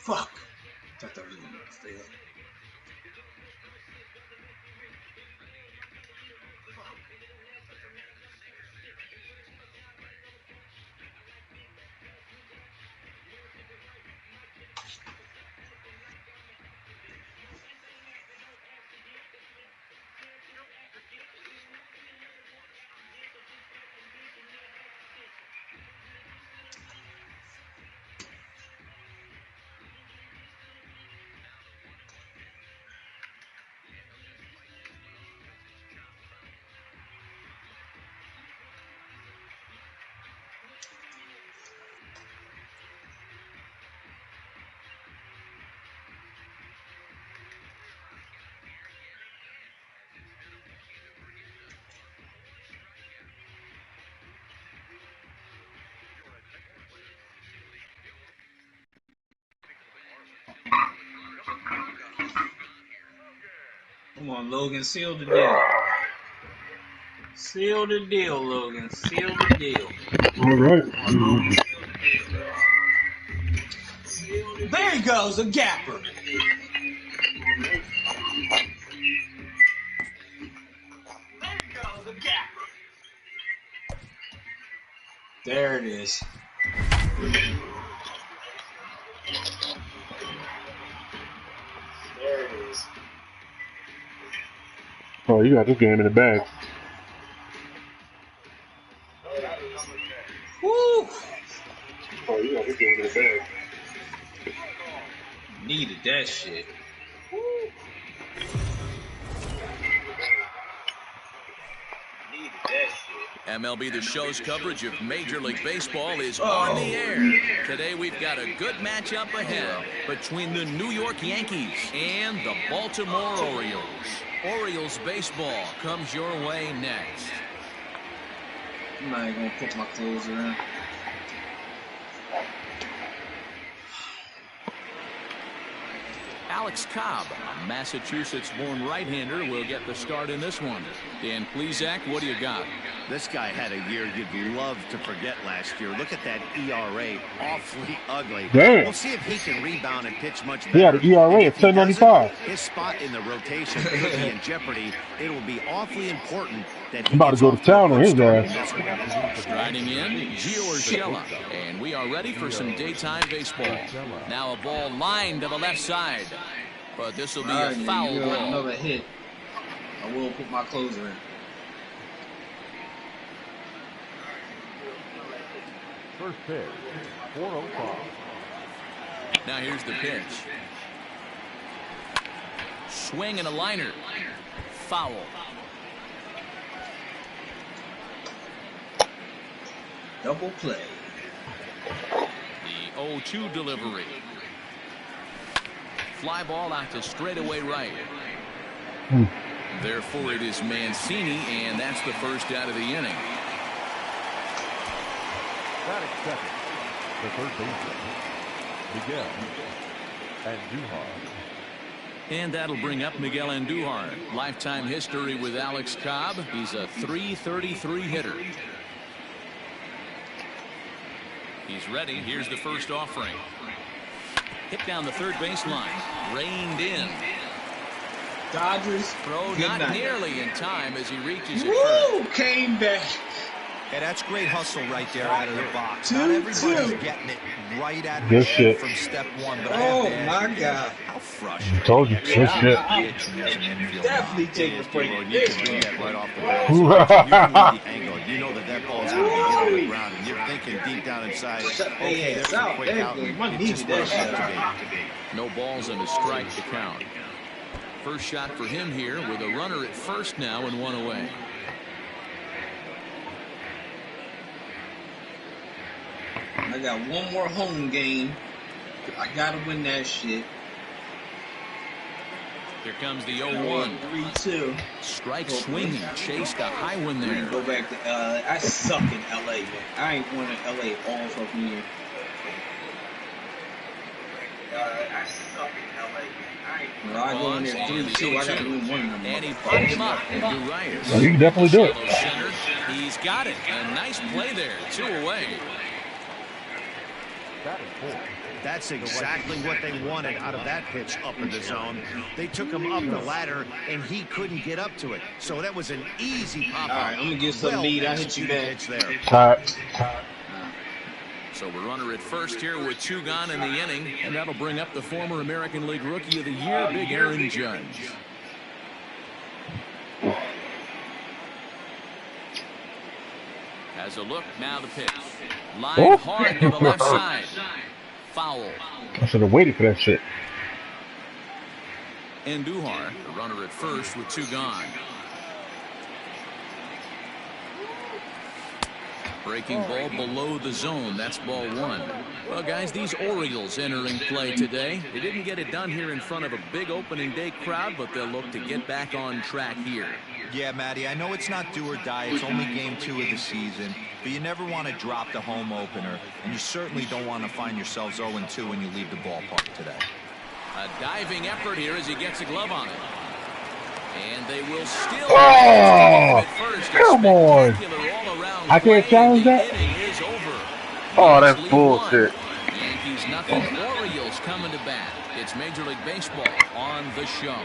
Fuck. Thought that was going to fail. Come on, Logan, seal the deal. Seal the deal, Logan. Seal the deal.
All right.
There he goes, a gapper. There it is. There it is.
Oh, you got this game in the bag.
Woo!
Oh, you got this game in the bag.
Needed that shit.
MLB The Show's coverage of Major League Baseball is on the air. Today we've got a good matchup ahead between the New York Yankees and the Baltimore Orioles. Orioles baseball comes your way next.
I'm not even gonna put my clothes around.
Alex Cobb, a Massachusetts-born right-hander, will get the start in this one. Dan Plesac, what do you got?
This guy had a year you'd love to forget last year. Look at that ERA, awfully ugly.
Damn.
We'll see if he can rebound and pitch much better.
He had an ERA at 10.95.
His spot in the rotation could be in jeopardy. It will be awfully important that he
I'm about to go to town on his ass.
Striding in, Gio Urshela, and we are ready for some daytime baseball. Now a ball lined to the left side, but this will be a foul ball.
Another hit. I will put my clothes around.
First pitch, 405.
Now here's the pitch. Swing and a liner. Foul.
Double play.
The 0-2 delivery. Fly ball out to straightaway right. Therefore it is Mancini, and that's the first out of the inning.
Batting second, the third baseman, Miguel Andujar.
And that'll bring up Miguel Andujar. Lifetime history with Alex Cobb. He's a .333 hitter. He's ready. Here's the first offering. Hit down the third baseline. Reined in.
Dodgers.
Throw not nearly in time as he reaches it
Woo!
first.
Came back.
Yeah, that's great hustle right there out of the box. Not everybody's getting it right at
Good
the
shit.
from step one. But
Oh,
I have to
my
ask you,
God.
how frustrating.
Told you. Good shit.
Definitely take a break.
You can read that right off the bat. You can read the angle. You know that ball is going to be hitting the ground, and you're thinking deep down inside, okay, there's a quick out. It just wasn't to be.
No balls and a strike to count. First shot for him here with a runner at first now and one away.
I got one more home game. I gotta win that shit.
Here comes the 0-1.
3-2.
Strike swinging. Chased a high one there.
Go back to LA. I suck in LA, man. I ain't won in LA all fucking year. I suck in LA, man. I go in there 3-2. I gotta win one of them.
And he popped him up. And you're right.
Well, you can definitely do it.
Center. He's got it. A nice play there. 2 away.
That's exactly what they wanted out of that pitch up in the zone. They took him up the ladder, and he couldn't get up to it. So that was an easy pop-up.
All right, I'm going to get some lead. I hit you back.
There.
All right.
So we're runner at first here with 2 gone in the inning, and that'll bring up the former American League Rookie of the Year, Big Aaron Judge. Has a look, now the pitch. Line hard to the left side. Foul.
I should have waited for that shit.
Andujar, the runner at first with 2 gone. Breaking ball below the zone. That's ball 1. Well, guys, these Orioles entering play today. They didn't get it done here in front of a big opening day crowd, but they'll look to get back on track here.
Yeah, Matty, I know it's not do or die. It's only game 2 of the season, but you never want to drop the home opener, and you certainly don't want to find yourselves 0-2 when you leave the ballpark today.
A diving effort here as he gets a glove on it. And they will still.
Oh, come on. I can't challenge that. Oh, that's bullshit.
Yankees nothing. Orioles coming to bat. It's Major League Baseball on the show.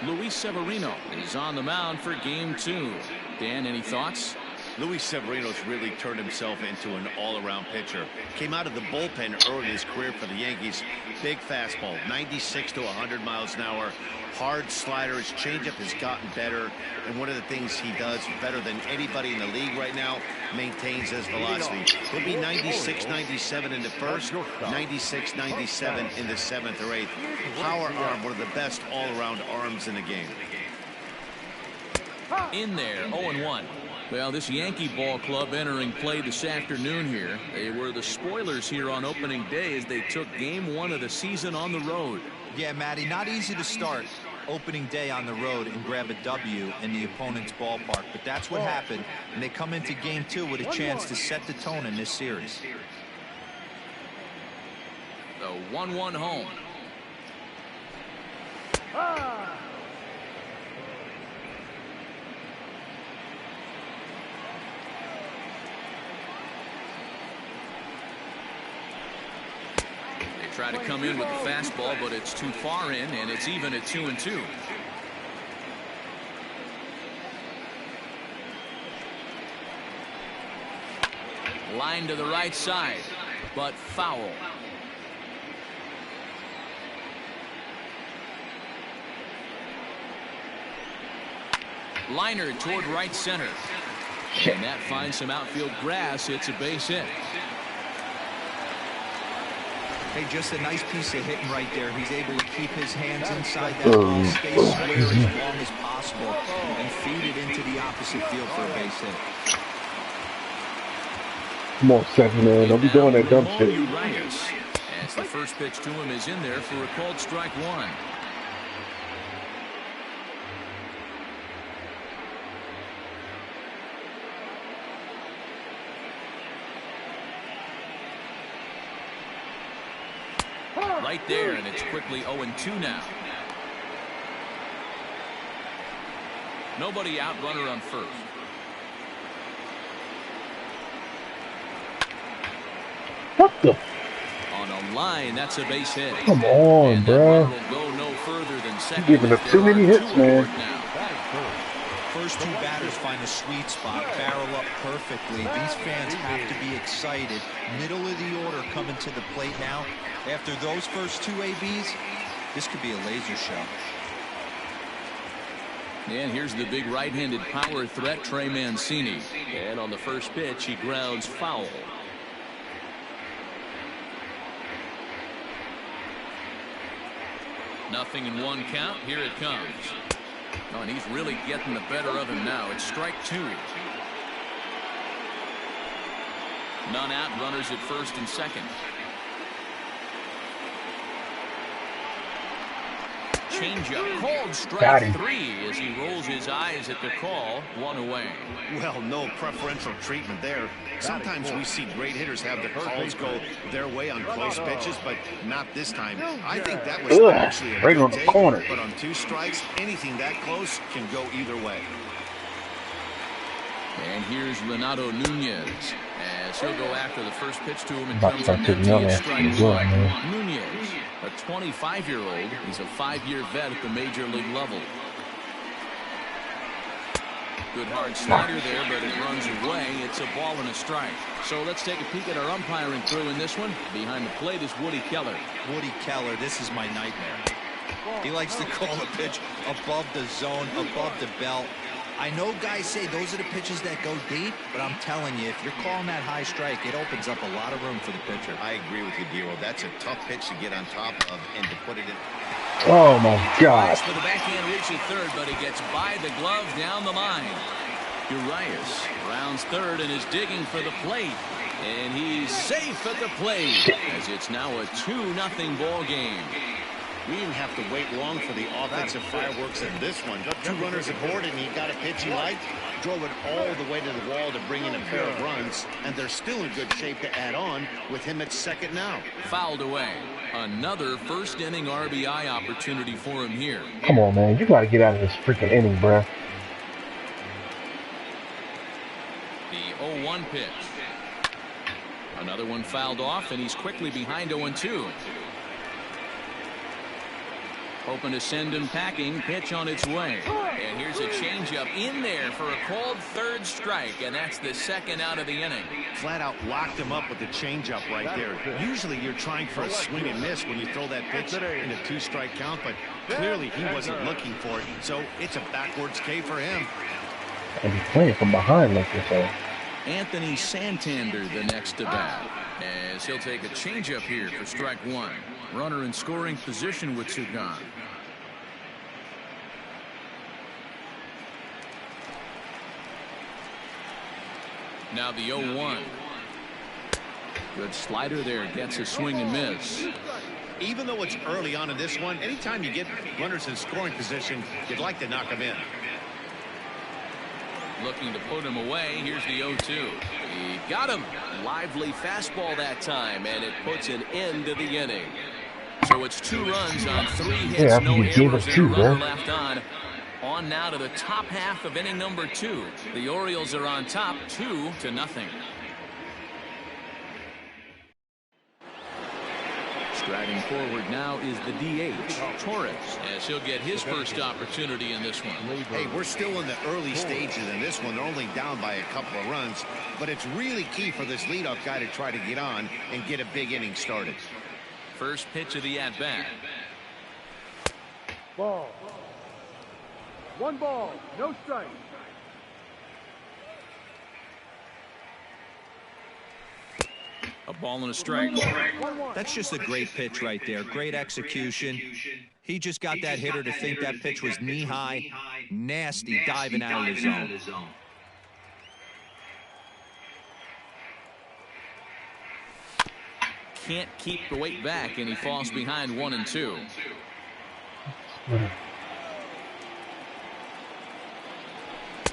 Luis Severino is on the mound for game 2. Dan, any thoughts?
Luis Severino's really turned himself into an all-around pitcher. Came out of the bullpen early in his career for the Yankees. Big fastball, 96 to 100 miles an hour. Hard slider. His changeup has gotten better. And one of the things he does better than anybody in the league right now, maintains his velocity. He'll be 96, 97 in the first, 96, 97 in the 7th or 8th. Power arm, one of the best all-around arms in the game.
In there, 0-1. Well, this Yankee ball club entering play this afternoon here. They were the spoilers here on opening day as they took game 1 of the season on the road.
Yeah, Matty, not easy to start opening day on the road and grab a W in the opponent's ballpark, but that's what happened, and they come into game 2 with a chance to set the tone in this series.
The 1-1 home. Try to come in with the fastball, but it's too far in, and it's even at 2-2. Line to the right side, but foul. Liner toward right center. And that finds some outfield grass. It's a base hit.
Hey, just a nice piece of hitting right there. He's able to keep his hands inside that ball, stay square as long as possible, and feed it into the opposite field for a base hit.
Come on, Seven, man. Don't be doing that dumb shit.
As the first pitch to him is in there for a called strike 1. Right there, and it's quickly 0-2 now. Nobody out, runner on first.
What the?
On a line, that's a base hit.
Come on, bro.
Go no further than second.
You're giving up too many hits, man.
First 2 batters find a sweet spot, barrel up perfectly. These fans have to be excited. Middle of the order coming to the plate now. After those first 2 ABs, this could be a laser show.
And here's the big right-handed power threat, Trey Mancini.
And on the first pitch, he grounds foul.
Nothing in 1 count. Here it comes. Oh, and he's really getting the better of him now. It's strike 2. None out. Runners at first and second. Changeup called strike 3 as he rolls his eyes at the call. 1 away.
Well, no preferential treatment there. Sometimes we see great hitters have the calls go their way on close pitches, but not this time. I think that was actually a
right on the corner.
But on 2 strikes, anything that close can go either way.
And here's Renato Nunez as he'll go after the first pitch to him and comes on empty strike 1. Nunez, a 25-year-old. He's a 5-year vet at the major league level. Good hard slider there, but it runs away. It's a ball and a strike. So let's take a peek at our umpiring crew in this one. Behind the plate is Woody Keller.
Woody Keller, this is my nightmare. He likes to call a pitch above the zone, above the belt. I know guys say those are the pitches that go deep, but I'm telling you, if you're calling that high strike, it opens up a lot of room for the pitcher.
I agree with you, Dero. That's a tough pitch to get on top of and to put it in.
Oh, my God.
For the backhand reach at third, but he gets by the glove down the line. Urias rounds third and is digging for the plate. And he's safe at the plate as it's now a 2-0 ball game.
We didn't have to wait long for the offensive fireworks in this one. 2 runners aboard, and he got a pitch he liked, drove it all the way to the wall to bring in a pair of runs, and they're still in good shape to add on with him at second now.
Fouled away. Another first inning RBI opportunity for him here.
Come on, man. You got to get out of this freaking inning, bro.
The 0-1 pitch. Another one fouled off, and he's quickly behind 0-2. Hoping to send him packing. Pitch on its way. And here's a changeup in there for a called third strike, and that's the second out of the inning.
Flat out locked him up with the changeup right there. Usually you're trying for a swing and miss when you throw that pitch in a 2-strike count, but clearly he wasn't looking for it, so it's a backwards K for him.
And he's playing from behind like this.
Anthony Santander the next to bat, as he'll take a changeup here for strike one. Runner in scoring position with two gone. Now the 0-1. Good slider there, gets a swing and miss.
Even though it's early on in this one, anytime you get runners in scoring position, you'd like to knock them in.
Looking to put him away. Here's the 0-2. He got him. Lively fastball that time, and it puts an end to the inning. So it's 2 runs on 3 hits, no errors, and a runner left on. On now to the top half of inning number 2. The Orioles are on top 2-0. Striding forward now is the DH, Torres, as he'll get his first opportunity in this one.
Hey, we're still in the early stages in this one. They're only down by a couple of runs, but it's really key for this leadoff guy to try to get on and get a big inning started.
First pitch of the at-bat.
Ball. 1 ball, no strike.
A ball and a strike.
That's just a great pitch right there. Great execution. He just got that hitter to think that pitch was knee-high. Nasty diving out of the zone.
Can't keep the weight back, and he falls behind 1-2.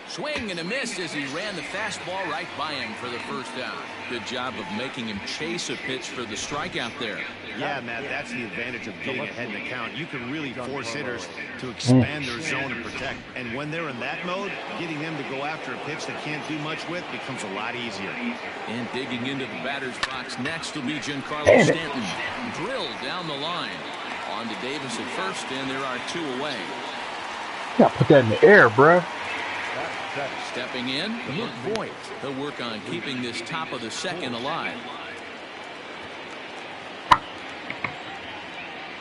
Swing and a miss as he ran the fastball right by him for the first out. Good job of making him chase a pitch for the strikeout there.
Yeah, Matt, that's the advantage of getting ahead in the count. You can really force hitters to expand their zone and protect. And when they're in that mode, getting them to go after a pitch they can't do much with becomes a lot easier.
And digging into the batter's box next will be Giancarlo Stanton. Drilled down the line. On to Davis at first, and there are 2 away.
You gotta put that in the air, bruh.
Stepping in, Luke Voigt. He'll work on keeping this top of the second alive.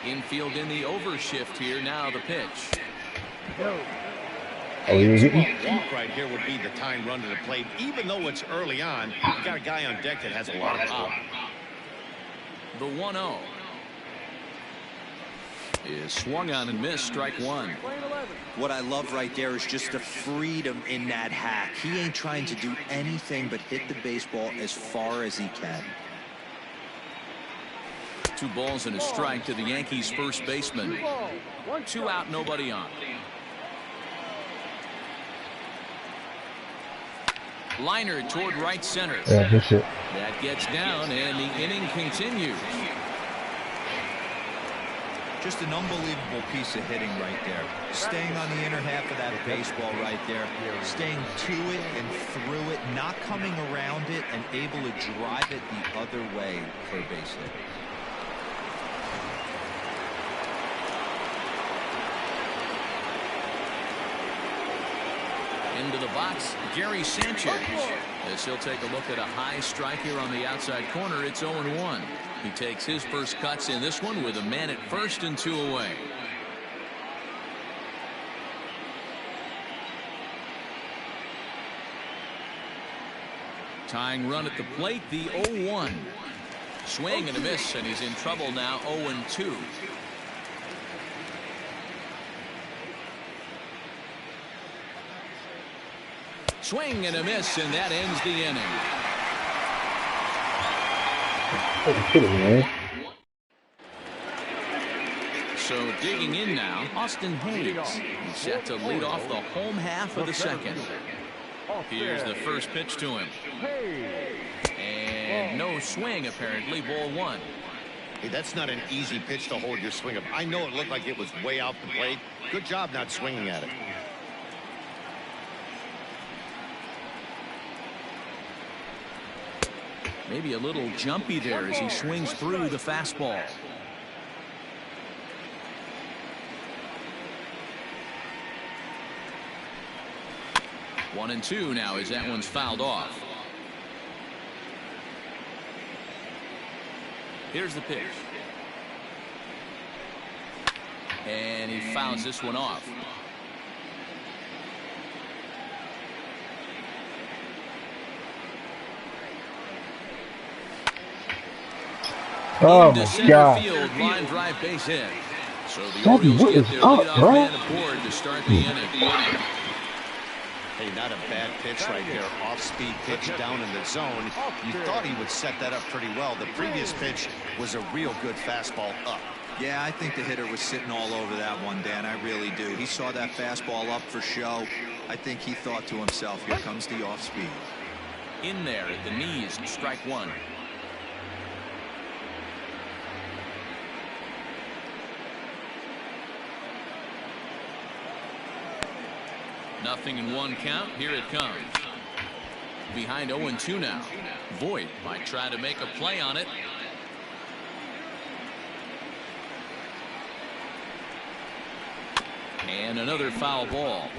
Infield in the overshift here. Now the pitch.
Walk right here would be the time run to the plate. Even though it's early on, you got a guy on deck that has a lot of pop.
The 1-0 is swung on and missed. Strike one.
What I love right there is just the freedom in that hack. He ain't trying to do anything but hit the baseball as far as he can.
2 balls and a strike to the Yankees first baseman. 2 out, nobody on. Liner toward right center.
Yeah, good shit.
That gets down, and the inning continues.
Just an unbelievable piece of hitting right there. Staying on the inner half of that baseball right there. Staying to it and through it, not coming around it, and able to drive it the other way for a base hit.
Into the box, Gary Sanchez. As he'll take a look at a high strike here on the outside corner. It's 0-1. He takes his first cuts in this one with a man at first and 2 away. Tying run at the plate, the 0-1. Swing and a miss, and he's in trouble now. 0-2. Swing and a miss, and that ends the inning. So digging in now, Austin Hayes. He's set to lead off the home half of the second. Here's the first pitch to him. And no swing, apparently. Ball 1.
Hey, that's not an easy pitch to hold your swing of. I know it looked like it was way off the plate. Good job not swinging at it.
Maybe a little jumpy there as he swings through the fastball. 1-2 now as that one's fouled off. Here's the pitch. And he fouls this one off.
Oh
Into
my
center
God.
field, line drive base hit. So the
Debbie,
Orioles
what
get
is
their
up,
leadoff
bro?
man aboard to start the inning.
Hey, not a bad pitch right there. Off-speed pitch down in the zone. You thought he would set that up pretty well. The previous pitch was a real good fastball up.
Yeah, I think the hitter was sitting all over that one, Dan. I really do. He saw that fastball up for show. I think he thought to himself, here comes the off-speed.
In there at the knees, strike one. Nothing in one count. Here it comes. Behind 0-2 now. Voit might try to make a play on it. And another foul ball.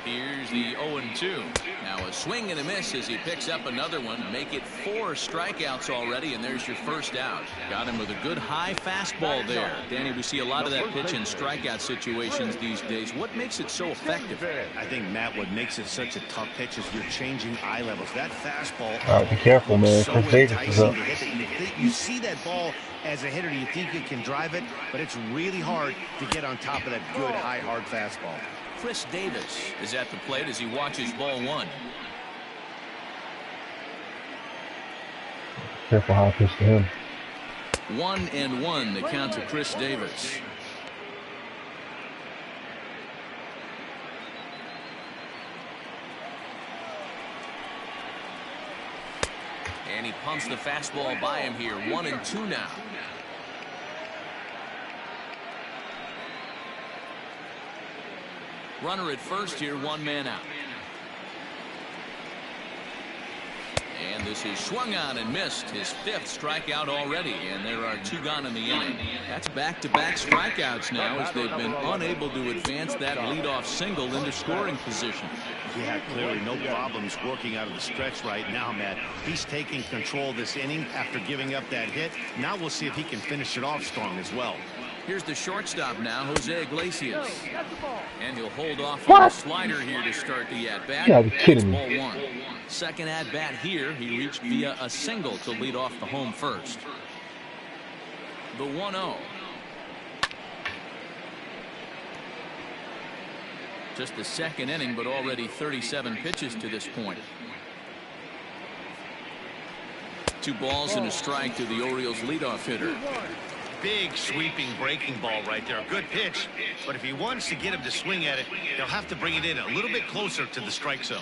Here's the 0-2. Now a swing and a miss as he picks up another one. Make it 4 strikeouts already, and there's your first out. Got him with a good high fastball there. Danny, we see a lot of that pitch in strikeout situations these days. What makes it so effective?
I think, Matt, what makes it such a tough pitch is you're changing eye levels. That fastball.
All right, be careful, man.
So
Chris Davis is
enticing
up.
to hit. You see that ball as a hitter, you think you can drive it, but it's really hard to get on top of that good, high, hard fastball.
Chris Davis is at the plate as he watches ball one.
Careful how I pitch to him.
1-1 the count to Chris Davis. And he pumps the fastball by him here. 1-2 now. Runner at first here, one man out. And this is swung on and missed. His 5th strikeout already, and there are 2 gone in the inning. That's back-to-back strikeouts now as they've been unable to advance that leadoff single into scoring position.
Yeah, clearly no problems working out of the stretch right now, Matt. He's taking control of this inning after giving up that hit. Now we'll see if he can finish it off strong as well.
Here's the shortstop now, Jose Iglesias. And he'll hold off on the slider here to start the at-bat.
You gotta be kidding me.
Ball one. Second at-bat here, he reached via a single to lead off the home first. The 1-0. Just the second inning, but already 37 pitches to this point. 2 balls and a strike to the Orioles leadoff hitter.
Big sweeping breaking ball right there. Good pitch, but if he wants to get him to swing at it, they'll have to bring it in a little bit closer to the strike zone.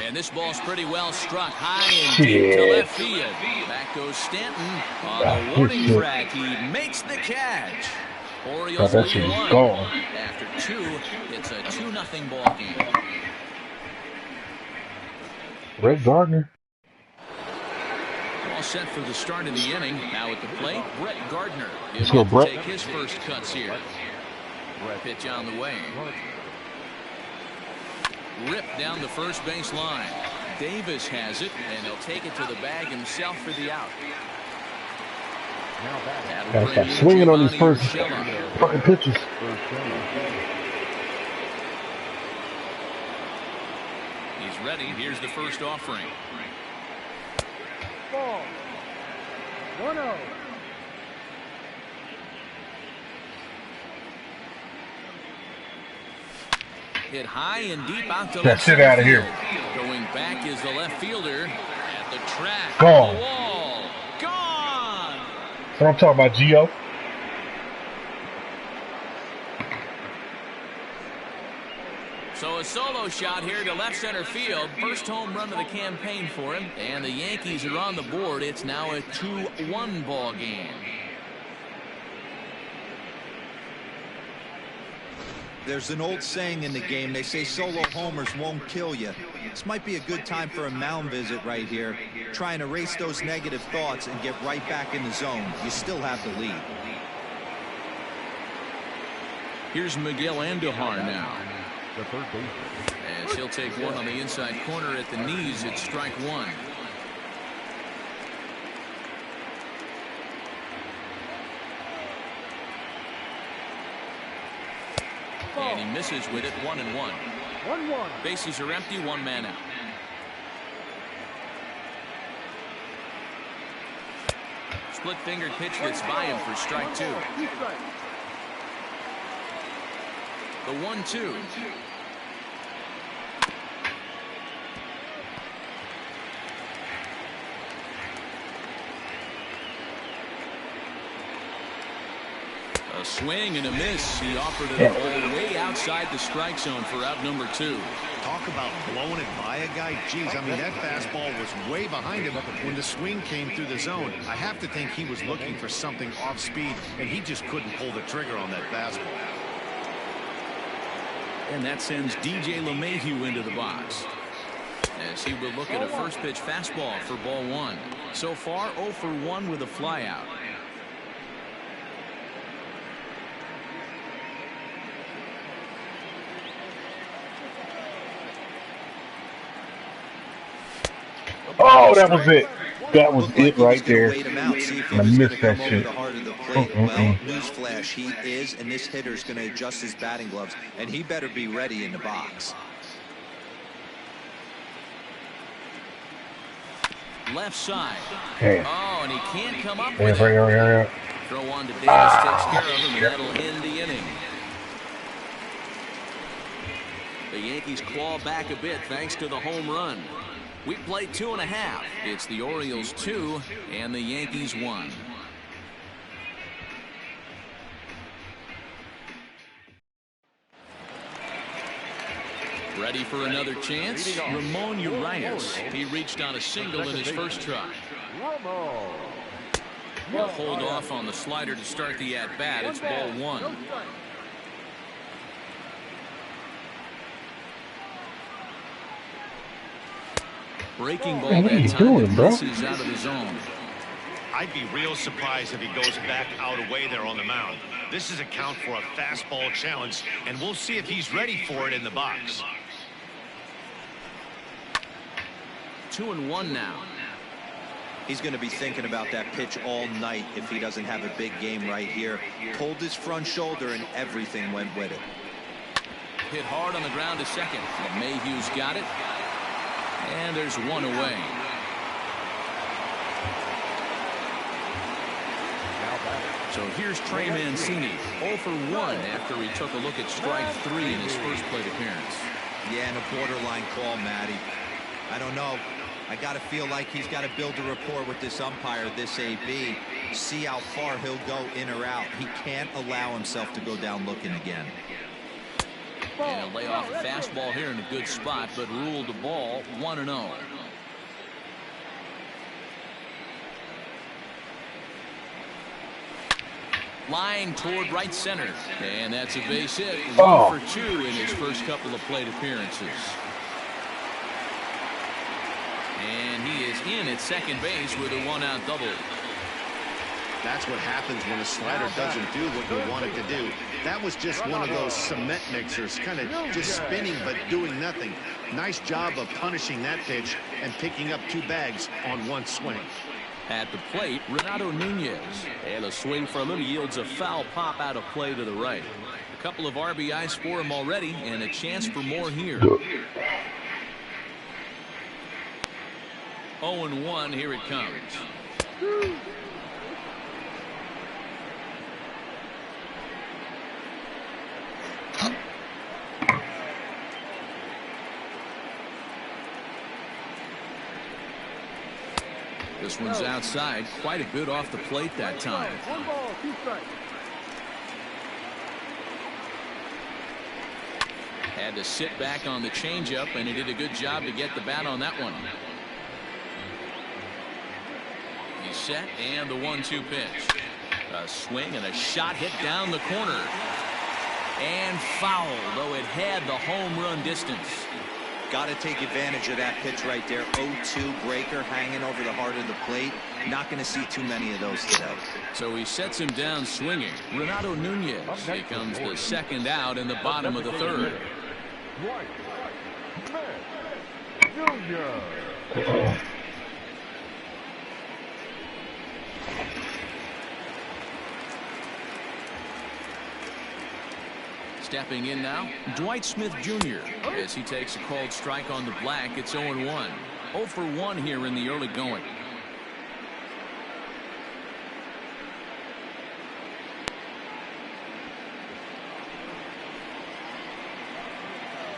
And this ball's pretty well struck high and deep to left field. Back goes Stanton on the warning track. He makes the catch. Orioles lead 1. After 2, it's a 2-0 ball game.
Brett Gardner.
All set for the start of the inning. Now at the plate, Brett Gardner.
Let's go, Brett.
Take his first cuts here. Pitch on the way. Ripped down the first base line. Davis has it, and he'll take it to the bag himself for the out.
Gotta stop swinging on these first fucking pitches.
He's ready. Here's the first offering.
Ball. 1-0.
Hit high and deep out to
Get
left
shit out of here.
Going back is the left fielder at the track.
Gone.
The wall. Gone.
That's what I'm talking about, Gio.
So a solo shot here to left center field. First home run of the campaign for him. And the Yankees are on the board. It's now a 2-1 ball game.
There's an old saying in the game. They say solo homers won't kill you. This might be a good time for a mound visit right here. Try and erase those negative thoughts and get right back in the zone. You still have the lead.
Here's Miguel Andujar now.
The third baseman.
As he'll take one on the inside corner at the knees, it's strike one. And he misses with it, 1-1.
1-1.
Bases are empty, one man out. Split fingered pitch gets by him for strike two. The 1-2. A swing and a miss. He offered it a ball way outside the strike zone for out number 2.
Talk about blowing it by a guy. Geez, I mean, that fastball was way behind him when the swing came through the zone. I have to think he was looking for something off speed, and he just couldn't pull the trigger on that fastball.
And that sends DJ LeMahieu into the box, as he will look at a first pitch fastball for ball 1. So far 0 for 1 with a flyout.
Oh, that was it. That was it right there. I missed that shit.
Well, newsflash, he is, and this hitter's going to adjust his batting gloves, and he better be ready in the box.
Left side.
Hey.
Oh, and he can't come up
Yeah,
with it. Throw on to Davis, takes care of him, and that'll end the inning. The Yankees claw back a bit thanks to the home run. We play 2.5. It's the Orioles 2 and the Yankees 1. Ready for another chance? Ramon Urias. He reached on a single in his first try. He'll hold off on the slider to start the at-bat. It's ball 1. Breaking ball that time, misses out of the zone.
I'd be real surprised if he goes back out away there on the mound. This is a count for a fastball challenge, and we'll see if he's ready for it in the box.
2-1 now.
He's going to be thinking about that pitch all night if he doesn't have a big game right here. Pulled his front shoulder and everything went with it.
Hit hard on the ground to second. Mayhew's got it. And there's one away. So here's Trey Mancini, 0 for 1 after he took a look at strike 3 in his first plate appearance.
Yeah, and a borderline call, Matty. I don't know. I got to feel like he's got to build a rapport with this umpire, this AB, see how far he'll go in or out. He can't allow himself to go down looking again.
And a lay off a fastball here in a good spot, but ruled the ball 1-0. Line toward right center, and that's a base hit. 1 for 2 in his first couple of plate appearances. And he is in at second base with a 1-out double.
That's what happens when a slider doesn't do what you want it to do. That was just one of those cement mixers, kind of just spinning but doing nothing. Nice job of punishing that pitch and picking up 2 bags on 1 swing.
At the plate, Renato Nunez.
And a swing from him yields a foul pop out of play to the right.
A couple of RBIs for him already, and a chance for more here. 0-1, here it comes. This one's outside, quite a bit off the plate that time.
1 ball, 2 strikes.
Had to sit back on the changeup, and he did a good job to get the bat on that one. He's set, and the 1-2 pitch. A swing and a shot hit down the corner. And foul, though it had the home run distance.
Got to take advantage of that pitch right there. 0-2 breaker hanging over the heart of the plate. Not going to see too many of those today.
So he sets him down swinging. Renato Nunez becomes the second out in the bottom of the third. Stepping in now, Dwight Smith Jr. as he takes a called strike on the black. It's 0-1. 0 for 1 here in the early going.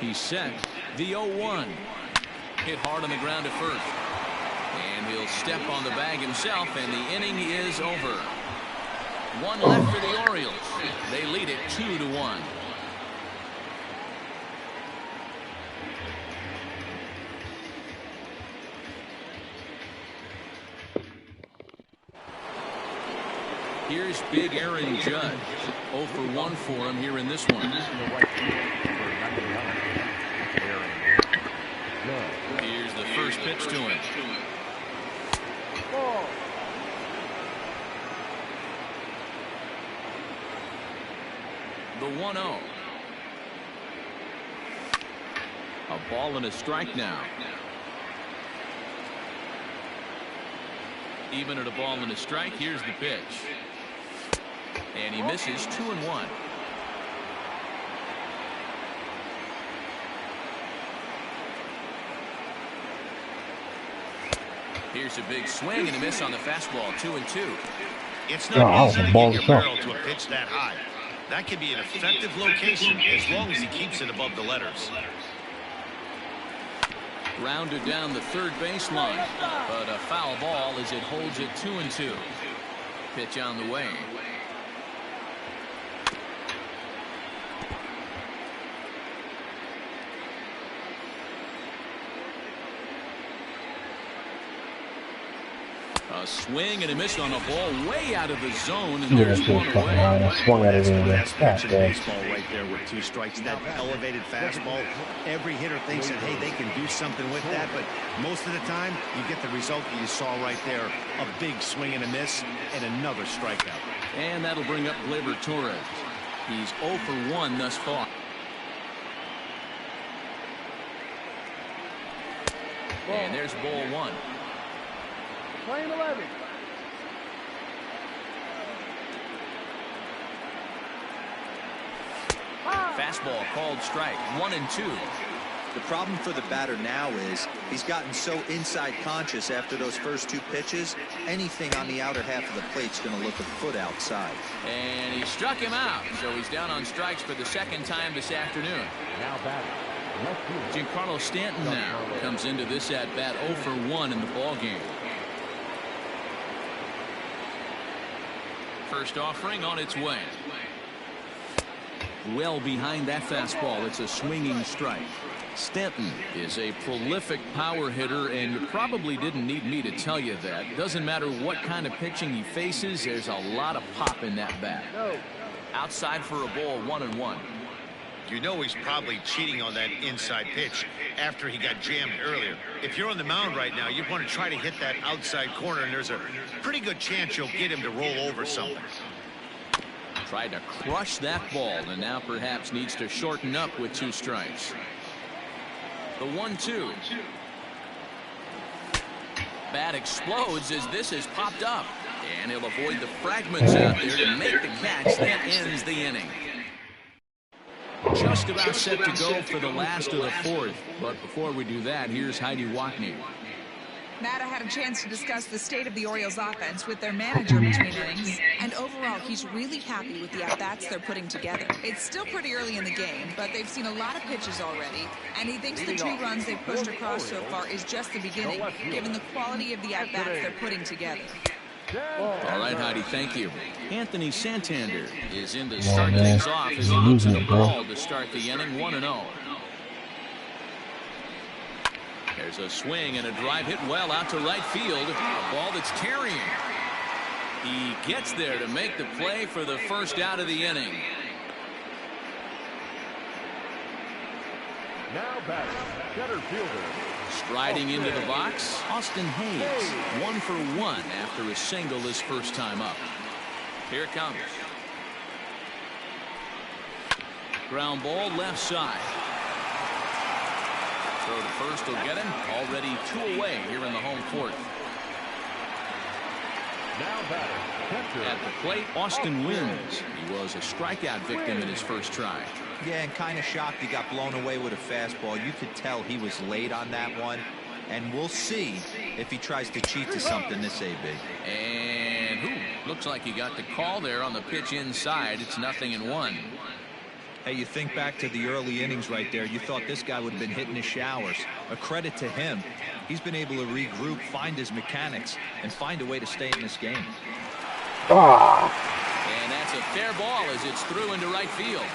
He's set. The 0-1. Hit hard on the ground at first. And he'll step on the bag himself, and the inning is over. One left for the Orioles. They lead it 2-1. Here's big Aaron Judge. 0 for 1 for him here in this one. Here's the first pitch to him. The 1-0. A ball and a strike now. Even at a ball and a strike, here's the pitch. And he misses 2-1. Here's a big swing and a miss on the fastball. 2-2.
It's not easy to get your barrel to a pitch that high. That could be an effective location as long as he keeps it above the letters.
Grounded down the third baseline, but a foul ball as it holds it 2-2. Pitch on the way. A swing and a miss on a ball way out of the zone, and there's one away.
I swung at it in there. That's baseball right there with 2 strikes. That elevated fastball. Every hitter thinks that, hey, they can do something with that, but most of the time, you get the result that you saw right there. A big swing and a miss, and another strikeout.
And that'll bring up Gleyber Torres. He's 0 for 1 thus far. And there's ball 1.
Playing 11.
Fastball called strike. 1-2.
The problem for the batter now is he's gotten so inside conscious after those first 2 pitches. Anything on the outer half of the plate's going to look a foot outside.
And he struck him out, so he's down on strikes for the second time this afternoon.
Now batting.
Giancarlo Stanton now comes into this at bat 0 for 1 in the ball game. First offering on its way. Well behind that fastball. It's a swinging strike. Stanton is a prolific power hitter, and you probably didn't need me to tell you that. Doesn't matter what kind of pitching he faces, there's a lot of pop in that bat. Outside for a ball, 1-1.
You know he's probably cheating on that inside pitch after he got jammed earlier. If you're on the mound right now, you want to try to hit that outside corner, and there's a pretty good chance you'll get him to roll over something.
Tried to crush that ball, and now perhaps needs to shorten up with 2 strikes. The 1-2. Bat explodes as this is popped up, and he'll avoid the fragments out there to make the catch that ends the inning. Just about set to go for the last of the 4th, but before we do that, here's Heidi Watney.
Matt, I had a chance to discuss the state of the Orioles offense with their manager between innings, and overall he's really happy with the at-bats they're putting together. It's still pretty early in the game, but they've seen a lot of pitches already, and he thinks the 2 runs they've pushed across so far is just the beginning, given the quality of the at-bats they're putting together.
All right, Heidi, thank you. Anthony Santander is in to start things off as he looks at the ball to start the inning. 1-0. There's a swing and a drive hit well out to right field. A ball that's carrying. He gets there to make the play for the first out of the inning.
Now batting, center fielder.
Striding into the box, Austin Hayes. 1 for 1 after a single his first time up. Here it comes. Ground ball left side. Throw to first will get him. Already 2 away here in the home fourth.
Now batting,
at the plate, Austin wins. He was a strikeout victim in his first try.
Yeah, and kind of shocked he got blown away with a fastball. You could tell he was late on that one. And we'll see if he tries to cheat to something this AB.
And looks like he got the call there on the pitch inside. It's 0-1.
Hey, you think back to the early innings right there. You thought this guy would have been hitting his showers. A credit to him. He's been able to regroup, find his mechanics, and find a way to stay in this game.
And that's a fair ball as it's through into right field.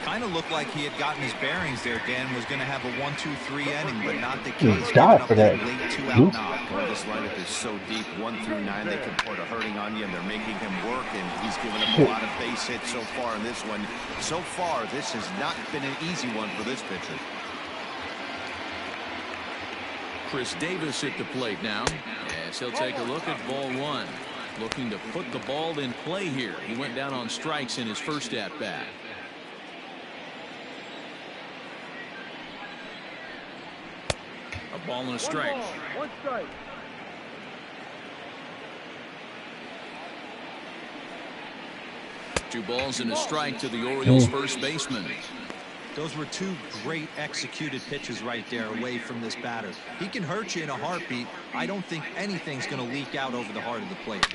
Kind of looked like he had gotten his bearings there. Dan was going to have a 1-2-3 inning, but not the case.
God for that.
Late 2-out knock.
Well, this lineup is so deep, 1 through 9, they can put a hurting on you, and they're making him work, and he's given up a lot of base hits so far in this one. So far, this has not been an easy one for this pitcher.
Chris Davis at the plate now, as he'll take a look at ball 1. Looking to put the ball in play here. He went down on strikes in his first at-bat. A ball and a strike.
1 strike.
Two balls and a strike to the Orioles first baseman.
Those were 2 great executed pitches right there away from this batter. He can hurt you in a heartbeat. I don't think anything's going to leak out over the heart of the plate.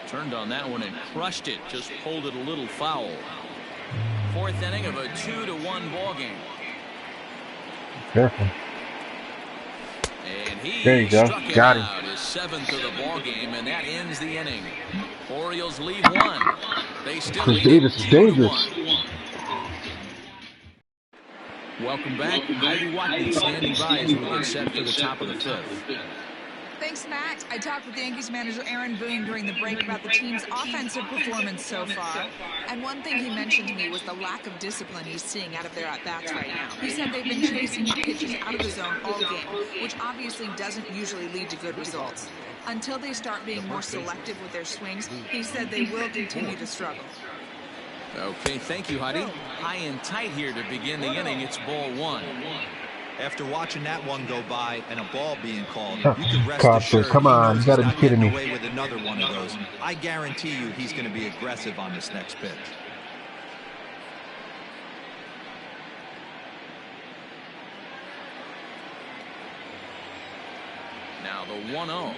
Turned on that one and crushed it. Just pulled it a little foul. 4th inning of a 2-1 ball game.
Careful.
And he
There you go.
struck
Got
him
him.
out. His 7th of the ball game, and that ends the inning. Orioles lead 1. They still
Chris
lead
Davis is
2-1.
dangerous.
Welcome back. Heidi Watkins standing by as we get set for the top of the 5th.
Thanks, Matt. I talked with Yankees manager Aaron Boone during the break about the team's offensive performance so far. And one thing he mentioned to me was the lack of discipline he's seeing out of their at-bats right now. He said they've been chasing pitches out of the zone all game, which obviously doesn't usually lead to good results. Until they start being more selective with their swings, he said they will continue to struggle.
Okay, thank you, Heidi. High and tight here to begin the inning. It's ball 1.
After watching that one go by and a ball being called, you can rest
Costa,
assured
come
he
on,
knows
you gotta
he's
be
not
kidding
getting
me.
away with another one of those. I guarantee you he's going to be aggressive on this next pitch.
Now the 1-0.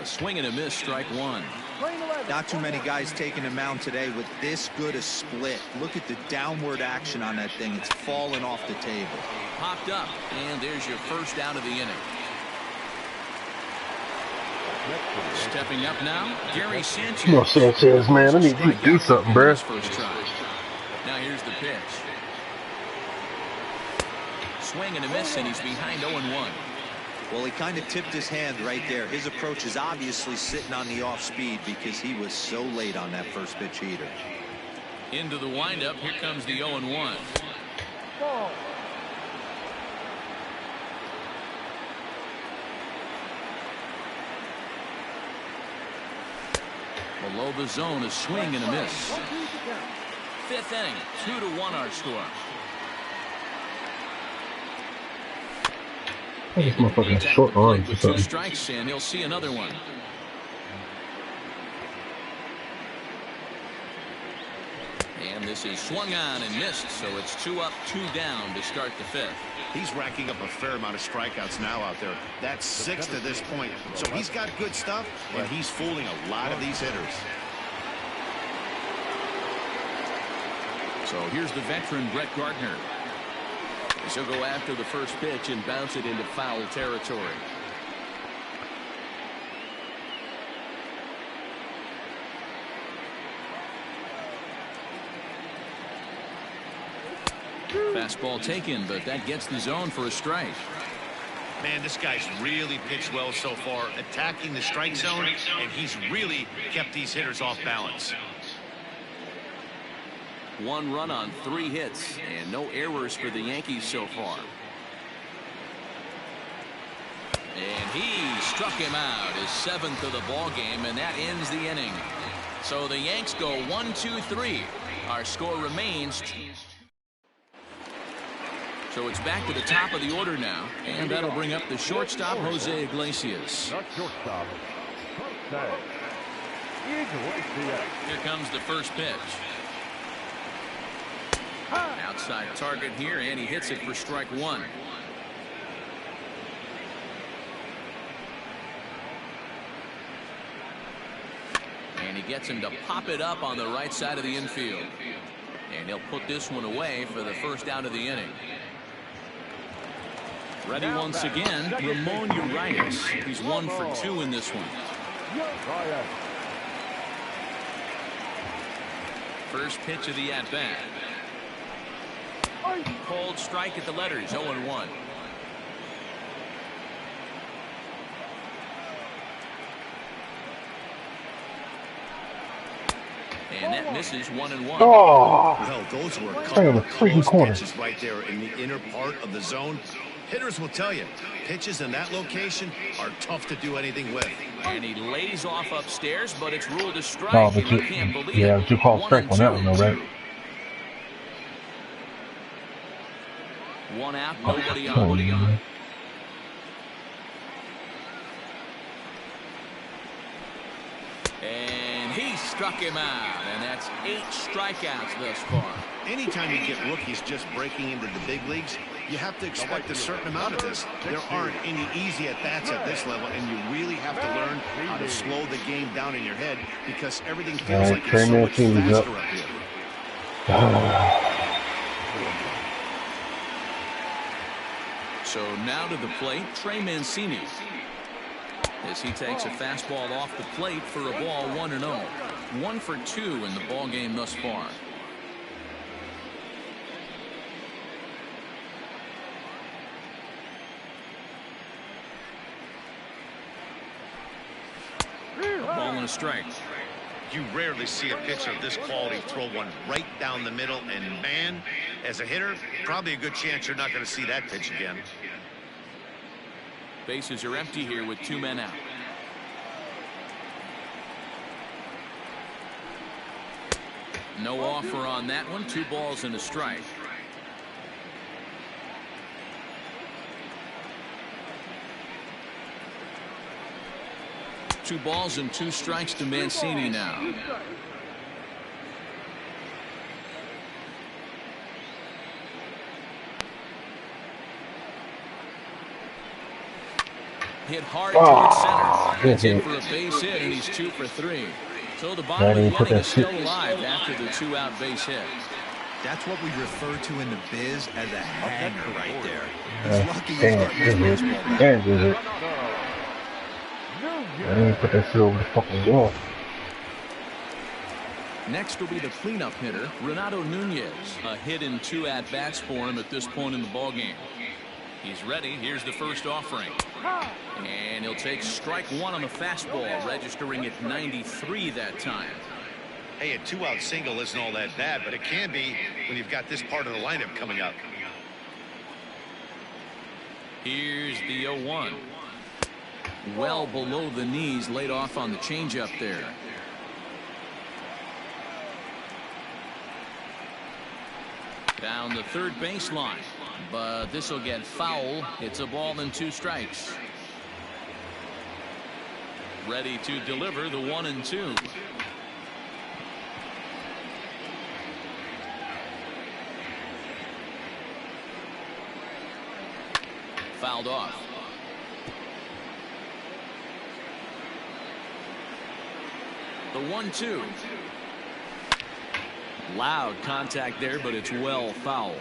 A swing and a miss, strike 1.
Not too many guys taking the mound today with this good a split. Look at the downward action on that thing. It's falling off the table.
Popped up, and there's your first out of the inning. Stepping up now, Gary Sanchez.
Come on, Sanchez, man. I need you to do something, bruh.
First try. Now here's the pitch. Swing and a miss, and he's behind 0-1.
Well, he kind of tipped his hand right there. His approach is obviously sitting on the off speed because he was so late on that first pitch heater.
Into the windup, here comes the 0-1. Below the zone, a swing and a miss. 5th inning, 2-1 our score.
This motherfucker has short arms or
With 2
something.
strikes, and he'll see another one. And this is swung on and missed, so it's 2 up, 2 down to start the 5th.
He's racking up a fair amount of strikeouts now out there. That's 6 to this point. So he's got good stuff, and he's fooling a lot of these hitters.
So here's the veteran Brett Gardner. He'll go after the first pitch and bounce it into foul territory. Fastball taken, but that gets the zone for a strike.
Man, this guy's really pitched well so far, attacking the strike zone, and he's really kept these hitters off balance.
1 run on 3 hits, and no errors for the Yankees so far. And he struck him out, his 7th of the ball game, and that ends the inning. So the Yanks go 1-2-3. Our score remains. So it's back to the top of the order now, and that'll bring up the shortstop, Jose Iglesias. Here comes the first pitch. Outside target here, and he hits it for strike 1. And he gets him to pop it up on the right side of the infield. And he'll put this one away for the first out of the inning. Ready once again, Ramon Urias. He's 1 for 2 in this one. First pitch of the at-bat. Cold strike at the letters, 0-1. And that misses 1-1.
Oh,
well, those were a couple of close pitches right there in the inner part of the zone. Hitters will tell you, pitches in that location are tough to do anything with.
And he lays off upstairs, but it's ruled a strike.
oh, but you,
Can't believe
yeah,
it.
but you call strike on that one, though, right?
1 out, nobody on. And he struck him out, and that's 8 strikeouts thus far.
Anytime you get rookies just breaking into the big leagues, you have to expect a certain amount of this. There aren't any easy at-bats at this level, and you really have to learn how to slow the game down in your head because everything feels like it's so much faster up here.
So now to the plate, Trey Mancini. As he takes a fastball off the plate for a ball, 1-0. 1 for 2 in the ball game thus far. Ball and a strike.
You rarely see a pitcher of this quality throw one right down the middle, and man, as a hitter, probably a good chance you're not going to see that pitch again.
Bases are empty here with 2 men out. No offer on that one. 2 balls and a strike. Two balls and 2 strikes to Mancini now. Hit hard towards center. Gets in for a base hit, and he's 2 for 3. So the bottom of the inning is still alive after the 2-out base hit.
That's what we refer to in the biz as a hanger right there. He's lucky he's getting his baseball back.
I didn't put that shit over the fucking wall.
Next will be the cleanup hitter, Renato Nunez. A hit in 2 at-bats for him at this point in the ballgame. He's ready. Here's the first offering. And he'll take strike 1 on the fastball, registering at 93 that time.
Hey, a 2-out single isn't all that bad, but it can be when you've got this part of the lineup coming up.
Here's the 0-1. Well below the knees, laid off on the changeup there. Down the third baseline, but this will get foul. It's a ball and 2 strikes. Ready to deliver the 1-2. Fouled off. The 1-2. Loud contact there, but it's well foul.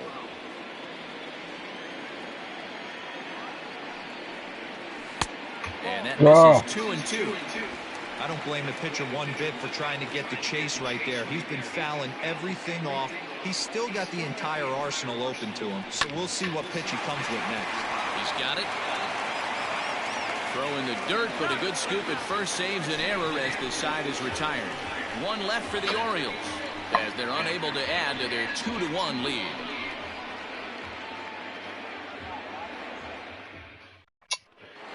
And that misses 2-2.
I don't blame the pitcher one bit for trying to get the chase right there. He's been fouling everything off. He's still got the entire arsenal open to him. So we'll see what pitch he comes with next.
He's got it. Throw in the dirt, but a good scoop at first saves an error as the side is retired. 1 left for the Orioles. as they're unable to add to their 2-1 lead.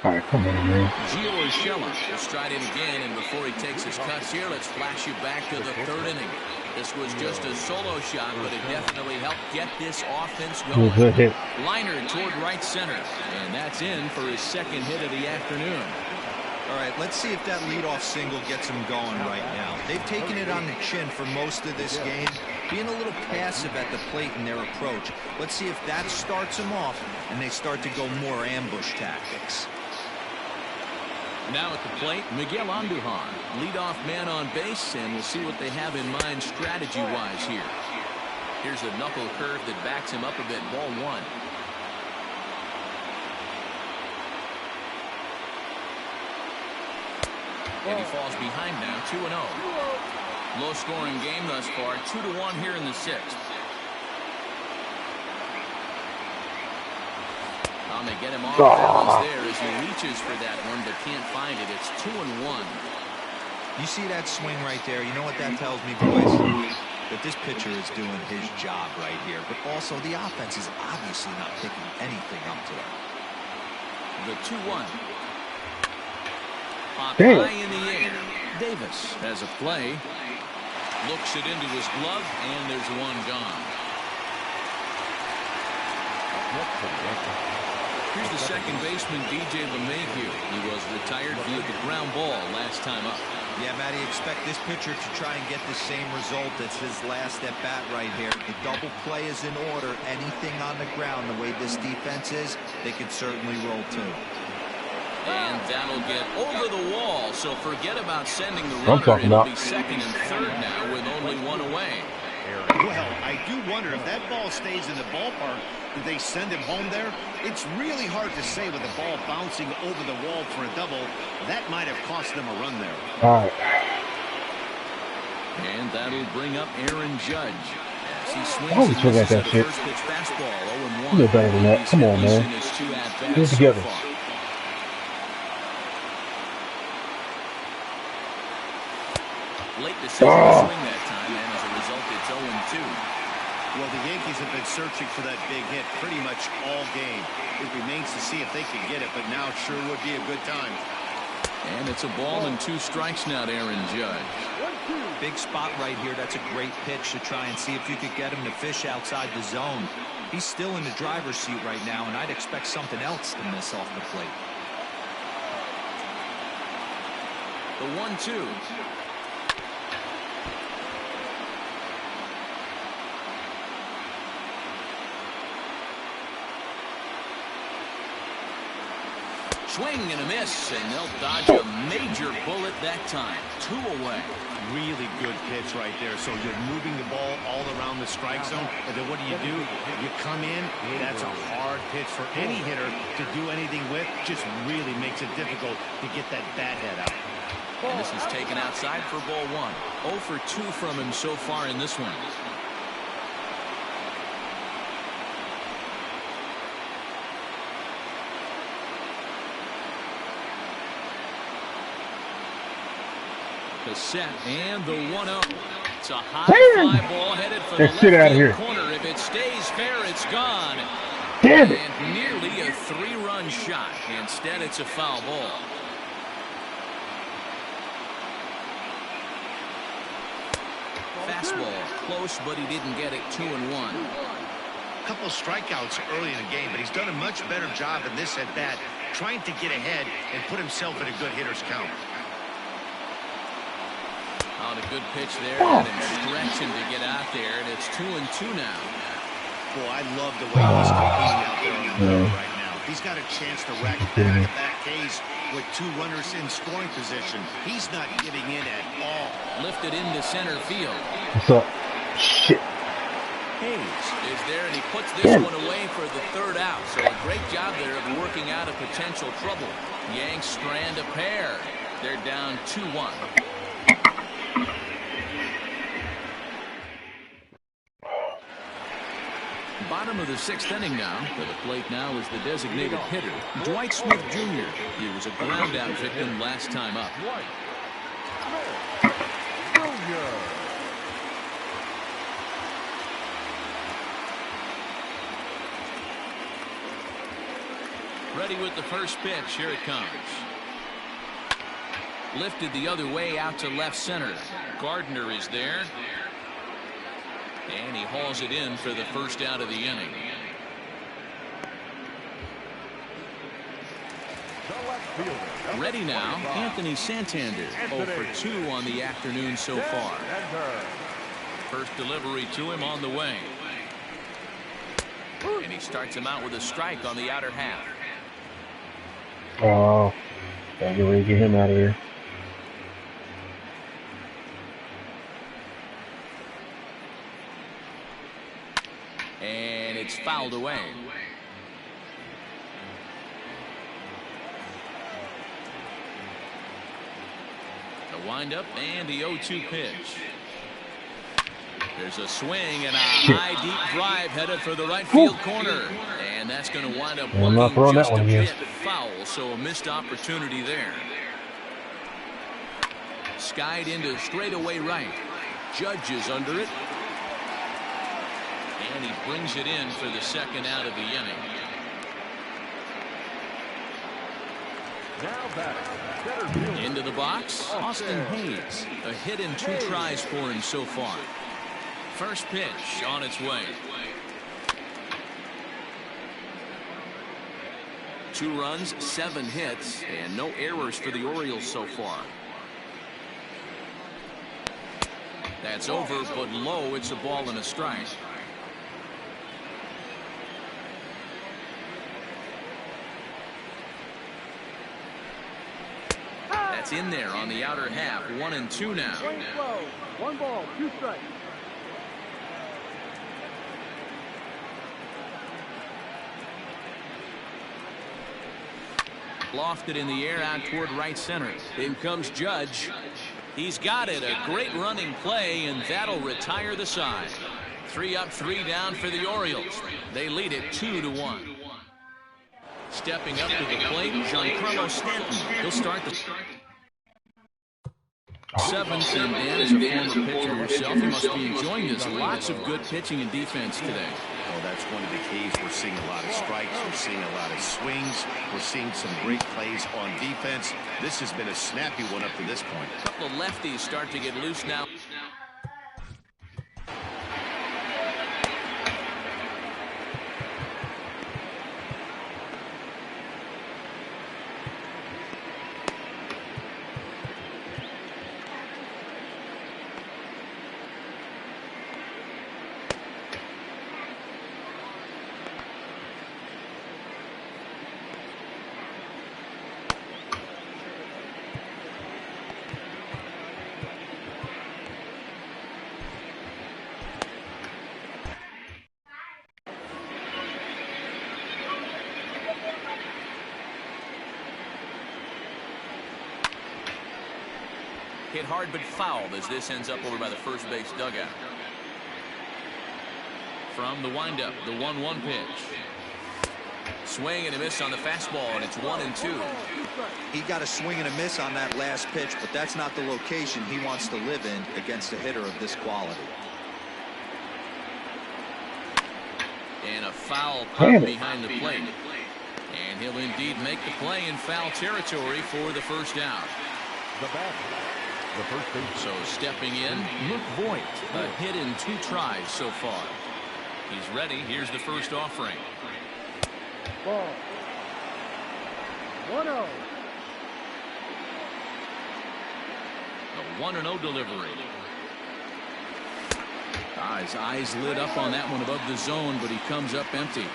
All right, come on, man.
Gio Urshela will stride in again, and before he takes his cuts here, let's flash you back to the third inning. This was just a solo shot, but it definitely helped get this offense going.
Good hit.
Liner toward right center, and that's in for his second hit of the afternoon.
All right, let's see if that leadoff single gets them going right now. They've taken it on the chin for most of this game, being a little passive at the plate in their approach. Let's see if that starts them off and they start to go more ambush tactics.
Now at the plate, Miguel Andujar, leadoff man on base, and we'll see what they have in mind strategy-wise here. Here's a knuckle curve that backs him up a bit, ball one. And he falls behind now, 2-0. Low-scoring game thus far, 2-1 here in the sixth. They get him off balance there as he reaches for that one, but can't find it. It's 2-1.
You see that swing right there? You know what that tells me, boys? That this pitcher is doing his job right here, but also the offense is obviously not picking anything up today.
The 2-1. High in the air. Davis has a play. Looks it into his glove, and there's one gone. Here's the second baseman, DJ LeMahieu. He was retired via the ground ball last time up.
Yeah, Matty, expect this pitcher to try and get the same result as his last at-bat right here. The double play is in order. Anything on the ground, the way this defense is, they could certainly roll too.
And that'll get over the wall, so forget about sending the runner. It'll be second and third now with only one away.
Well, I do wonder if that ball stays in the ballpark, do they send him home there? It's really hard to say with the ball bouncing over the wall for a double. That might have cost them a run there.
All right.
And that'll bring up Aaron Judge. As he swings
at that shit.
First pitch fastball, 0-1.
You're better than that. Come on, man. Get it together.
Late decision to swing that time, and as a result, it's 0-2.
Well, the Yankees have been searching for that big hit pretty much all game. It remains to see if they can get it, but now it sure would be a good time.
And it's a ball and 2 strikes now to Aaron Judge.
Big spot right here. That's a great pitch to try and see if you could get him to fish outside the zone. He's still in the driver's seat right now, and I'd expect something else to miss off the plate.
The 1-2. Swing and a miss, and they'll dodge a major bullet that time. 2 away.
Really good pitch right there. So you're moving the ball all around the strike zone, and then what do? You come in. That's a hard pitch for any hitter to do anything with. Just really makes it difficult to get that bat head out.
And this is taken outside for ball 1. 0 for 2 from him so far in this one. The set and the 1-0. It's a high fly ball headed for the left field corner. If it stays fair, it's gone.
Damn it.
And nearly a 3-run shot. Instead, it's a foul ball. Fastball close, but he didn't get it. 2-1.
A couple of strikeouts early in the game, but he's done a much better job in this at bat, trying to get ahead and put himself in a good hitter's count.
On a good pitch there, and stretching to get out there, and it's 2-2 now.
Boy, I love the way he's competing out there on the field right now. He's got a chance to rack back-to-back Ks with 2 runners in scoring position. He's not giving in at all.
Lifted into center field.
What's up? Shit.
Hayes is there, and he puts this one away for the 3rd out. So a great job there of working out a potential trouble. Yanks strand a pair. They're down 2-1. Bottom of the 6th inning now. To the plate now is the designated hitter, Dwight Smith Jr. He was a ground out victim last time up. ready with the first pitch. Here it comes. Lifted the other way out to left center. Gardner is there. And he hauls it in for the first out of the inning. Ready now, Anthony Santander. 0 for 2 on the afternoon so far. First delivery to him on the way. And he starts him out with a strike on the outer half.
Oh, gotta get ready to get him out of here.
And it's fouled away. The windup and the 0-2 pitch. There's a swing and a high deep drive headed for the right field corner. And that's going to wind up looking just a bit foul, so a missed opportunity there. Skied into straightaway right. Judge is under it. And he brings it in for the second out of the inning. Into the box, Austin Hayes. A hit in 2 tries for him so far. First pitch on its way. 2 runs, 7 hits, and no errors for the Orioles so far. That's over, but low. It's a ball and a strike. That's in there on the outer half. 1-2 now.
1 ball, 2 strikes.
Lofted in the air out toward right center. In comes Judge. He's got it. A great running play, and that'll retire the side. 3 up, 3 down for the Orioles. They lead it 2-1. Stepping up to the plate, Giancarlo Stanton. He'll start the 7th, and Dan, as a former pitcher yourself, you must be enjoying this. Lots of good pitching and defense today.
Well, that's one of the keys. We're seeing a lot of strikes. We're seeing a lot of swings. We're seeing some great plays on defense. This has been a snappy one up to this point.
A couple of lefties start to get loose now. Hit hard but fouled as this ends up over by the first base dugout. From the windup, the 1-1 pitch. Swing and a miss on the fastball, and it's 1-2.
He got a swing and a miss on that last pitch, but that's not the location he wants to live in against a hitter of this quality.
And a foul pop behind the plate. And he'll indeed make the play in foul territory for the first out.
The batter. The first base.
So stepping in, Luke Voigt. A hit in 2 tries so far. He's ready. Here's the first offering.
Ball. 1-0.
A 1-0 delivery. His eyes lit up on that one above the zone, but he comes up empty.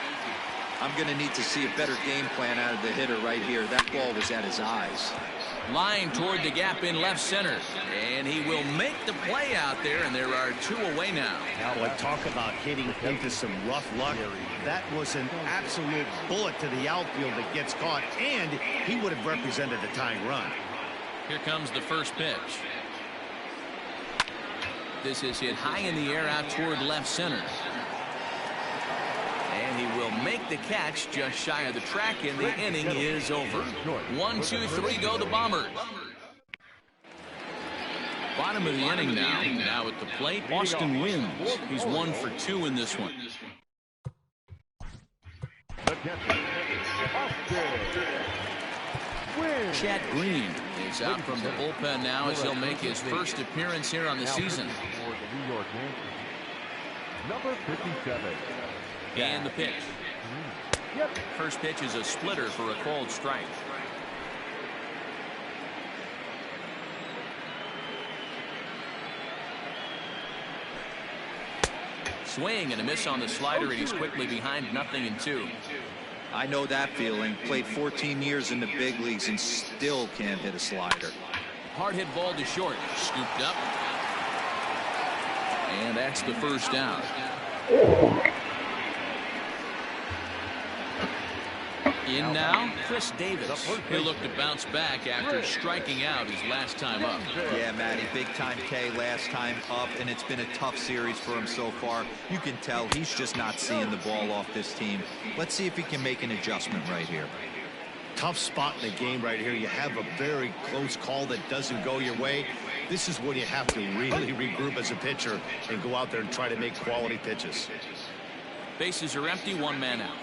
I'm going to need to see a better game plan out of the hitter right here. That ball was at his eyes.
Line toward the gap in left center. And he will make the play out there, and there are 2 away now.
Boy, talk about hitting into some rough luck. That was an absolute bullet to the outfield that gets caught, and he would have represented a tying run.
Here comes the first pitch. This is hit high in the air out toward left center. And he will make the catch just shy of the track, and the inning is over. 1, 2, 3 go the Bombers. Bottom of the inning now. Now at the plate, Austin wins. He's 1 for 2 in this one.
The catcher, Austin.
Chad Green is out from the bullpen now as he'll make his first appearance here on the season.
For the New York Yankees, number 57.
And the pitch. First pitch is a splitter for a called strike. Swing and a miss on the slider, and he's quickly behind 0-2.
I know that feeling. Played 14 years in the big leagues and still can't hit a slider.
Hard hit ball to short. Scooped up. And that's the first down. In now, Chris Davis. He'll look to bounce back after striking out his last time up.
Yeah, Matty, big time K last time up, and it's been a tough series for him so far. You can tell he's just not seeing the ball off this team. Let's see if he can make an adjustment right here.
Tough spot in the game right here. You have a very close call that doesn't go your way. This is when you have to really regroup as a pitcher and go out there and try to make quality pitches.
Bases are empty, one man out.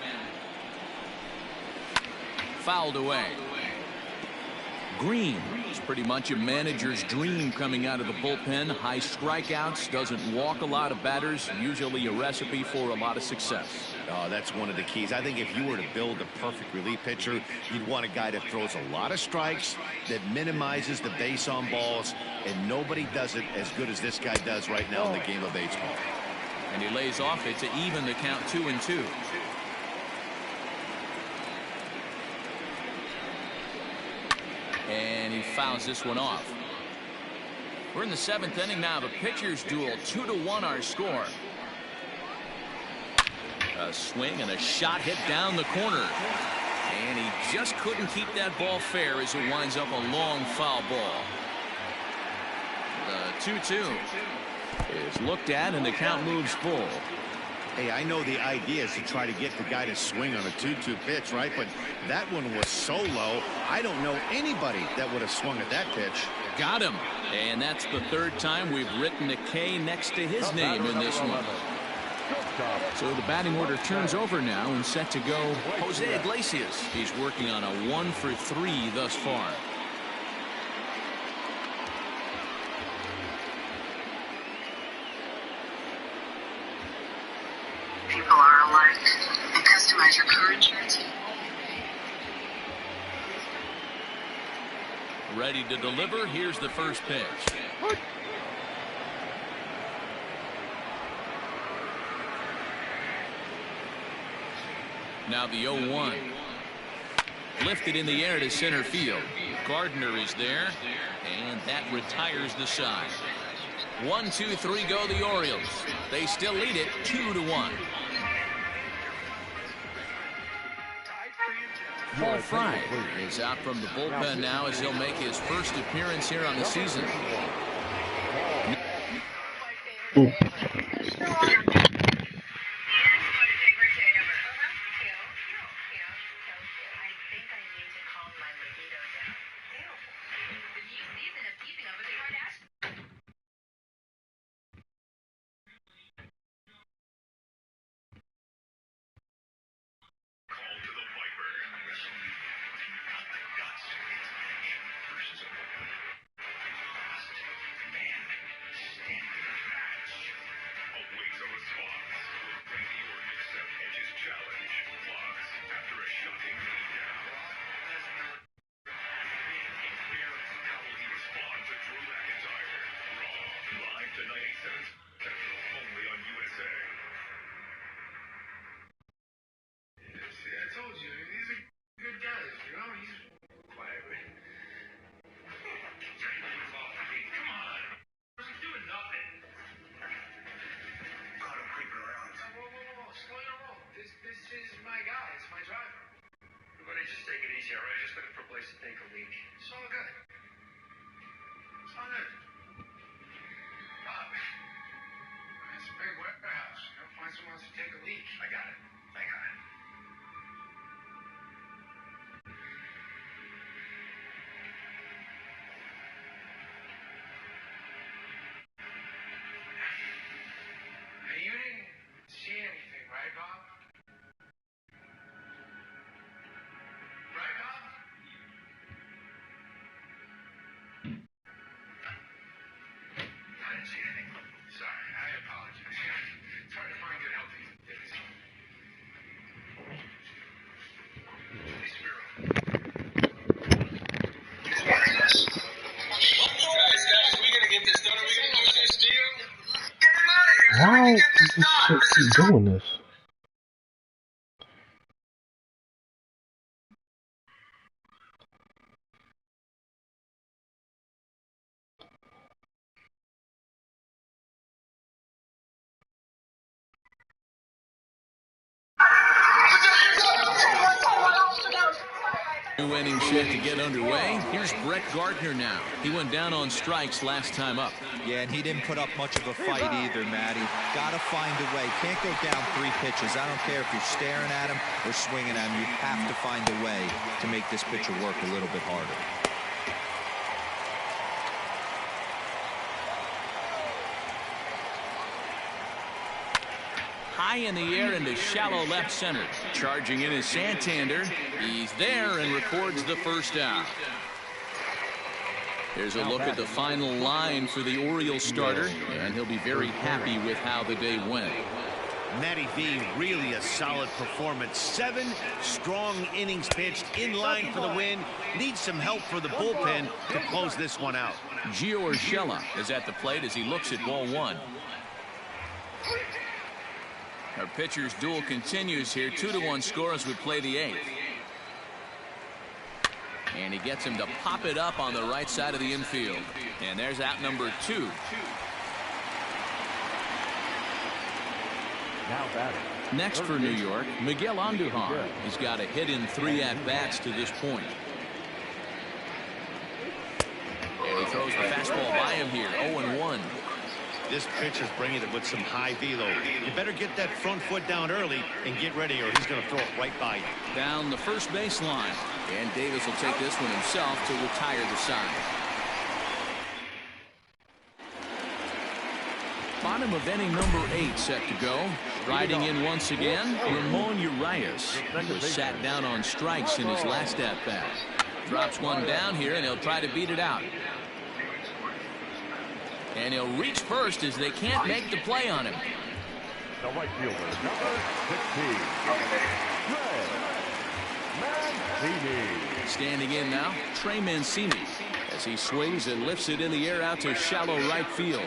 Fouled away. Green is pretty much a manager's dream coming out of the bullpen. High strikeouts, doesn't walk a lot of batters, usually a recipe for a lot of success.
Oh, that's one of the keys. I think if you were to build a perfect relief pitcher, you'd want a guy that throws a lot of strikes, that minimizes the base on balls, and nobody does it as good as this guy does right now in the game of baseball.
And he lays off it to even the count 2-2. And he fouls this one off. We're in the 7th inning now. The pitchers duel. 2-1 our score. A swing and a shot hit down the corner. And he just couldn't keep that ball fair as it winds up a long foul ball. The 2-2 is looked at and the count moves full.
Hey, I know the idea is to try to get the guy to swing on a 2-2 pitch, right? But that one was so low, I don't know anybody that would have swung at that pitch.
Got him. And that's the 3rd time we've written a K next to his name in this one. So the batting order turns over now and set to go Jose Iglesias. He's working on a 1-for-3 thus far.
People are alike, and customize your car insurance.
Ready to deliver. Here's the first pitch. Now the 0-1. Lifted in the air to center field. Gardner is there, and that retires the side. 1-2-3 go the Orioles. They still lead it 2-1. Paul Fry is out from the bullpen now as he'll make his first appearance here on the season.
shit keep doing this?
New innings set to get underway. Here's Brett Gardner now. He went down on strikes last time up.
Yeah, and he didn't put up much of a fight either, Matty. Got to find a way. Can't go down 3 pitches. I don't care if you're staring at him or swinging at him. You have to find a way to make this pitcher work a little bit harder.
High in the air into shallow left center. Charging in is Santander. He's there and records the first out. Here's a look at the final line for the Orioles starter, and he'll be very happy with how the day went.
Matty V, really a solid performance. 7 strong innings pitched, in line for the win. Needs some help for the bullpen to close this one out.
Gio Urshela is at the plate as he looks at ball 1. Our pitcher's duel continues here. 2-1 score as we play the 8th. And he gets him to pop it up on the right side of the infield. And there's out number 2. Next for New York, Miguel Andujar. He's got a hit in 3 at-bats to this point. And he throws the fastball by him here, 0-1.
This pitcher's bringing it with some high velo. You better get that front foot down early and get ready, or he's going to throw it right by you.
Down the first baseline. And Davis will take this one himself to retire the side. Bottom of inning number 8 set to go. Riding in once again, Ramon Urias. He was sat down on strikes in his last at-bat. Drops one down here, and he'll try to beat it out. And he'll reach first as they can't make the play on him.
The right fielder, number 16, Mancini.
Standing in now, Trey Mancini, as he swings and lifts it in the air out to shallow right field.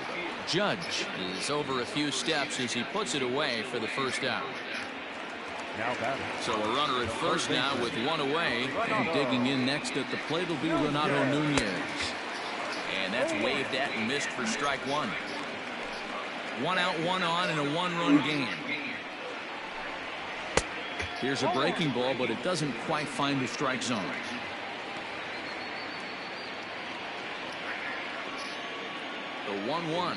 Judge is over a few steps as he puts it away for the first out. So a runner at first now with 1 away, and digging in next at the plate will be Renato Nunez. And that's waved at and missed for strike 1. 1 out, 1 on in a 1-run game. Here's a breaking ball, but it doesn't quite find the strike zone. The 1-1.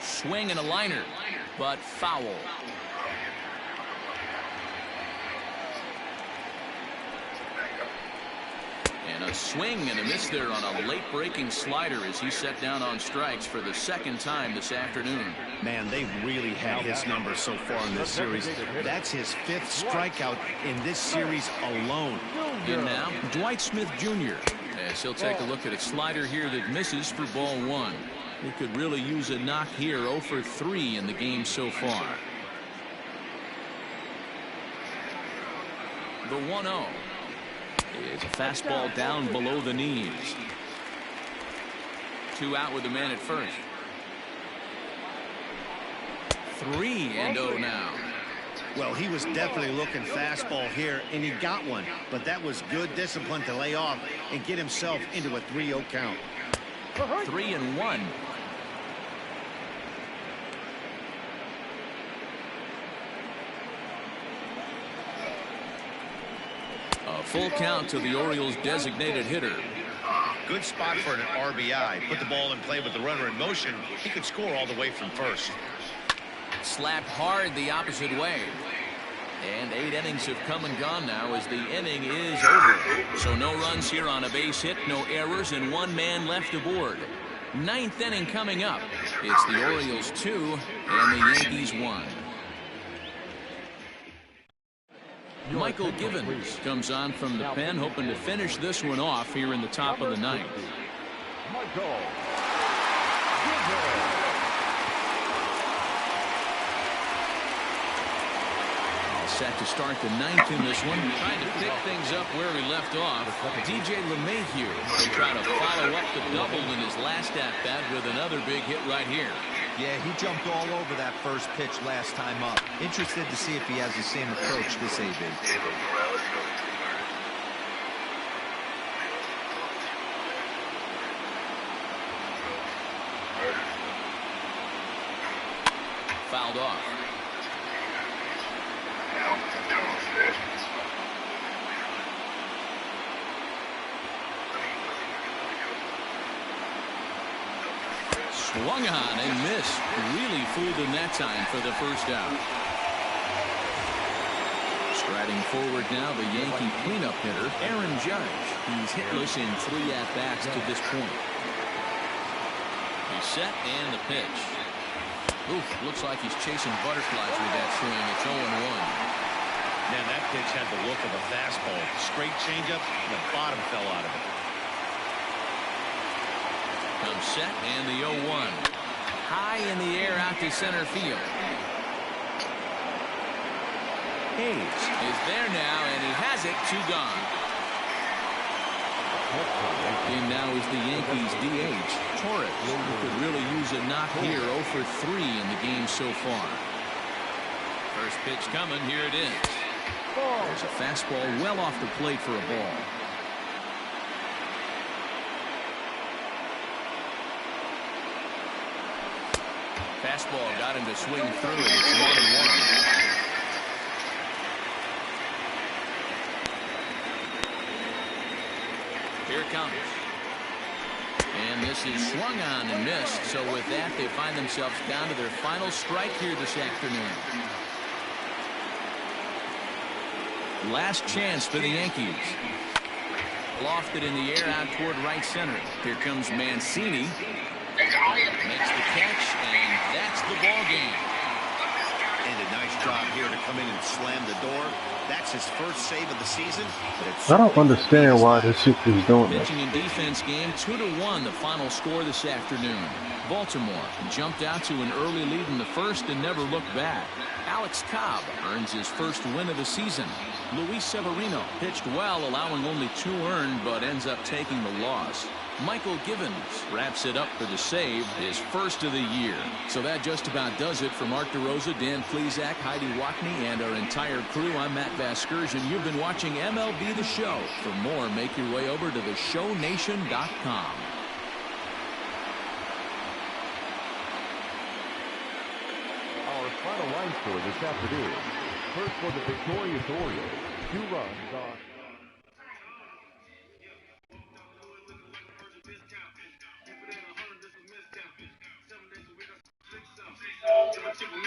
Swing and a liner, but foul. And a swing and a miss there on a late breaking slider as he set down on strikes for the 2nd time this afternoon.
Man, they really had his number so far in this series. That's his 5th strikeout in this series alone.
And now Dwight Smith Jr. as he'll take a look at a slider here that misses for ball 1. He could really use a knock here. 0 for 3 in the game so far. The 1-0 is a fastball down below the knees. 2 out with the man at first. 3-0 now.
Well, he was definitely looking fastball here, and he got one. But that was good discipline to lay off and get himself into a 3-0 count.
3-1. A full count to the Orioles' designated hitter.
Good spot for an RBI. Put the ball in play with the runner in motion. He could score all the way from first.
Slapped hard the opposite way. And 8 innings have come and gone now as the inning is over. So no runs here on a base hit, no errors, and 1 man left aboard. 9th inning coming up. It's the Orioles 2 and the Yankees 1. Michael Givens comes on from the pen, hoping to finish this one off here in the top of the 9th.
Michael
All set to start the 9th in this one. Trying to pick things up where he left off. DJ LeMahieu will try to follow up the double in his last at-bat with another big hit right here.
Yeah, he jumped all over that first pitch last time up. Interested to see if he has the same approach this AB.
Fouled off. Swung on and missed. Really fooled him that time for the first out. Striding forward now, the Yankee cleanup hitter, Aaron Judge. He's hitless in 3 at-bats to this point. He's set and the pitch. Oof, looks like he's chasing butterflies with that swing. It's 0-1.
Man, that pitch had the look of a fastball. Straight changeup, and the bottom fell out of it.
Comes set and the 0-1. High in the air out to center field. Hayes is there now, and he has it. 2 gone. In now is the Yankees DH, Torres, who could really use a knock here. 0 for 3 in the game so far. First pitch coming. Here it is. There's a fastball well off the plate for a ball. Fastball got him to swing through it. It's 1-1. Here it comes. And this is swung on and missed. So with that, they find themselves down to their final strike here this afternoon. Last chance for the Yankees. Lofted in the air out toward right center. Here comes Mancini. Makes the catch, and that's the ball game.
And a nice job here to come in and slam the door. That's his first save of the season.
I don't understand why this shit is doing that.
Pitching and defense game 2-1, the final score this afternoon. Baltimore jumped out to an early lead in the first and never looked back. Alex Cobb earns his first win of the season. Luis Severino pitched well, allowing only 2 earned, but ends up taking the loss. Michael Givens wraps it up for the save, his first of the year. So that just about does it for Mark DeRosa, Dan Plesac, Heidi Watney, and our entire crew. I'm Matt Vasgersian. You've been watching MLB The Show. For more, make your way over to theshownation.com.
Our final line score this afternoon. First for the victorious Orioles, 2 runs on... Chicken